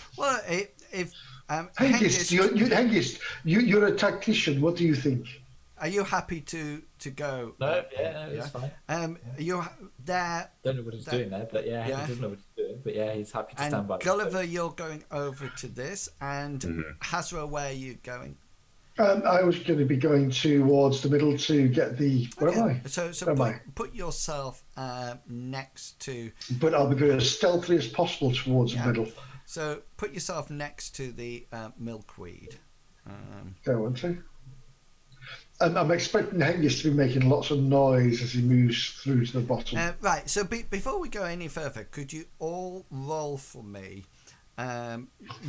if Hengist, you're a tactician. What do you think? Are you happy to go? No, it's fine. You're there. Don't know what he's doing there, but he doesn't know what he's doing. But he's happy to stand by. Gulliver, you're going over to this, and Hasra, where are you going? I was going to be going towards the middle to get the. Where am I? So put yourself next to. But I'll be going as stealthily as possible towards the middle. So put yourself next to the milkweed. Go on to. And I'm expecting Hengist to be making lots of noise as he moves through to the bottom. Right. So before we go any further, could you all roll for me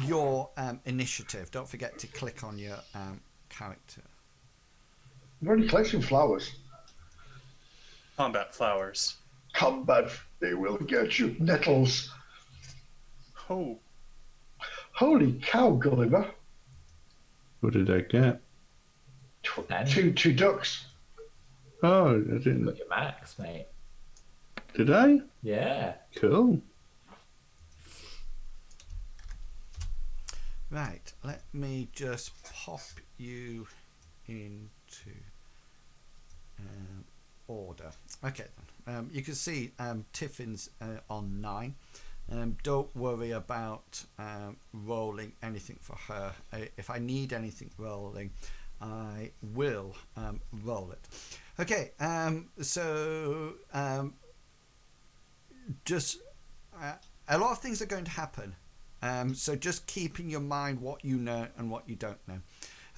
your initiative? Don't forget to click on your character. I'm already collecting flowers. Combat flowers. Combat, they will get you. Nettles. Oh. Holy cow, Gulliver. What did I get? Two ducks. Oh, I didn't. Got your max, mate. Did I? Yeah. Cool. Right. Let me just pop you into order. Okay. You can see Tiffin's on 9. Don't worry about rolling anything for her. If I need anything rolling, I will roll it. Okay, so just a lot of things are going to happen. So just keep in your mind what you know and what you don't know.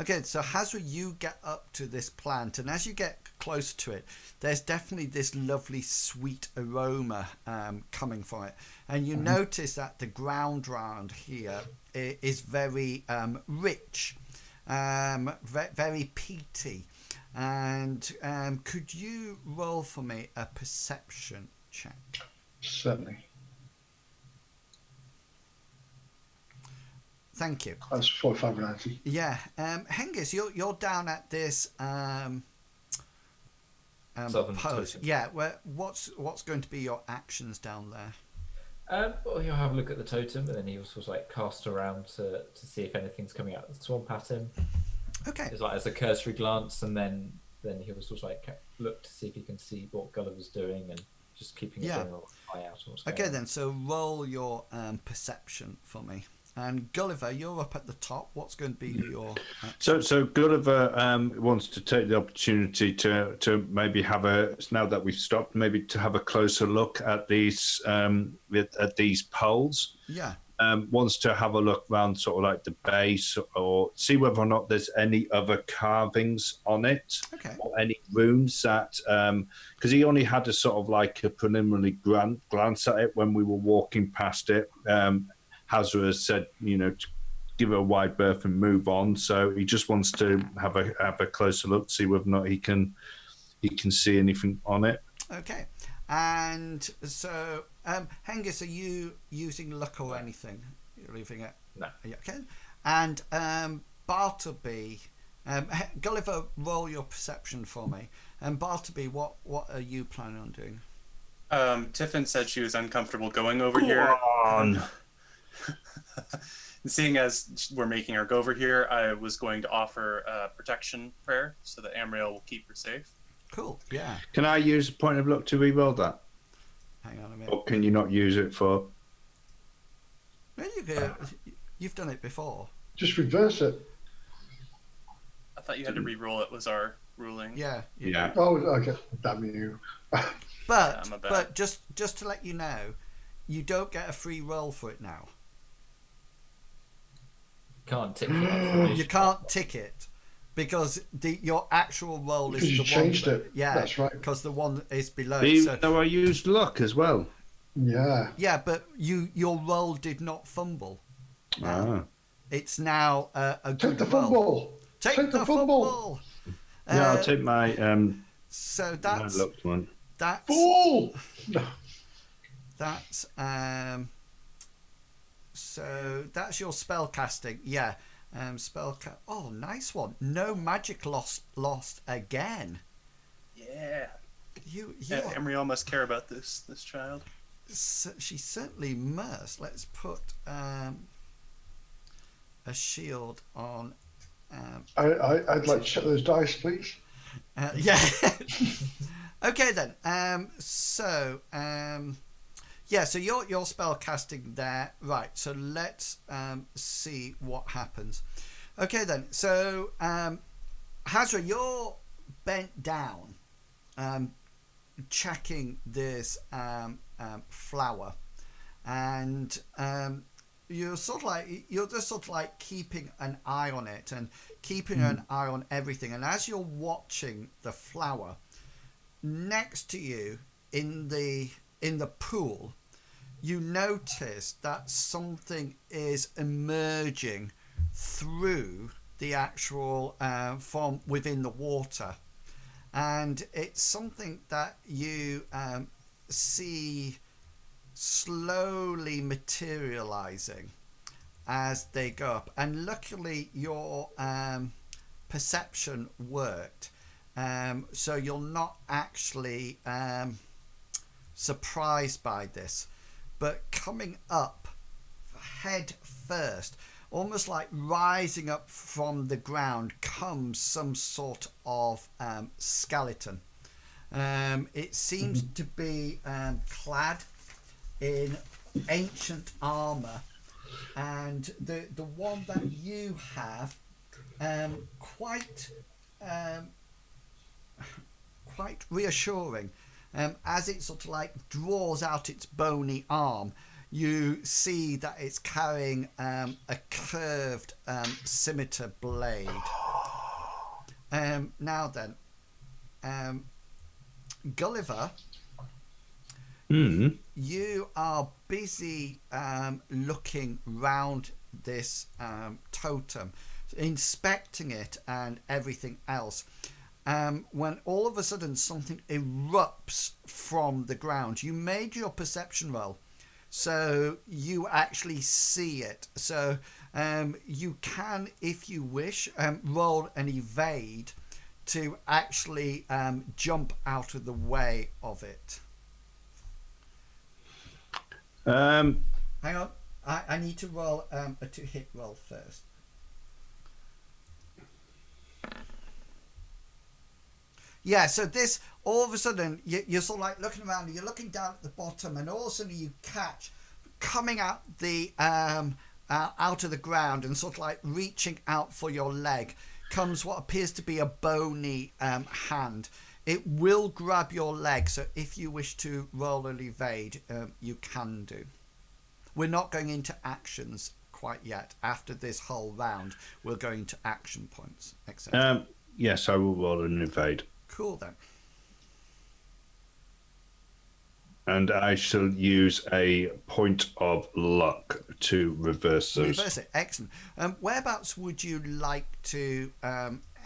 Okay, so Hasra, you get up to this plant, and as you get close to it, there's definitely this lovely sweet aroma coming from it. And you notice that the ground round here is very rich, very peaty. And could you roll for me a perception check? Certainly. Thank you. That's 4590. Yeah, Hengist, you're down at this Southern pose. totem. Yeah, what's going to be your actions down there? Well, he'll have a look at the totem, and then he'll sort of like cast around to see if anything's coming out of the swamp at him. Okay. It's like as a cursory glance, and then he'll sort of like look to see if he can see what Gulliver's doing, and just keeping a general eye out on what's going Okay, on. then. So roll your perception for me. And Gulliver, you're up at the top. What's going to be your... So Gulliver wants to take the opportunity to maybe have now that we've stopped, maybe to have a closer look at these poles. Yeah. Wants to have a look around sort of like the base, or see whether or not there's any other carvings on it. Okay. Or any runes that, because he only had a sort of like a preliminary glance at it when we were walking past it. Hasra has said, to give it a wide berth and move on. So he just wants to have a closer look, see whether or not he can see anything on it. Okay. And so, Hengist, are you using luck or anything? You're leaving it? No. Yeah, okay. And Bartleby, Gulliver, roll your perception for me. And Bartleby, what are you planning on doing? Tiffin said she was uncomfortable going over here. On. Seeing as we're making her go over here, I was going to offer a protection prayer so that Amriel will keep her safe. Cool, yeah. Can I use a point of luck to re-roll that? Hang on a minute. Or can you not use it for... No, you've done it before. Just reverse it. I thought you had to re-roll it, was our ruling. Yeah. Yeah. Oh, okay. Damn you. But my bad. but just to let you know, you don't get a free roll for it now. Can't tick it. You can't tick it because your actual roll Because is you the changed one. it. Yeah, That's right. Because the one is below. Even though I used luck as well. Yeah. Yeah, but your roll did not fumble. It's now a good Take the roll. fumble. Take the fumble. Yeah, I'll take my So my luck one. that's Fool! that's so that's your spell casting. Yeah. Oh, nice one. No magic lost again. Yeah. You Amriel must care about this child. she certainly must. Let's put a shield on. I'd like to check those dice, please. Yeah. Okay then. So your spell casting there, right? So let's see what happens. Okay then. So Hasra, you're bent down, checking this flower, and you're just sort of like keeping an eye on it and keeping an eye on everything. And as you're watching the flower, next to you in the pool, you notice that something is emerging through the actual from within the water, and it's something that you see slowly materializing as they go up. And luckily your perception worked, so you're not actually surprised by this. But coming up head first, almost like rising up from the ground, comes some sort of skeleton. It seems to be clad in ancient armor, and the one that you have quite um, quite reassuring. As it sort of like draws out its bony arm, you see that it's carrying a curved scimitar blade. Now then, Gulliver, you are busy looking round this totem, inspecting it and everything else. When all of a sudden something erupts from the ground. You made your perception roll, so you actually see it. So you can, if you wish, roll an evade to actually jump out of the way of it. Hang on, I need to roll a 2-hit roll first. Yeah, so this, all of a sudden, you're sort of like looking around, and you're looking down at the bottom, and all of a sudden you catch, coming out the out of the ground and sort of like reaching out for your leg, comes what appears to be a bony hand. It will grab your leg, so if you wish to roll an evade, you can do. We're not going into actions quite yet. After this whole round, we're going to action points, etc. Yes, I will roll an evade. Cool then. And I shall use a point of luck to reverse those. Reverse it. Excellent. Whereabouts would you like to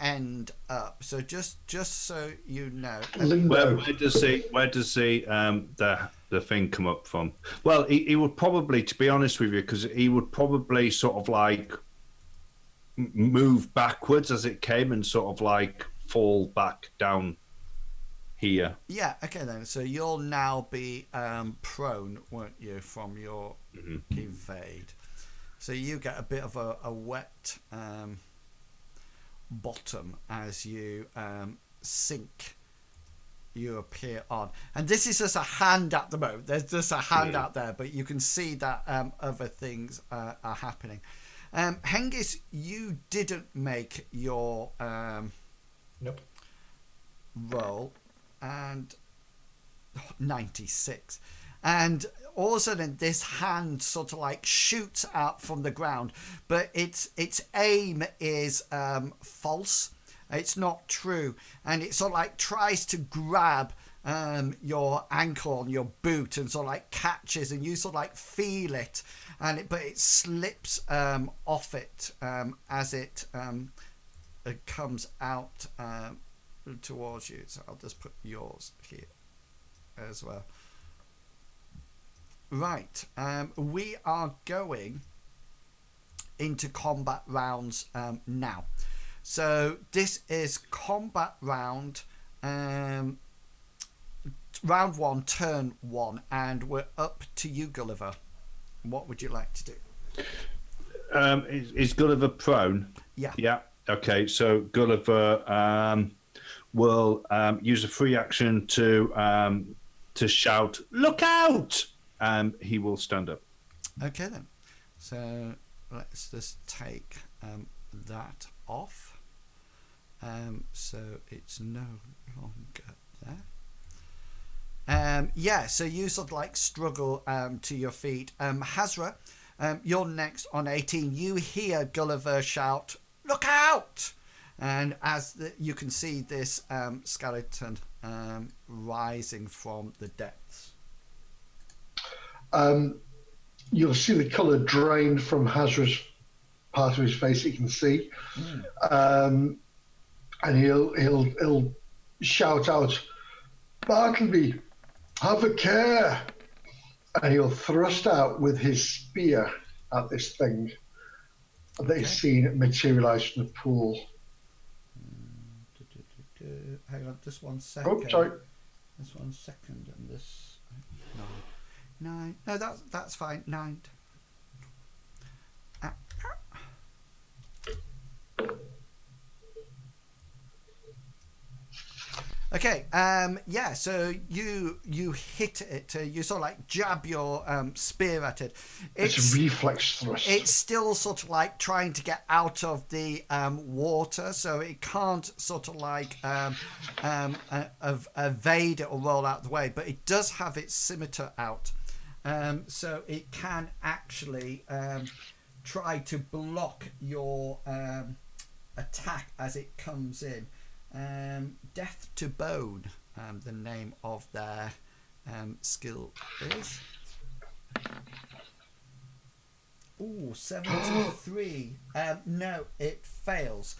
end up? So just so you know. Where does the thing come up from? Well, he would probably, to be honest with you, because he would probably sort of like move backwards as it came and sort of like fall back down here. Yeah, okay then. So you'll now be prone, won't you, from your evade. So you get a bit of a wet bottom as you sink. You appear on. And this is just a hand at the moment. There's just a hand out there, but you can see that other things are happening. Hengist, you didn't make your Nope. roll, and 96, and all of a sudden this hand sort of like shoots out from the ground, but its aim is false. It's not true, and it sort of like tries to grab your ankle on your boot and sort of like catches, and you sort of like feel it, but it slips off it as it comes out towards you. So I'll just put yours here as well. Right, we are going into combat rounds now. So this is combat round, round 1, turn 1, and we're up to you, Gulliver. What would you like to do? Is Gulliver prone? Yeah. Yeah. Okay, so Gulliver will use a free action to shout, "Look out!" He will stand up. Okay then. So let's just take that off. So it's no longer there. Yeah, so you sort of like struggle to your feet. Hasra, you're next on 18. You hear Gulliver shout, "Look out!" And as you can see this skeleton rising from the depths. You'll see the colour drained from Hasra's part of his face. You can see, and he'll shout out, "Bartleby, have a care!" And he'll thrust out with his spear at this thing that he's seen materialise from the pool. Hang on, just 1 second. Oh, sorry. Just 1 second, and this 9. No, that's fine. 9. Okay. Yeah. So you hit it. You sort of like jab your spear at it. It's a reflex thrust. It's still sort of like trying to get out of the water, so it can't sort of like evade it or roll out the way. But it does have its scimitar out, so it can actually try to block your attack as it comes in. Death to Bone, the name of their skill is. Ooh, 73. No, it fails.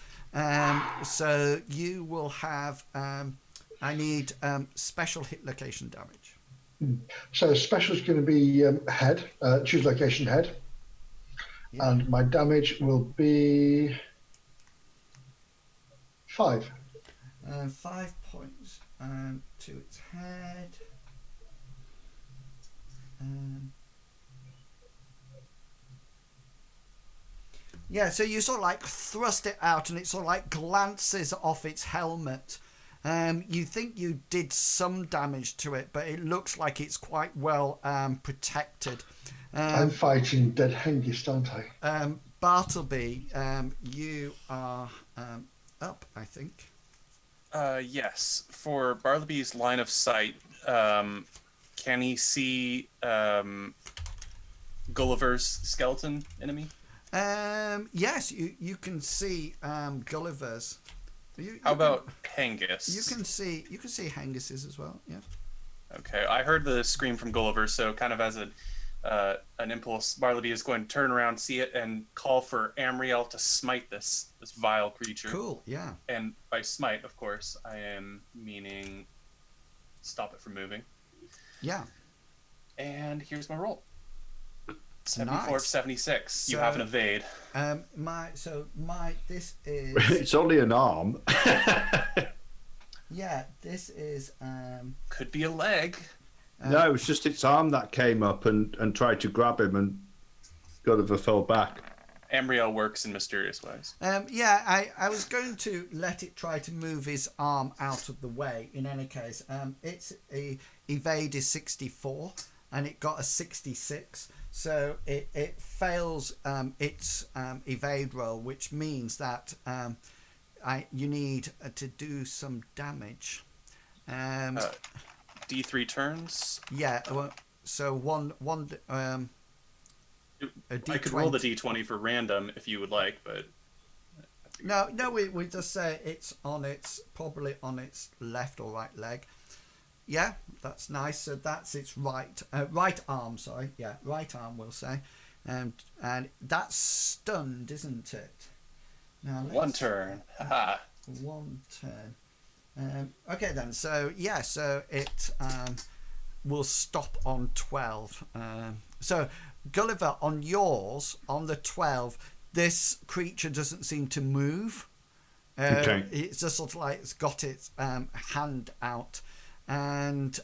So you will have. I need special hit location damage. So special is going to be head. Choose location head. Yeah. And my damage will be 5. 5 points to its head. Yeah, so you sort of like thrust it out and it sort of like glances off its helmet. You think you did some damage to it, but it looks like it's quite well protected. I'm fighting dead Hengist, aren't I? Bartleby, you are up, I think. Yes. For Bartleby's line of sight, can he see Gulliver's skeleton enemy? Yes, you can see Gulliver's. How about Hengist? You can see Hengist's as well. Yeah. Okay, I heard the scream from Gulliver, so kind of as an impulse, Bartleby is going to turn around, see it, and call for Amriel to smite this vile creature. Cool. Yeah. And by smite, of course, I am meaning stop it from moving. Yeah. And here's my roll. 74 nice. 76. So, you have an evade. This is. It's only an arm. Yeah, this is. Could be a leg. No, it was just its arm that came up and tried to grab him, and Gulliver fell back. Amriel works in mysterious ways. Yeah, I was going to let it try to move his arm out of the way. In any case, its evade is 64, and it got a 66. So it fails its evade roll, which means that you need to do some damage. D3 turns. Yeah. Well, so one. I could roll the D20 for random if you would like, but no. We just say it's probably on its left or right leg. Yeah, that's nice. So that's its right arm. Sorry, yeah, right arm. We'll say, and that's stunned, isn't it? Now one turn. Haha. One turn. Okay then. So yeah, so it will stop on 12. So Gulliver, on yours, on the 12, this creature doesn't seem to move. Okay. It's just sort of like it's got its hand out. And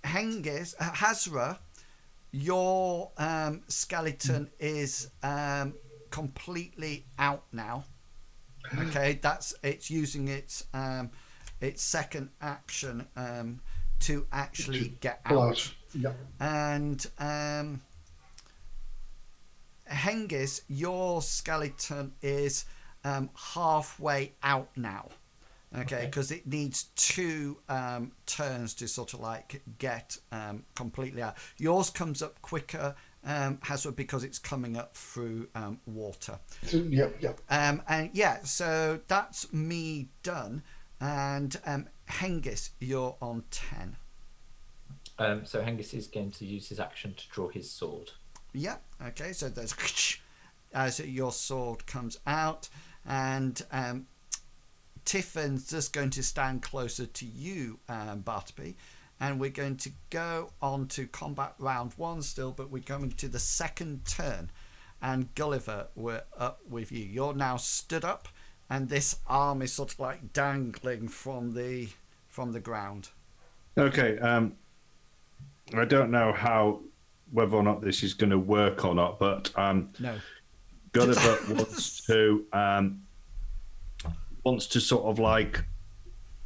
Hengist, Hasra, your skeleton is completely out now. Okay, it's using its second action to actually get out. Yep. And Hengist, your skeleton is halfway out now. Okay, because it needs 2 turns to sort of like get completely out. Yours comes up quicker, Hasra, because it's coming up through water. Yep. And yeah, so that's me done. And Hengist, you're on 10. So Hengist is going to use his action to draw his sword. Yeah. Okay. So there's as your sword comes out, and Tiffin's just going to stand closer to you, Bartleby, and we're going to go on to combat round 1 still, but we're coming to the second turn, and Gulliver, we're up with you. You're now stood up, and this arm is sort of like dangling from the ground. Okay. I don't know whether or not this is going to work or not, but No. Gulliver wants to sort of like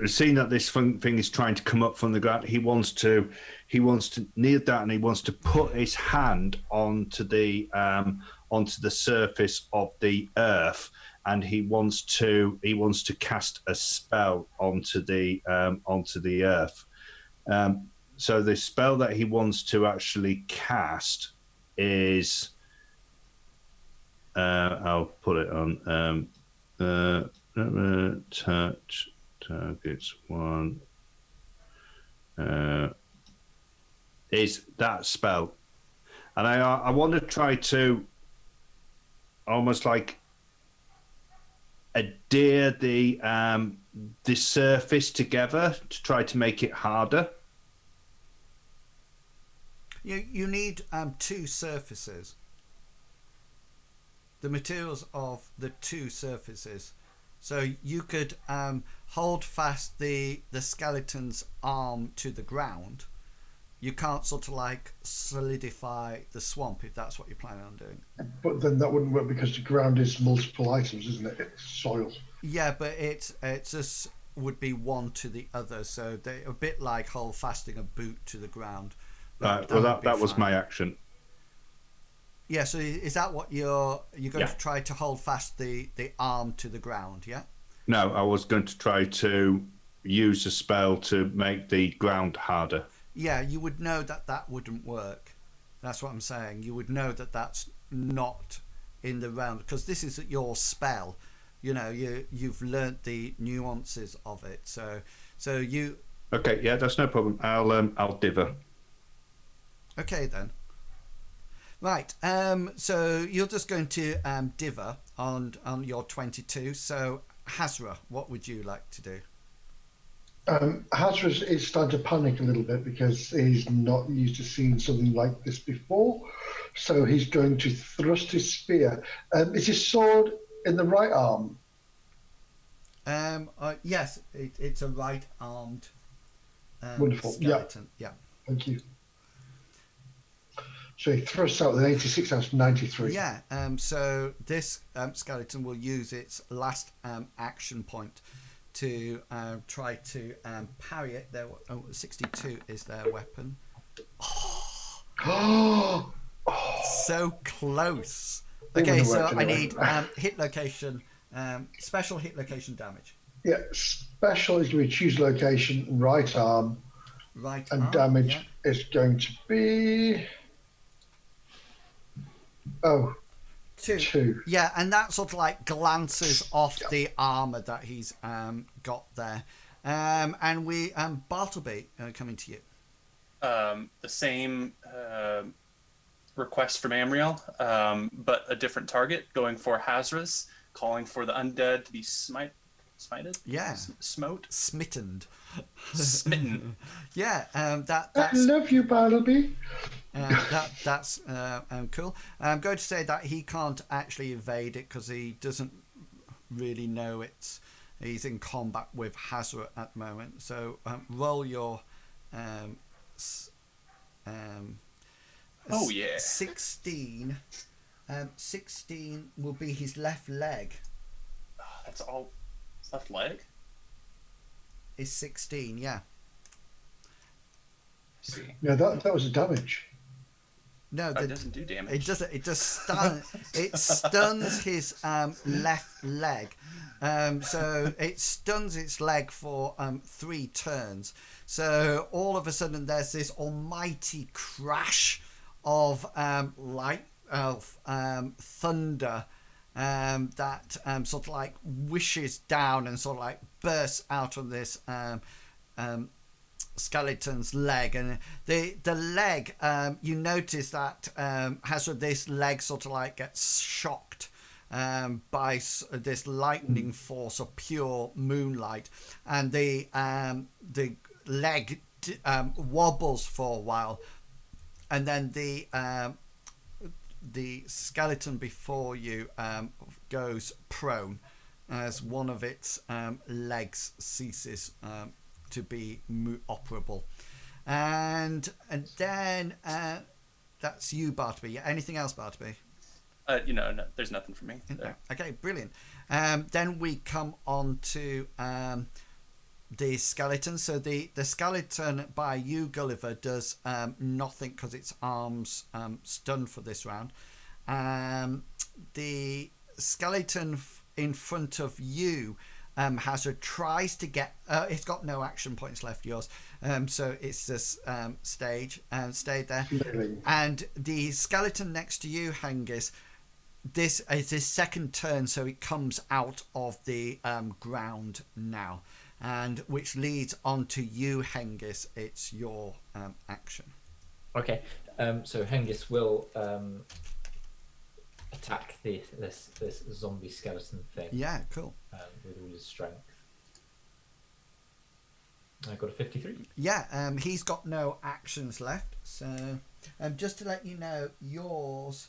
seeing that this thing is trying to come up from the ground, he wants to kneel down and he wants to put his hand onto the surface of the earth, and he wants to cast a spell onto the earth. So the spell that he wants to actually cast is, I'll put it on, touch targets one, is that spell. And I want to try to almost like adhere the surface together to try to make it harder. You need two surfaces. The materials of the two surfaces. So you could hold fast the skeleton's arm to the ground. You can't sort of like solidify the swamp if that's what you're planning on doing. But then that wouldn't work because the ground is multiple items, isn't it? It's soil. Yeah, but it just would be one to the other. So they're a bit like hold fasting a boot to the ground. Right. Well, that was my action. Yeah. So is that what you're going to try to hold fast the arm to the ground? Yeah. No, I was going to try to use a spell to make the ground harder. Yeah, you would know that wouldn't work. That's what I'm saying. You would know that that's not in the round because this is your spell. You know, you've learnt the nuances of it. So you. Okay, yeah, that's no problem. I'll dither. Okay then. Right. So you're just going to dither on your 22. So Hasra, what would you like to do? Hasra is starting to panic a little bit because he's not used to seeing something like this before. So he's going to thrust his spear. Is his sword in the right arm? Yes, it's a right-armed Wonderful. skeleton. Yeah. Thank you. So he thrusts out with an 86 out of 93. Yeah. So this skeleton will use its last action point to try to parry it. 62 is their weapon. Oh, so close. Okay, so I need hit location, special hit location damage. Yeah, special is going to choose location, right arm. Right and arm, damage is going to be... Oh, 2. Yeah, and that sort of like glances off the armor that he's got there. And we Bartleby coming to you. The same request from Amriel, but a different target, going for Hasra's, calling for the undead to be smited? Yeah. Smote? Smittened. Smitten. Yeah, that's... I love you, Bartleby. That's cool. I'm going to say that he can't actually evade it because he doesn't really know he's in combat with Hasra at the moment. So roll your 16. 16 will be his left leg. Oh, that's all. His left leg? Is 16, yeah. See. No, that was a damage. No, that doesn't do damage. It doesn't. It just stuns his left leg. So it stuns its leg for 3 turns. So all of a sudden, there's this almighty crash of thunder that sort of like wishes down and sort of like bursts out of this skeleton's leg, and the leg, you notice that has this leg sort of like gets shocked by this lightning force of pure moonlight, and the leg wobbles for a while, and then the skeleton before you goes prone as one of its legs ceases to be operable, and then that's you, Bartleby. Anything else, Bartleby? No, there's nothing for me. No. Okay, brilliant. Then we come on to the skeleton. So the skeleton by you, Gulliver, does nothing because its arms stunned for this round. The skeleton in front of you, Hasra, tries to get. It's got no action points left. Yours, so it's just stayed there. Really? And the skeleton next to you, Hengist, this is his second turn, so it comes out of the ground now, and which leads on to you, Hengist. It's your action. Okay, so Hengist will attack this zombie skeleton thing. Yeah, cool. With all his strength. I got a 53. Yeah, he's got no actions left. So, just to let you know, yours,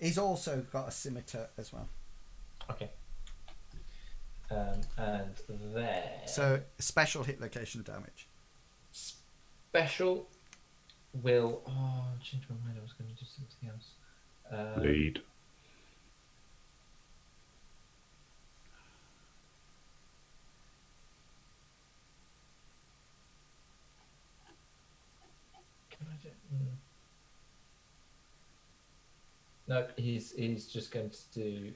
he's also got a scimitar as well. Okay. And there. So special hit location damage. Special will. Oh, I changed my mind. I was going to do something else. Lead. Can I do? No, he's just going to do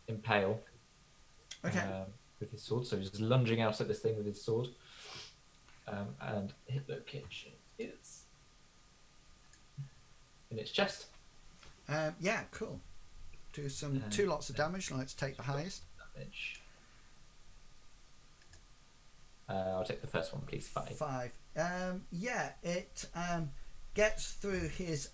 impale. Okay. With his sword, so he's just lunging out at this thing with his sword. And hit location is in its chest. Yeah, cool. Do some two lots of damage. Let's take the highest. Damage. I'll take the first one, please. 5. Yeah, it gets through his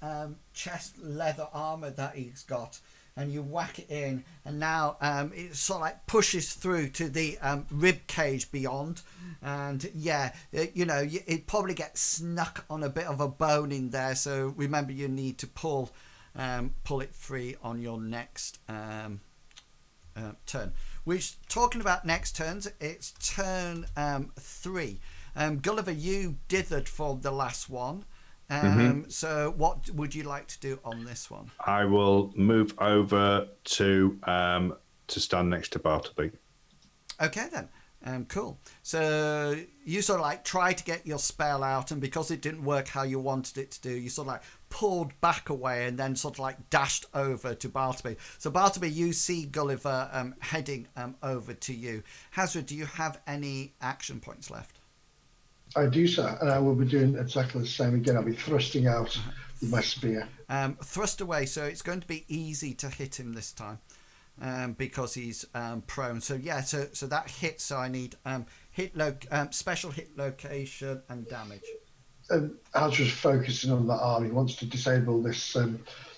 chest leather armor that he's got, and you whack it in, and now it sort of like pushes through to the rib cage beyond, and yeah, it probably gets snuck on a bit of a bone in there. So remember, you need to pull it free on your next turn. Which, talking about next turns, it's turn 3. Gulliver, you dithered for the last one. So what would you like to do on this one? I will move over to stand next to Bartleby. Okay then. Cool. So you sort of like try to get your spell out, and because it didn't work how you wanted it to do, you sort of like pulled back away and then sort of like dashed over to Bartleby. So Bartleby, you see Gulliver heading over to you. Hasra, do you have any action points left? I do, sir, and I will be doing exactly the same again. I'll be thrusting out with my spear. Thrust away, so it's going to be easy to hit him this time because he's prone. So yeah, so that hits. So I need special hit location and damage. Hasra's focusing on that arm. He wants to disable this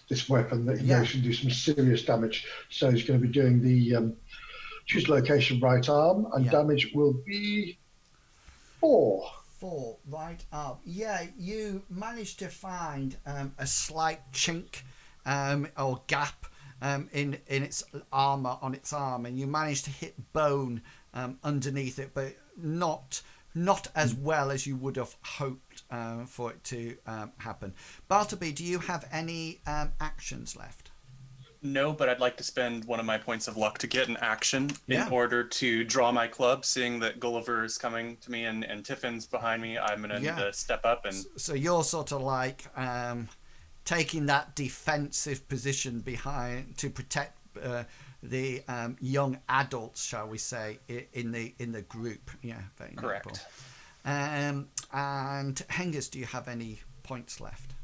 this weapon that he knows can do some serious damage. So he's going to be doing the choose location right arm, and damage will be 4. 4 right arm. Yeah, you managed to find a slight chink or gap in its armor on its arm, and you managed to hit bone underneath it, but not as well as you would have hoped for it to happen. Bartleby, do you have any actions left? No, but I'd like to spend one of my points of luck to get an action in order to draw my club. Seeing that Gulliver is coming to me and Tiffin's behind me, I'm going to need to step up. And so you're sort of like taking that defensive position behind to protect the young adults, shall we say, in the group. Yeah, very correct. And Hengist, do you have any points left?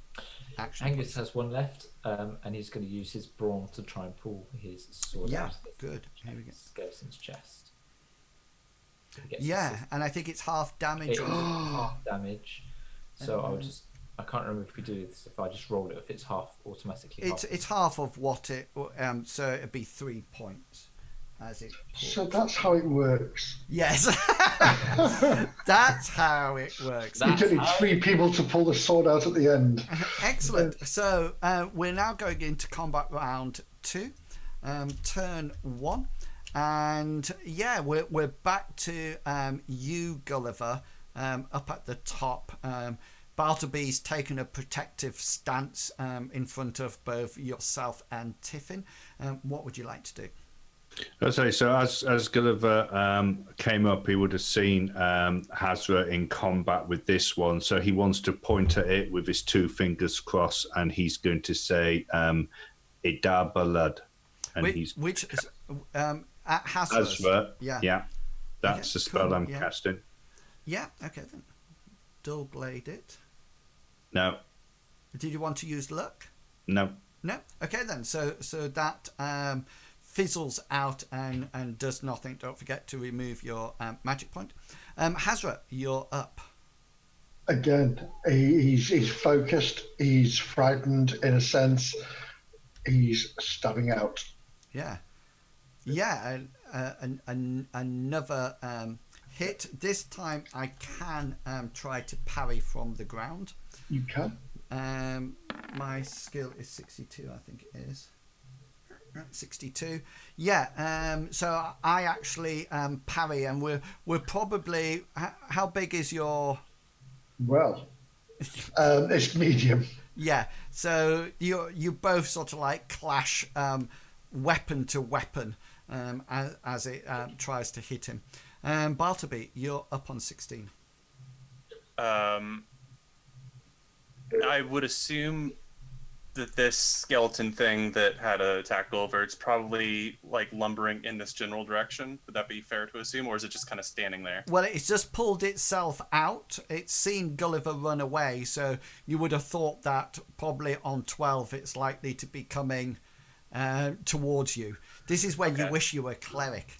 Hengist has one left, and he's going to use his brawn to try and pull his sword out of good. Here we go. Skeleton's chest. And I think it's half damage. It is half damage. So I can't remember if we do this. If I just roll it, if it's half automatically. It's half of what it. So it'd be 3 points. As it pulls. So that's how it works. Yes, that's how it works. You need 3 people to pull the sword out at the end. Excellent. So we're now going into combat round 2, turn 1, and yeah, we're back to you, Gulliver, up at the top. Bartleby's taken a protective stance in front of both yourself and Tiffin. What would you like to do? Okay, so as Gulliver came up, he would have seen Hasra in combat with this one. So he wants to point at it with his two fingers crossed, and he's going to say "Idar Balad," and which at Hasra's. Hasra. Yeah. Yeah, that's Okay, the spell cool, I'm yeah. casting. Yeah. Okay then. Dull blade it. No, Did you want to use luck? no. No. Okay then. So that fizzles out and does nothing. Don't forget to remove your magic point. Hasra, you're up. Again, he's focused. He's frightened in a sense. He's stabbing out. Yeah. Yeah. Another hit. This time I can try to parry from the ground. You can. My skill is 62, I think it is. 62. Yeah. So I actually parry, and we're probably. How big is your? Well, it's medium. Yeah. So you both sort of like clash weapon to weapon as it tries to hit him. Bartleby, you're up on 16. I would assume that this skeleton thing that had attacked Gulliver, it's probably like lumbering in this general direction. Would that be fair to assume, or is it just kind of standing there? Well, it's just pulled itself out. It's seen Gulliver run away, so you would have thought that probably on 12 it's likely to be coming towards you. This is when you wish you were a cleric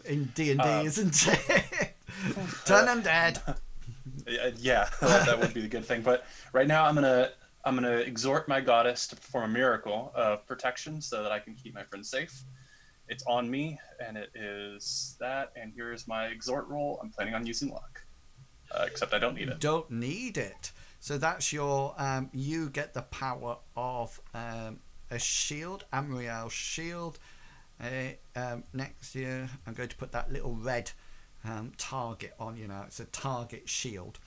in D&D, isn't it? Turn undead. Yeah, that would be the good thing. But right now, I'm gonna exhort my goddess to perform a miracle of protection so that I can keep my friends safe. It's on me, and it is that. And here's my exhort roll. I'm planning on using luck, except I don't need it. Don't need it. So that's your. You get the power of a shield, Amriel's shield. Next year, I'm going to put that little red target on you now. It's a target shield.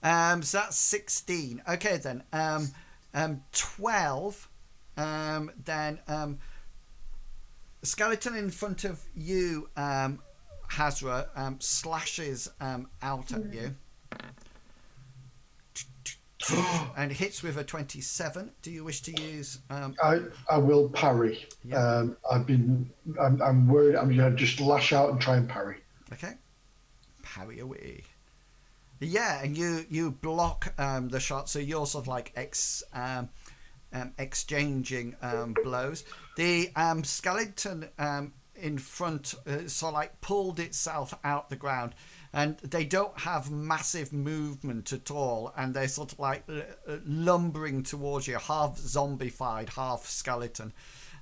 So that's 16. Okay then. 12. Then skeleton in front of you, Hasra, slashes out at you. And hits with a 27. Do you wish to use? I will parry. Yeah. I'm worried. I'm going to just lash out and try and parry. Okay. Parry away. Yeah, and you block the shot, so you're sort of like exchanging blows. The skeleton in front sort of like pulled itself out the ground, and they don't have massive movement at all, and they're sort of like lumbering towards you, half zombified, half skeleton.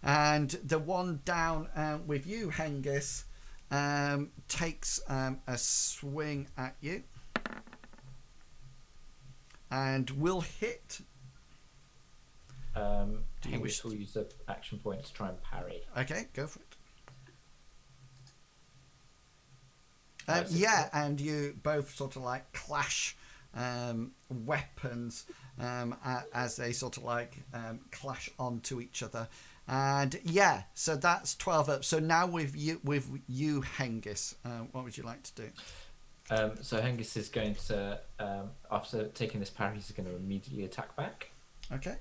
And the one down with you, Hengist, takes a swing at you and will hit. Hengist will use the action point to try and parry. Okay, go for it. Yeah, and you both sort of like clash weapons as they sort of like clash onto each other. And yeah, so that's 12 up. So now with you, Hengist, what would you like to do? So Hengist is going to, after taking this parry, he's going to immediately attack back. Okay.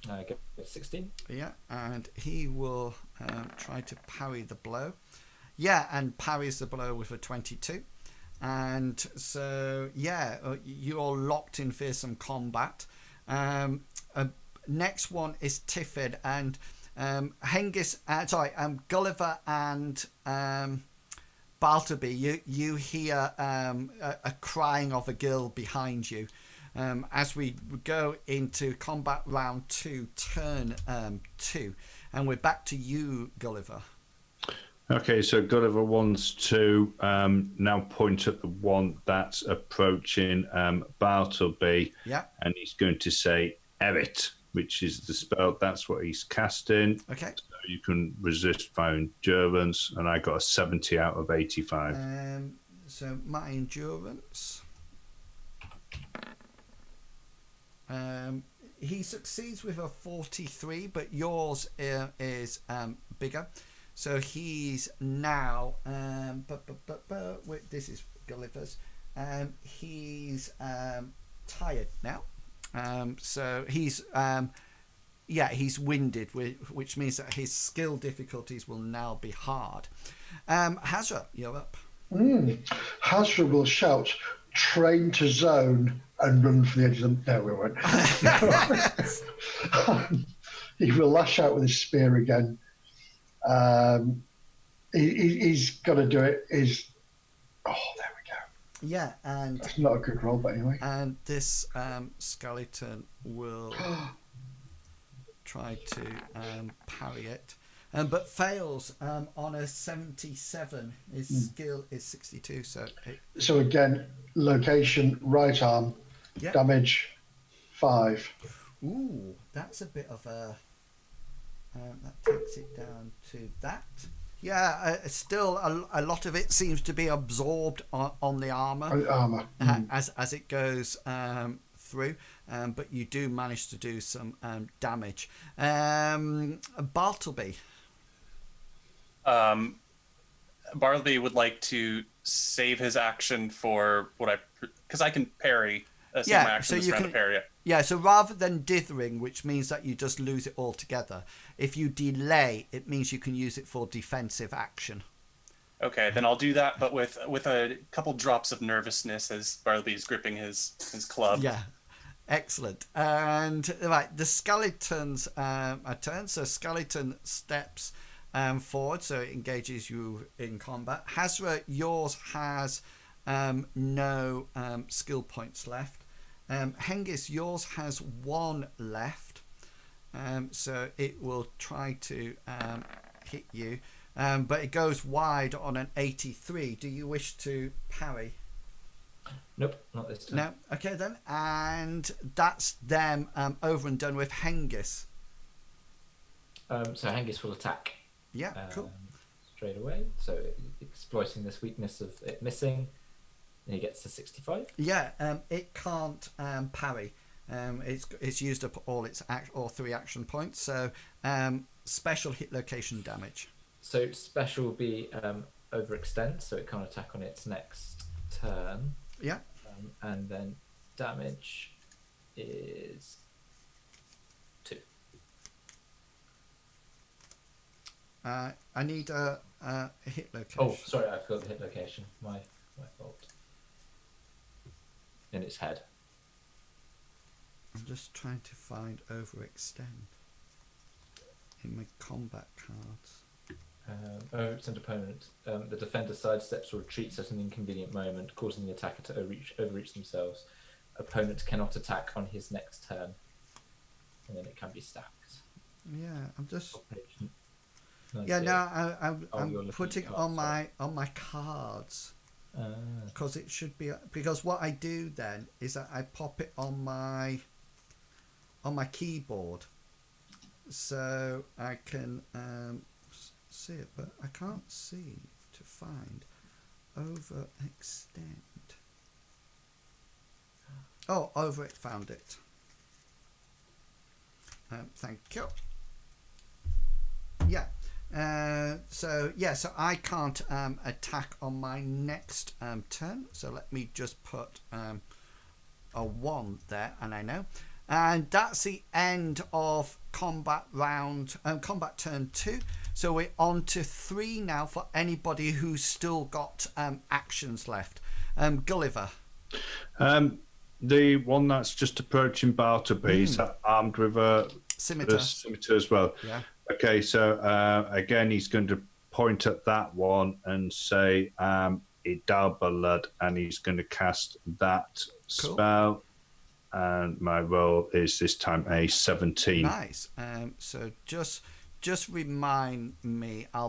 Go 16. Yeah, and he will try to parry the blow. Yeah, and parries the blow with a 22. And so, yeah, you're locked in fearsome combat. Next one is Tiffin, and Gulliver and Bartleby, you hear a crying of a girl behind you. As we go into combat round 2, turn 2, and we're back to you, Gulliver. Okay, so Gulliver wants to now point at the one that's approaching Bartleby, Yeah. and he's going to say "Erit," which is the spell. That's what he's casting. Okay. So you can resist by endurance, and I got a 70 out of 85. So my endurance. He succeeds with a 43, but yours is bigger. So he's now. This is Gulliver's. He's tired now. So he's he's winded, which means that his skill difficulties will now be hard. Hasra, you're up. Hasra will shout, "Train to zone," and run for the edge of the... No, we won't. He will lash out with his spear again. He's got to do it. There we go. Yeah, and... That's not a good roll, but anyway. And this skeleton will try to parry it. But fails on a 77. His skill is 62. So again, location, right arm, damage 5. Ooh, that's a bit of a... that takes it down to that. Yeah, still a lot of it seems to be absorbed on the armor. As it goes through, but you do manage to do some damage. Bartleby. Bartleby would like to save his action for because I can parry. Save my action this round to parry it. Yeah, so rather than dithering, which means that you just lose it altogether, if you delay, it means you can use it for defensive action. Okay, then I'll do that, but with a couple drops of nervousness as Bartleby's gripping his club. Yeah, excellent. And right, the skeleton's a turn. So skeleton steps forward, so it engages you in combat. Hasra, yours has no skill points left. Hengist, yours has 1 left, so it will try to hit you, but it goes wide on an 83. Do you wish to parry? Nope, not this time. No. Okay then, and that's them over and done with. Hengist. So Hengist will attack. Yeah, cool. Straight away, so exploiting this weakness of it missing. And he gets to 65. Yeah, it can't parry. It's used up all 3 action points. So special hit location damage. So special will be overextend, so it can't attack on its next turn. Yeah. And then damage is 2. I need a hit location. Oh, sorry, I forgot the hit location. My fault. In its head. I'm just trying to find overextend in my combat cards. Overextend opponent. The defender sidesteps or retreats at an inconvenient moment, causing the attacker to overreach themselves. Opponent cannot attack on his next turn, and then it can be stacked. Yeah, I'm just. Yeah, no, I'm putting on my cards. Because it should be, because what I do then is that I pop it on my keyboard, so I can see it, but I can't see to find overextend. Oh, found it. Thank you. Yeah. So I can't attack on my next turn. So let me just put a 1 there, and I know. And that's the end of combat turn 2. So we're on to 3 now for anybody who's still got actions left. Gulliver. The one that's just approaching Bartleby, is that armed with a scimitar as well? Yeah. Okay, so again, he's going to point at that one and say, Idalbalad, and he's going to cast that spell. And my roll is this time a 17. Nice. So just remind me. I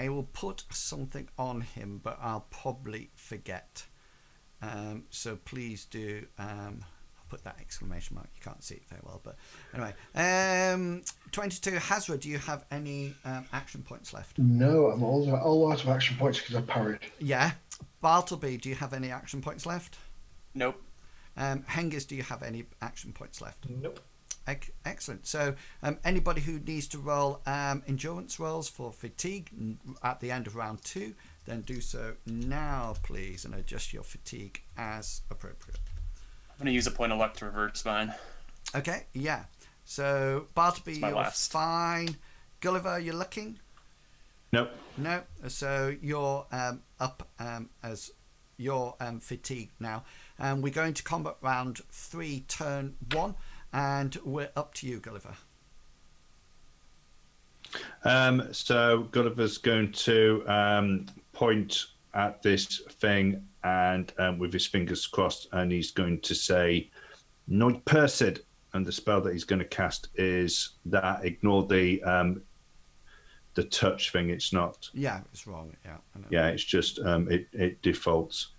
will put something on him, but I'll probably forget. So please do. I'll put that exclamation mark. You can't see it very well, but anyway. 22. Hasra, do you have any action points left? No, I'm all out of action points because I parried. Yeah. Bartleby, do you have any action points left? Nope. Hengist, do you have any action points left? Nope. Excellent. So anybody who needs to roll endurance rolls for fatigue at the end of round 2, then do so now, please, and adjust your fatigue as appropriate. I'm going to use a point of luck to reverse mine. Okay, yeah. So Bartleby, you're last. fine. Gulliver, you're looking? Nope. No. So you're up as you're fatigued now. And we're going to combat round 3, turn 1, and we're up to you, Gulliver. So Gulliver's going to point at this thing and with his fingers crossed, and he's going to say, "Noit Persid," and the spell that he's going to cast is that. Ignore the touch thing. It's not. Yeah, it's wrong. Yeah. I know. Yeah, it's just it defaults.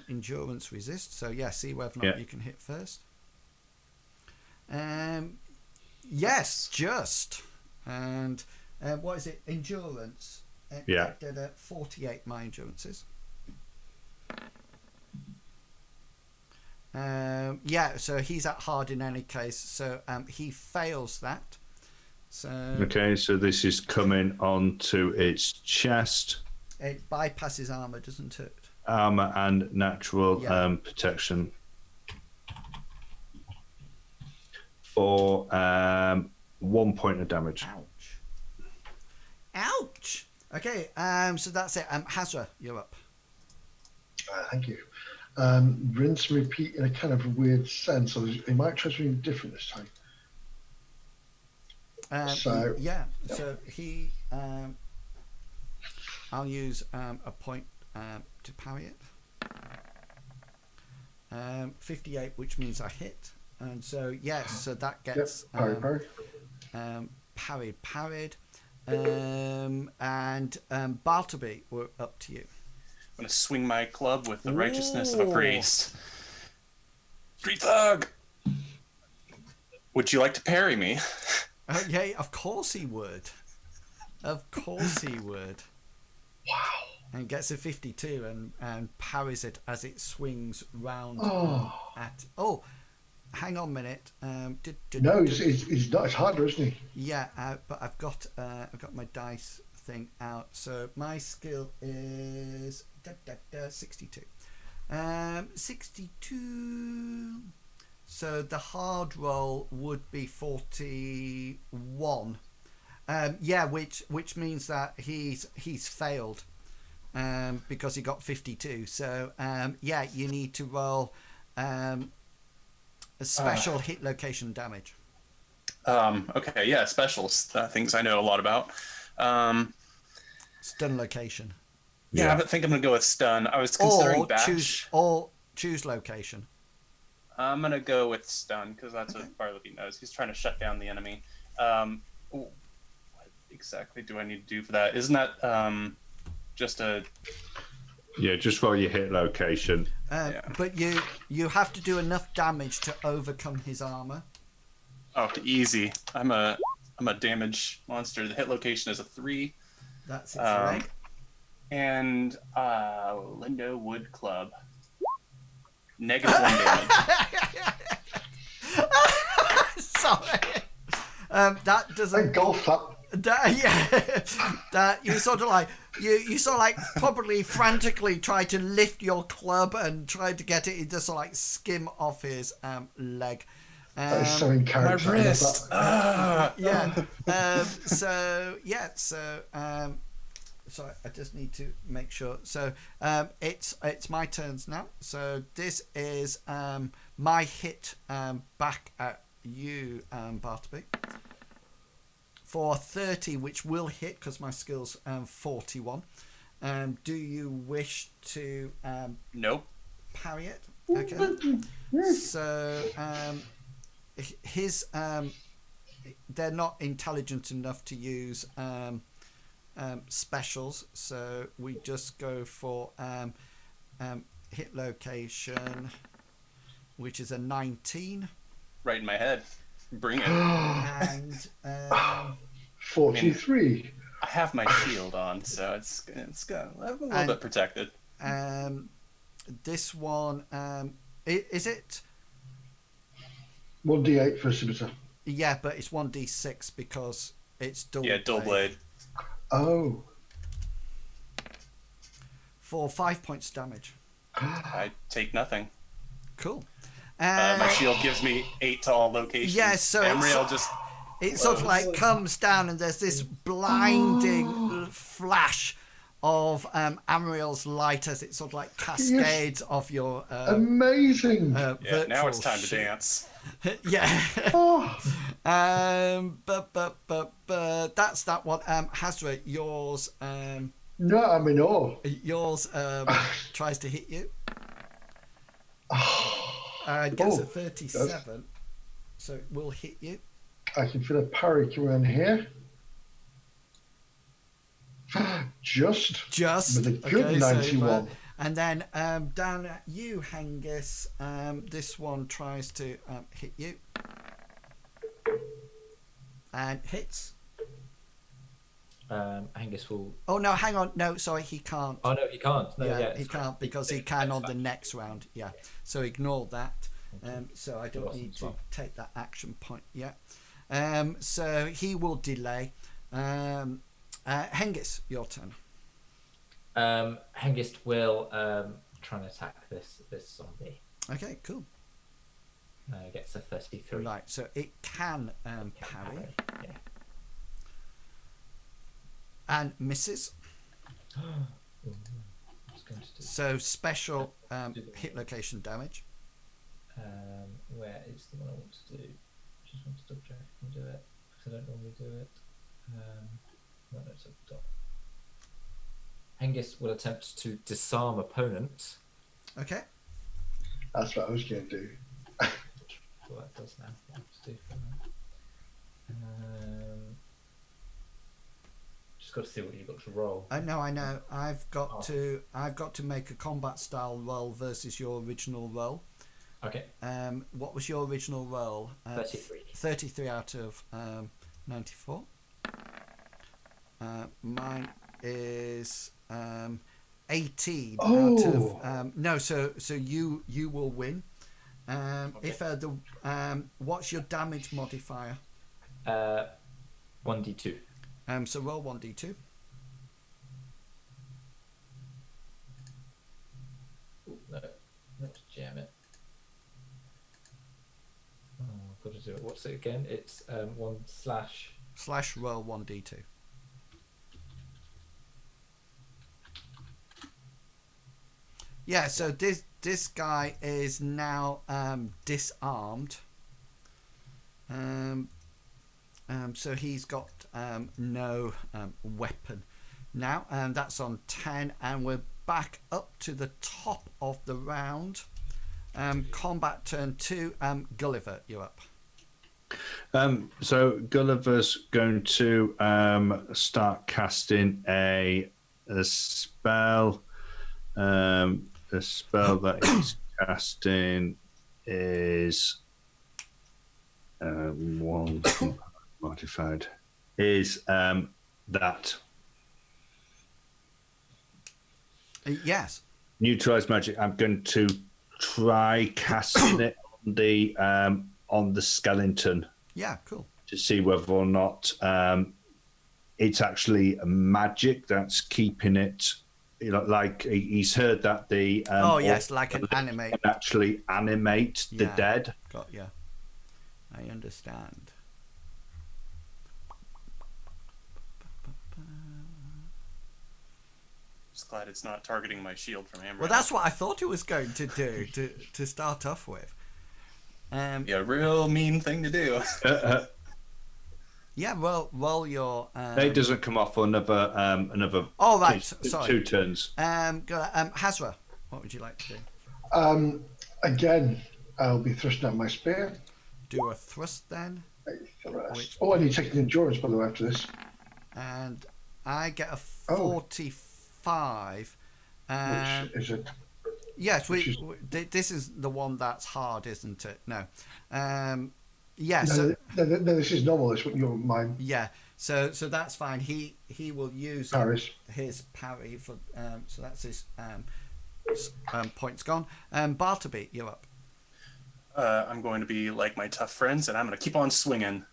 Endurance resist. So yeah, see whether or not you can hit first. Yes, just. And what is it? Endurance. Yeah. 48 my endurance is. So he's at hard in any case. So he fails that. So Okay, so this is coming onto its chest. it bypasses armor, doesn't it? Armor and natural Yeah. protection for 1 point of damage. Ouch. Ouch. Okay. So that's it. Hasra, you're up. Thank you. Rinse and repeat in a kind of a weird sense. So he might try something different this time. So he I'll use a point to parry it. 58, which means I hit, and so so that gets parry. parried. And Bartleby, we're up to you. I'm going to swing my club with the righteousness of a priest. Free thug! Would you like to parry me? Yeah, of course he would. Of course he would. Wow. And gets a 52 and parries it as it swings round at... Oh, hang on a minute. No, he's not as hard, isn't he? Yeah, but I've got my dice thing out. So my skill is 62. 62... So the hard roll would be 41. Which means that he's failed because he got 52. So you need to roll a special hit location damage. Okay, yeah, specials. Things I know a lot about. Stun location. Yeah, I think I'm going to go with stun. I was considering bash. Choose location. I'm going to go with stun, because that's what Bartleby knows. He's trying to shut down the enemy. What exactly do I need to do for that? Isn't that just a... Yeah, just for your hit location. But you have to do enough damage to overcome his armor. Oh, easy. I'm a damage monster. The hit location is a 3. That's its leg. And Lindo Wood Club. -1 damage. Sorry. That doesn't. Golf clap. That you sort of like you sort of like probably frantically try to lift your club and try to get it to sort of like skim off his leg. That is so in character. My wrist. Sorry, I just need to make sure. So it's my turns now. So this is my hit back at you, Bartleby, for 30, which will hit because my skill's 41. Do you wish to Nope. parry it? Okay. So his they're not intelligent enough to use specials, so we just go for hit location, which is a 19. Right in my head. Bring it. And 43. I have my shield on, so it's got a little bit protected. This one is it 1d8 for a scimitar. Yeah, but it's 1d6 because it's dual. Yeah, dual blade. Oh. For 5 points damage. I take nothing. Cool. My shield gives me 8 to all locations. Yeah, so Amriel just it sort of like comes down and there's this blinding flash of Amriel's light as it sort of like cascades off your amazing. yeah. Now it's time to shield. dance. Yeah. Oh. But that's that one. Hasra, yours No, I'm in awe. yours tries to hit you. Gets a 37, so it will hit you. I can feel a parry coming on here. Just with a good 91. And then down at you, Hengist, this one tries to hit you. And hits. Hengist will. Oh, no, hang on. No, sorry, he can't. Oh, no, he can't. No, Yeah, he can't because he can on the next round. Yeah, so ignore that. So I don't need to take that action point yet. So he will delay. Hengist, your turn. Hengist will try and attack this zombie. Okay, cool. Gets a 33. Right, so it can parry. Yeah. And misses. So special hit location damage. Where is the one I want to do? Just want to double check I can do it because I don't normally do it. No, it's at the top. Hengist will attempt to disarm opponent. Okay. That's what I was going to do. What that does now. What to do for that. Just got to see what you've got to roll. No, I know. I've got to make a combat style roll versus your original roll. Okay. What was your original roll? 33. 33 out of 94. Mine is 18 out of no. So you will win. Okay. If what's your damage modifier? 1d2. So roll 1d2. Ooh, no, not jam it. Oh, I've got to do it. What's it again? It's 1 / roll 1d2. Yeah, so this guy is now disarmed. So he's got no weapon now, and that's on 10, and we're back up to the top of the round. Combat turn 2. Gulliver, you're up. So Gulliver's going to start casting a spell. The spell that he's casting is one modified. Is that Yes. neutralize magic? I'm going to try casting it on the skeleton. Yeah, cool. To see whether or not it's actually magic that's keeping it. Like he's heard that the yes, like an animate can actually animate the dead. Got yeah. I understand. Just glad it's not targeting my shield from Amber. Well, that's what I thought it was going to do to start off with. Yeah, real mean thing to do. Yeah, roll your. It doesn't come off for another. Oh right, two, sorry. 2 turns. Hasra, what would you like to do? Again, I'll be thrusting out my spear. Do a thrust then. I need second endurance by the way after this. And I get a 45. Which is it? Yes, this is the one that's hard, isn't it? No. Yeah. No, this is normal. This one, you're mine. Yeah. So that's fine. He will use his parry for. So that's his points gone. Bartleby, you're up. I'm going to be like my tough friends, and I'm going to keep on swinging.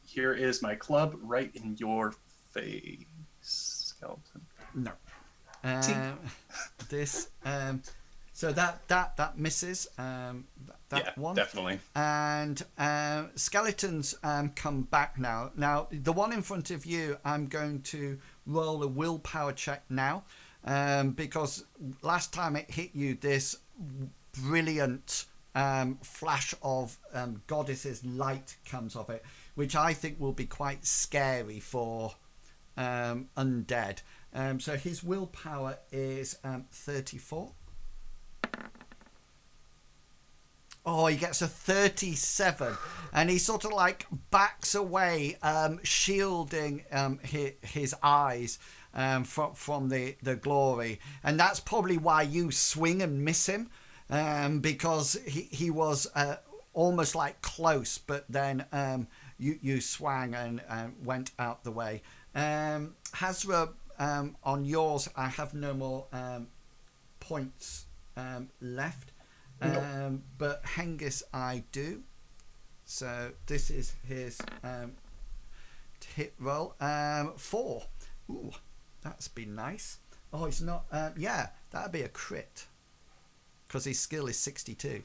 Here is my club right in your face, skeleton. No. This. So that misses. That one. Definitely. And skeletons come back now. Now the one in front of you, I'm going to roll a willpower check now, because last time it hit you, this brilliant flash of goddess's light comes off it, which I think will be quite scary for undead. So his willpower is 34. Oh, he gets a 37, and he sort of like backs away, shielding his eyes from the glory, and that's probably why you swing and miss him, because he was almost like close, but then you swang and went out the way. Hasra, on yours, I have no more points left. Nope. But Hengist I do. So this is his hit roll. 4. Ooh, that's been nice. Oh, it's not. Yeah, that'd be a crit, because his skill is 62.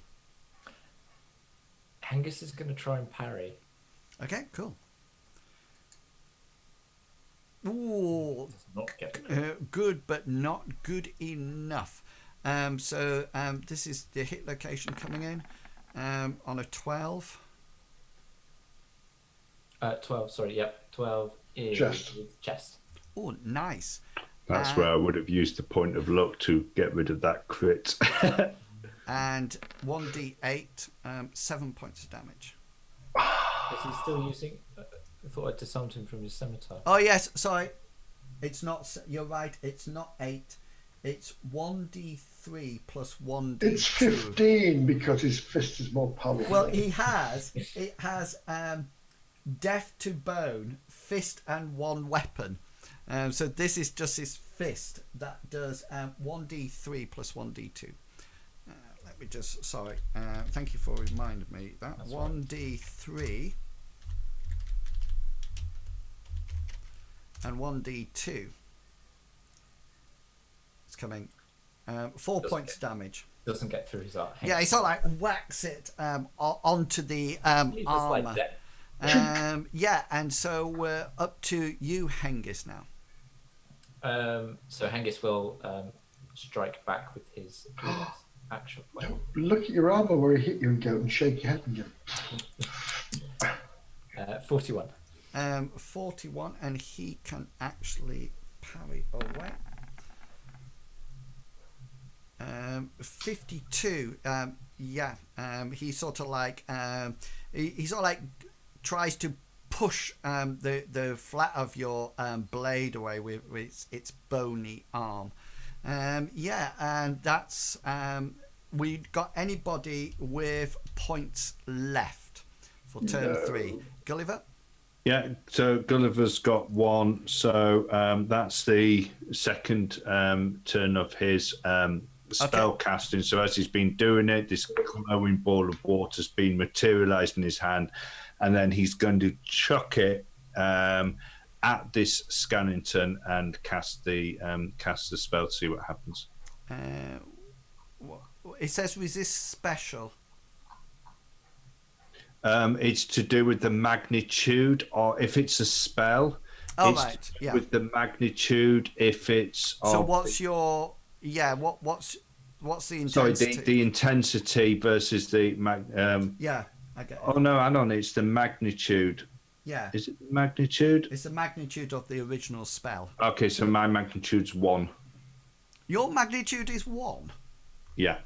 Hengist is going to try and parry. Okay, cool. Ooh, Does not get it. good, but not good enough. So this is the hit location coming in on a 12. 12, sorry, yep. 12 is Chest. chest. Oh, nice. That's where I would have used the point of luck to get rid of that crit. And 1d8, 7 points of damage. Is he still using... I thought I disarmed him from his scimitar. Oh, yes, sorry. It's not... You're right, it's not 8. It's 1d3 plus 1d2. It's 15 because his fist is more powerful. Well, it has death to bone, fist, and one weapon. So this is just his fist that does 1d3 plus 1d2. Let me just, sorry. Thank you for reminding me. That That's 1d3 and 1d2. It's coming. 4 points damage. Doesn't get through his art. Yeah, he sort of like whacks it onto the He just like armor. that. Yeah, and so we're up to you, Hengist, now. So Hengist will strike back with his action point. Look at your armor where he hit you and go and shake your head and go. 41. 41, and he can actually parry away. 52. Yeah. He sort of like he sort of like tries to push the flat of your blade away with its bony arm. Yeah, and that's we got anybody with points left for turn 3. Gulliver. Yeah, so Gulliver's got 1, so that's the second turn of his spell casting. So as he's been doing it, this glowing ball of water's been materialized in his hand, and then he's going to chuck it at this Scannington and cast the spell to see what happens. It says resist special. It's to do with the magnitude, or if it's a spell. Oh, it's right. Yeah. With the magnitude, if it's. So what's your? Yeah. What's the Sorry, intensity? the intensity versus the Yeah, I get it. Oh no, hang on. It's the magnitude. Yeah. Is it the magnitude? It's the magnitude of the original spell. Okay, so my magnitude's 1. Your magnitude is 1. Yeah.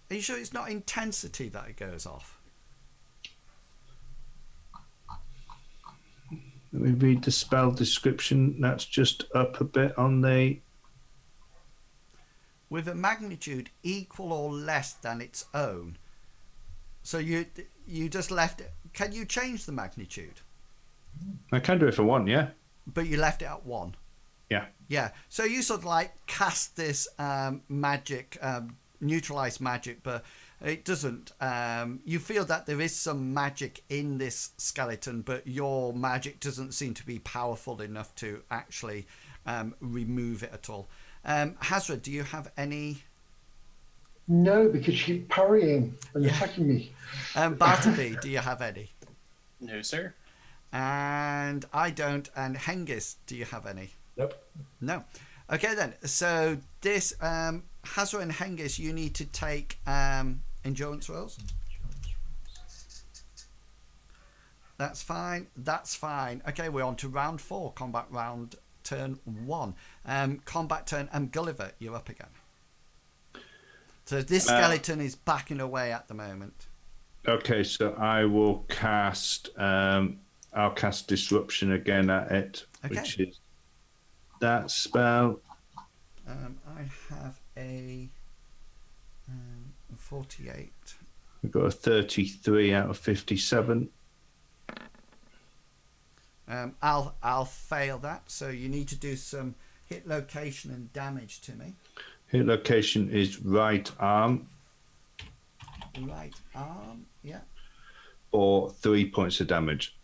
Are you sure it's not intensity that it goes off? Let me read the spell description. That's just up a bit on the... With a magnitude equal or less than its own. So you just left it. Can you change the magnitude? I can do it if I want, yeah. But you left it at 1. Yeah. Yeah. So you sort of like cast this magic, neutralize magic, but it doesn't. You feel that there is some magic in this skeleton, but your magic doesn't seem to be powerful enough to actually remove it at all. Hasra, do you have any? No, because you keep parrying and attacking me. Bartleby, do you have any? No, sir. And I don't. And Hengist, do you have any? Nope. No. Okay then. So this Hasra and Hengist, you need to take endurance rolls. That's fine. That's fine. Okay, we're on to round 4, combat round, turn 1. Combat turn. Gulliver, you're up again. So this skeleton is backing away at the moment. Okay, so I will cast. I'll cast disruption again at it, which is that spell. I have a 48. We've got a 33 out of 57. I'll fail that. So you need to do some hit location and damage to me. Hit location is right arm. Right arm, yeah. Or 3 points of damage.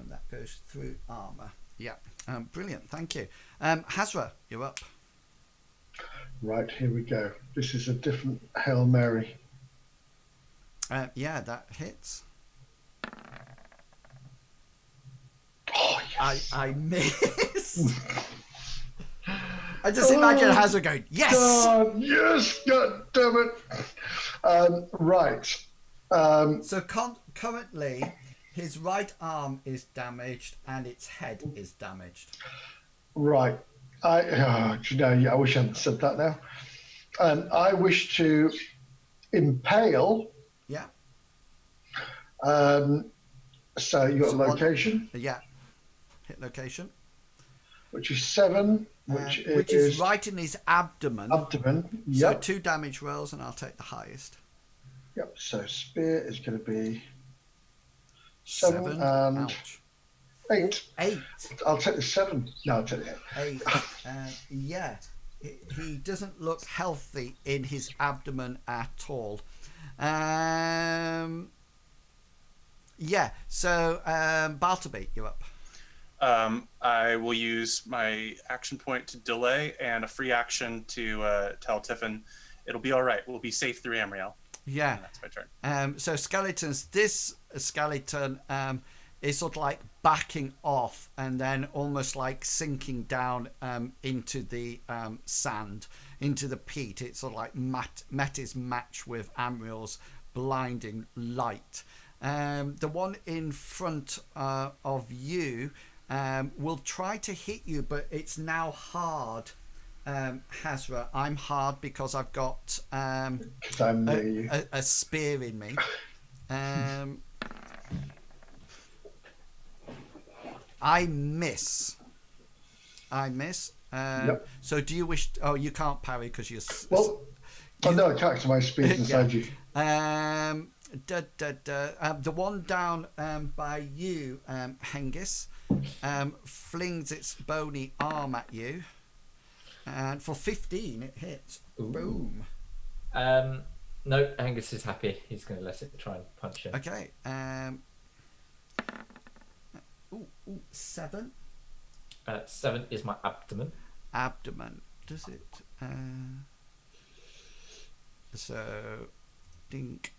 That goes through armor. Yeah. Brilliant. Thank you. Hasra, you're up. Right, here we go. This is a different Hail Mary. Yeah, that hits. Oh, yes. I miss. I just imagine Hasra going, yes! Yes, God damn it. Right. So currently, his right arm is damaged and its head is damaged. Right. I wish I hadn't said that now. I wish to impale. Yeah. So you got a location. Yeah. Hit location. Which is 7. Which is right in his abdomen. Abdomen. So Yep. 2 damage rolls, and I'll take the highest. Yep. So spear is going to be 7 and Ouch. 8. 8. I'll take the 7. No, I'll take the 8. 8. Yeah. He doesn't look healthy in his abdomen at all. Yeah. So Bartleby, you're up. I will use my action point to delay and a free action to tell Tiffin it'll be all right. We'll be safe through Amriel. Yeah. And that's my turn. So skeletons. This skeleton is sort of like backing off and then almost like sinking down into the sand, into the peat. It's sort of like met his match with Amriel's blinding light. The one in front of you will try to hit you, but it's now hard. Hasra, I'm hard because I've got a spear in me. I miss. Yep. So do you wish? Oh, you can't parry because you're. Well, no, I can't. My spear's inside you. The one down by you, Hengist, flings its bony arm at you, and for 15 it hits. Ooh. Boom. No, Angus is happy. He's going to let it try and punch him. Okay. 7. 7 is my abdomen. Abdomen. Does it? So, dink.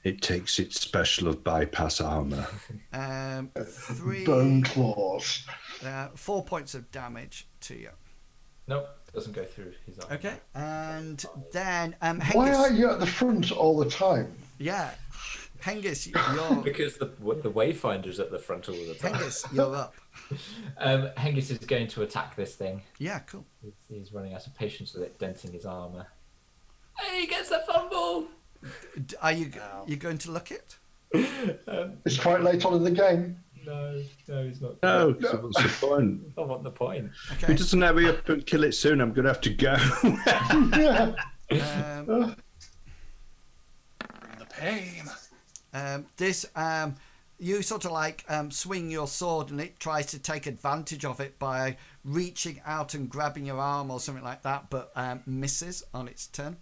It takes its special of bypass armor. 3. Bone claws. 4 points of damage to you. Nope, doesn't go through his arm. Okay, and then Hengist. Why are you at the front all the time? Yeah, Hengist, you're Because the Wayfinder's at the front all the time. Hengist, you're up. Hengist is going to attack this thing. Yeah, cool. He's running out of patience with it, denting his armor. Hey, he gets the fumble! Are you going to look it? It's quite late on in the game. No, he's not. No, so what's the point? I want the point. If Okay. it doesn't hurry up and kill it soon, I'm going to have to go. Yeah. The pain. This you sort of like swing your sword, and it tries to take advantage of it by reaching out and grabbing your arm or something like that, but misses on its turn.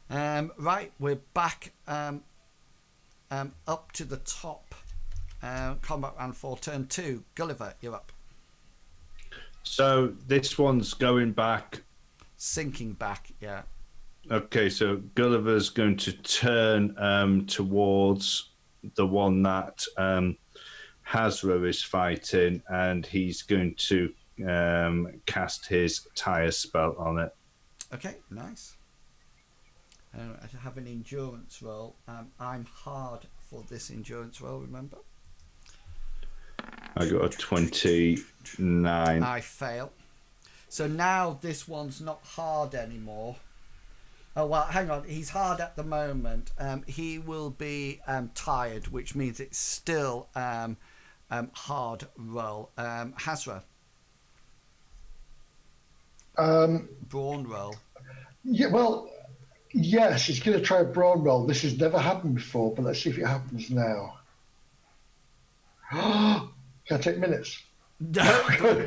Right, we're back up to the top. Combat round 4, turn 2. Gulliver, you're up. So this one's going back. Sinking back, yeah. Okay, so Gulliver's going to turn towards the one that Hasra is fighting, and he's going to cast his tire spell on it. Okay, nice. I have an endurance roll. I'm hard for this endurance roll, remember? I got a 29. I fail. So now this one's not hard anymore. Oh, well, hang on. He's hard at the moment. He will be tired, which means it's still hard roll. Hasra. Brawn roll. Yeah, well, yes, he's going to try a brawn roll. This has never happened before, but let's see if it happens now. Can I take minutes? No,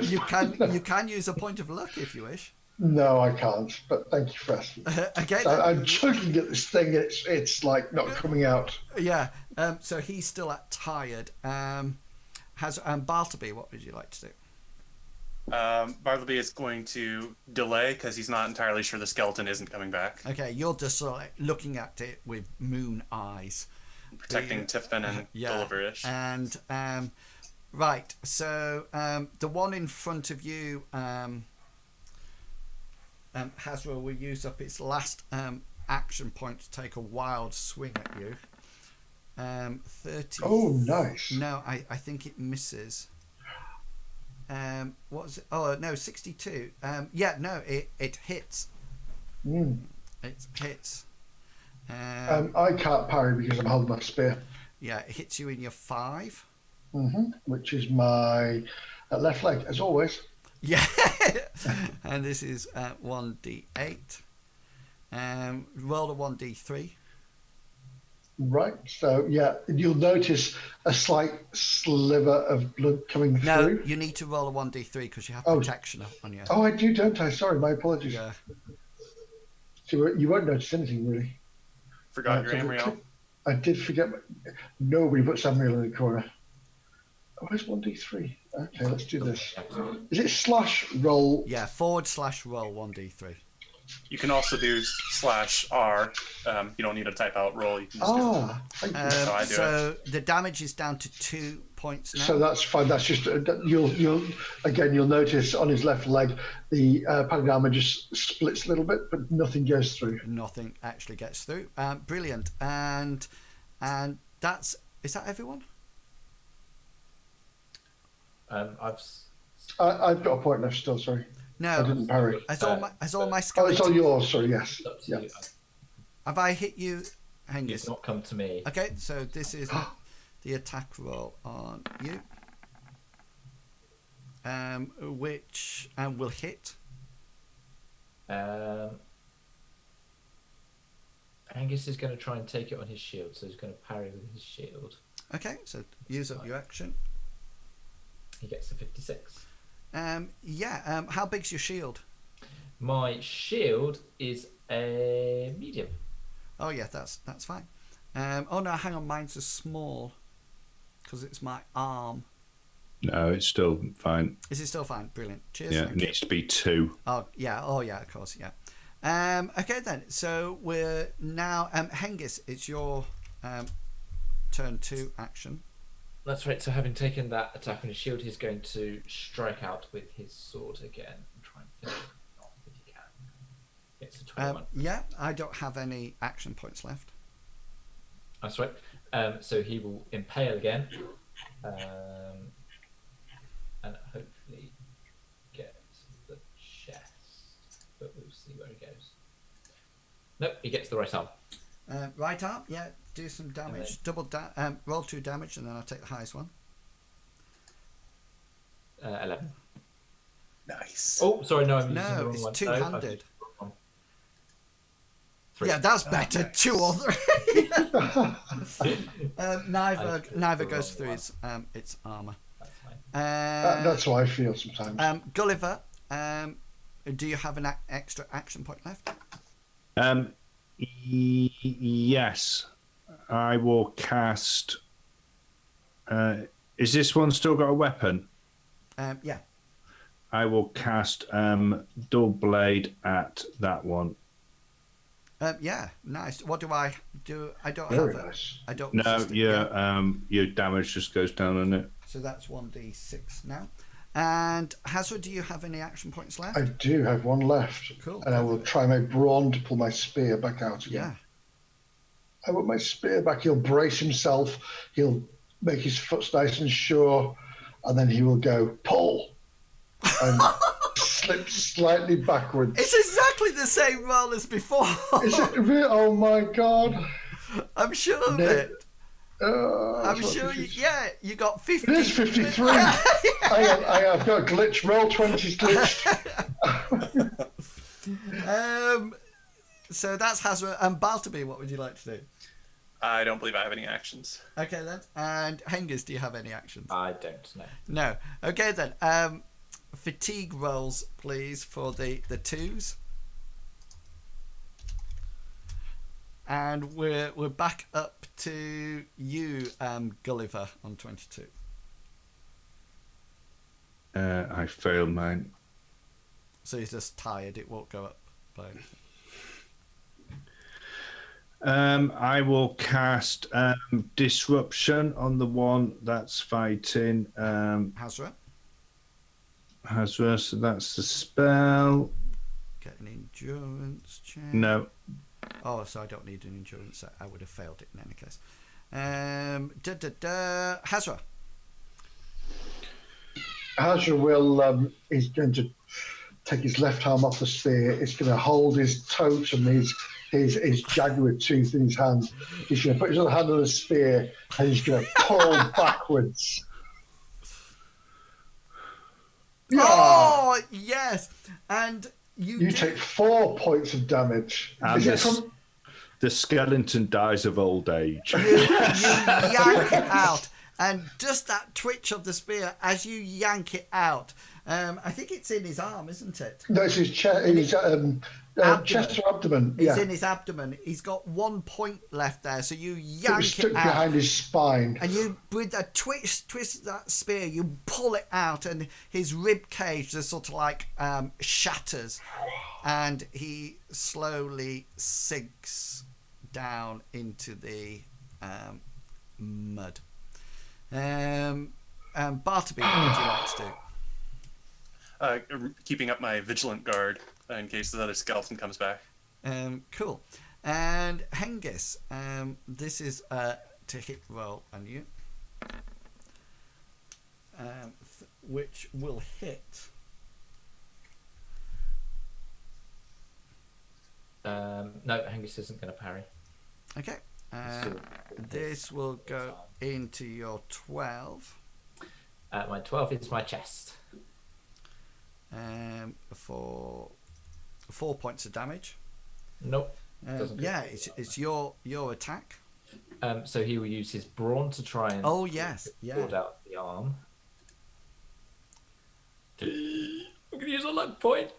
you can use a point of luck if you wish. No, I can't. But thank you for asking. Okay. I'm chugging at this thing. It's like not coming out. Yeah. So he's still at tired. Bartleby, what would you like to do? Bartleby is going to delay because he's not entirely sure the skeleton isn't coming back. Okay, you're just sort of like looking at it with moon eyes. Protecting Tiffin and Gulliver-ish. And right, so the one in front of you, Hasra will use up its last action point to take a wild swing at you. 30. Oh, nice. No, I think it misses. What was it? Oh no, 62. Yeah, no, it hits. It hits. I can't parry because I'm holding my spear. Yeah, it hits you in your 5. Which is my left leg, as always. Yeah. And this is 1d8. Roll a 1d3. Right, so yeah, you'll notice a slight sliver of blood coming No, through. you need to roll a 1d3 because you have protection on you. Oh, I do, don't I? Sorry, my apologies. Yeah. So you won't notice anything, really. Forgot your Amriel. I did forget. Nobody puts Amriel in the corner. Oh, where's 1d3? Okay, let's do this. Is it slash roll? Yeah, / roll 1d3. You can also do /R. You don't need to type out roll. You can just do it. Thank you. That's how I do So the damage is down to 2 points now. So that's fine. That's just you'll notice on his left leg the padded armor just splits a little bit, but nothing goes through. Nothing actually gets through. Brilliant. And is that everyone? I've got a point left still. Sorry. No. I didn't parry. Has all my Oh, skeletons... it's all yours. Sorry. Yes. Yeah. Have I hit you, Hengist? It's not come to me. Okay, so this is the attack roll on you, which will hit. Angus is going to try and take it on his shield, so he's going to parry with his shield. Okay, so use up your action. He gets a 56. How big's your shield? My shield is a medium. Oh yeah, that's fine. Oh no, hang on, mine's a small because it's my arm. No, it's still fine. Is it still fine? Brilliant. Cheers. Yeah, it needs to be 2. Oh yeah, of course, yeah. Okay then, so we're now Hengist, it's your turn 2 action. That's right. So having taken that attack on his shield, he's going to strike out with his sword again and try and finish it off if he can. It's a 21. Yeah, I don't have any action points left. That's right. So he will impale again, and hopefully get the chest. But we'll see where he goes. Nope, he gets the right arm. Right arm, yeah. Do some damage. Roll 2 damage, and then I'll take the highest one. 11. Nice. Oh, sorry, no, I'm using the No, wrong it's one. 2-handed. 3. Yeah, that's better. 2 or 3. Neither goes through its armor. That's fine. That's how I feel sometimes. Gulliver, do you have an extra action point left? Yes, I will cast. Is this one still got a weapon? Yeah. I will cast dual blade at that one. Yeah, nice. What do I do? I don't Very have it. nice. I don't. No, resist it, your damage just goes down on it. So that's 1d6 now. And Hasra, do you have any action points left? I do have one left. Cool. And I will try my brawn to pull my spear back out again. Yeah. I want my spear back. He'll brace himself. He'll make his foot nice and sure. And then he will go, pull. And slip slightly backwards. It's exactly the same roll as before. Is it really? Oh my God. I'm sure of No. it. I'm That's sure what you. it is. Yeah, you got 50. It is 53. I have got a glitch. Roll 20's glitched. So that's Hasra. And Baltaby, what would you like to do? I don't believe I have any actions. Okay then. And Hengist, do you have any actions? I don't know. No. Okay then. Fatigue rolls, please, for the 2s. And we're back up to you, Gulliver, on 22. I failed mine. So he's just tired. It won't go up by. I will cast disruption on the one that's fighting Hasra, Hasra. So that's the spell. get an endurance check. No. Oh, so I don't need an endurance. I would have failed it in any case. Hasra. Hasra will, he's going to take his left arm off the spear. He's going to hold his totem, his jaguar tooth in his hand. He's going to put his other hand on the spear and he's going to pull backwards. Yeah. Oh, yes. And You take 4 points of damage. And Is it from... the skeleton dies of old age. you yank it out. And just that twitch of the spear as you yank it out. I think it's in his arm, isn't it? No, it's his chest or abdomen. It's Yeah. in his abdomen. He's got 1 point left there, so you It was yank stuck it out. behind his spine. And you, with a twist of that spear, you pull it out, and his rib cage just sort of like shatters, and he slowly sinks down into the mud. Bartleby, what would you like to do? Keeping up my vigilant guard in case the other skeleton comes back. Cool. And Hengist, this is to hit roll on you, which will hit. No, Hengist isn't going to parry. Okay. Still This will go into your 12 my 12 is my chest. for 4 points of damage. Nope. Doesn't Yeah, it's your attack. So he will use his brawn to try and Oh yes, build yeah. out the arm. I'm going to use a luck point.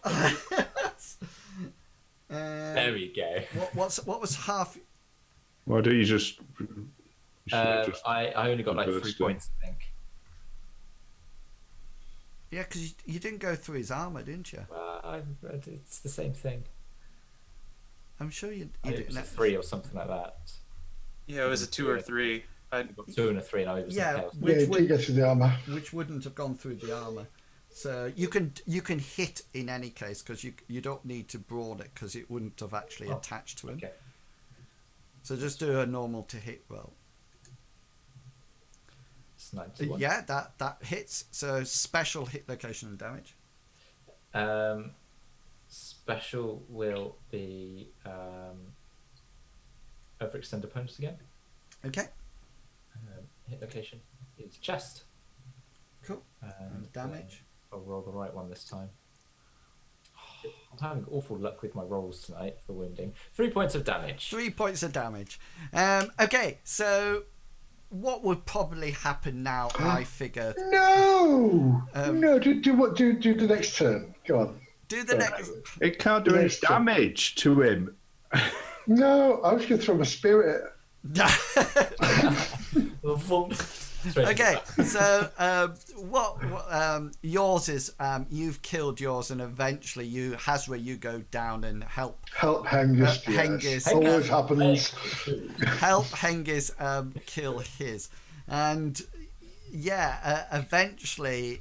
There we go. What was half? Why don't you just? I only got like 3 reversed it. points, I think. Yeah, because you didn't go through his armor, didn't you? It's the same thing. I'm sure you It didn't. was a 3 or something like that. Yeah, it was a 2 or 3. I got 2 and a 3, and I was Yeah, in chaos. Yeah, he would- did go through the armour. which wouldn't have gone through the armor. So you can hit in any case because you don't need to brawn it because it wouldn't have actually attached to him. Okay. So just do a normal to hit roll. It's 91. Yeah, that hits. So special hit location and damage. Special will be overextend opponents again. Okay, Hit location is chest. cool. And damage. I'll roll the right one this time. I'm having awful luck with my rolls tonight for wounding. 3 points of damage. 3 points of damage. Okay, so what would probably happen now, I figure... No! No, do the next turn. Go on. Do the next... It can't do any damage to him. No, I was going to throw my spirit Okay, so what yours is, you've killed yours, and eventually you, Hasra, you go down and help Hengist. Hengist. Always happens. Help Hengist kill his, and eventually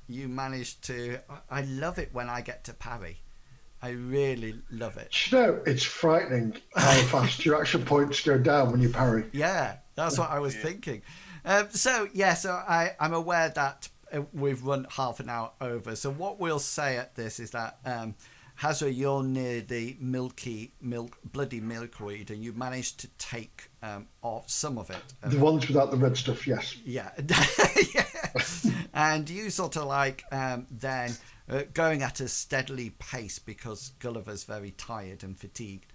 you manage to. I love it when I get to parry. I really love it. You know, it's frightening how fast your action points go down when you parry. Yeah, that's what I was thinking. So I'm aware that we've run half an hour over. So what we'll say at this is that Hasra, you're near the bloody milkweed, and you managed to take off some of it. The ones without the red stuff, yes. Yeah. Yeah. And you sort of like then going at a steadily pace because Gulliver's very tired and fatigued.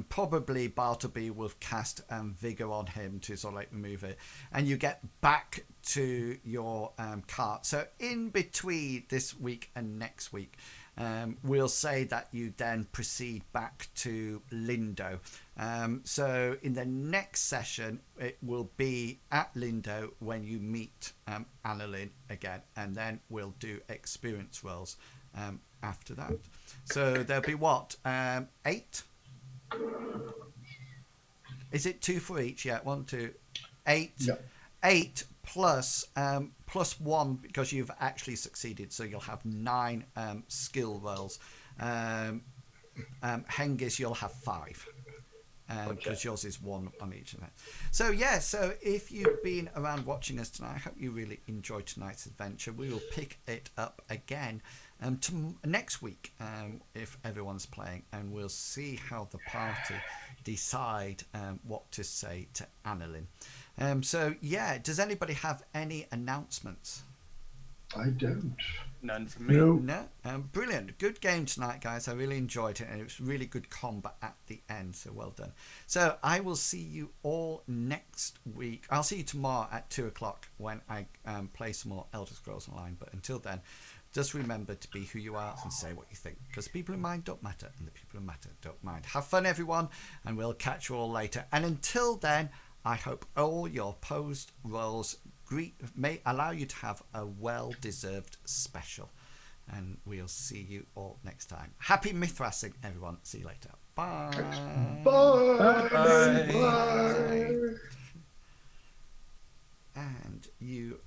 Probably Bartleby will cast vigor on him to sort of like remove it, and you get back to your cart. So in between this week and next week, we'll say that you then proceed back to Lindo. So in the next session, it will be at Lindo when you meet Annalin again, and then we'll do experience rolls after that. So there'll be what, 8? Is it 2 for each? Yeah, 1, 2, 8. Yeah. 8 plus 1 because you've actually succeeded, so you'll have 9 skill rolls. Hengist, you'll have 5 because yours is 1 on each of them. So so if you've been around watching us tonight, I hope you really enjoyed tonight's adventure. We will pick it up again next week if everyone's playing, and we'll see how the party decide what to say to Annalin. Does anybody have any announcements? I don't. None from me. No. Brilliant. Good game tonight, guys. I really enjoyed it, and it was really good combat at the end, so well done. So I will see you all next week. I'll see you tomorrow at 2 o'clock when I play some more Elder Scrolls Online, but until then, just remember to be who you are and say what you think, because the people who mind don't matter, and the people who matter don't mind. Have fun, everyone, and we'll catch you all later. And until then, I hope all your posed roles may allow you to have a well-deserved special. And we'll see you all next time. Happy Mythrasing, everyone. See you later. Bye. Bye. Bye. Bye. And you...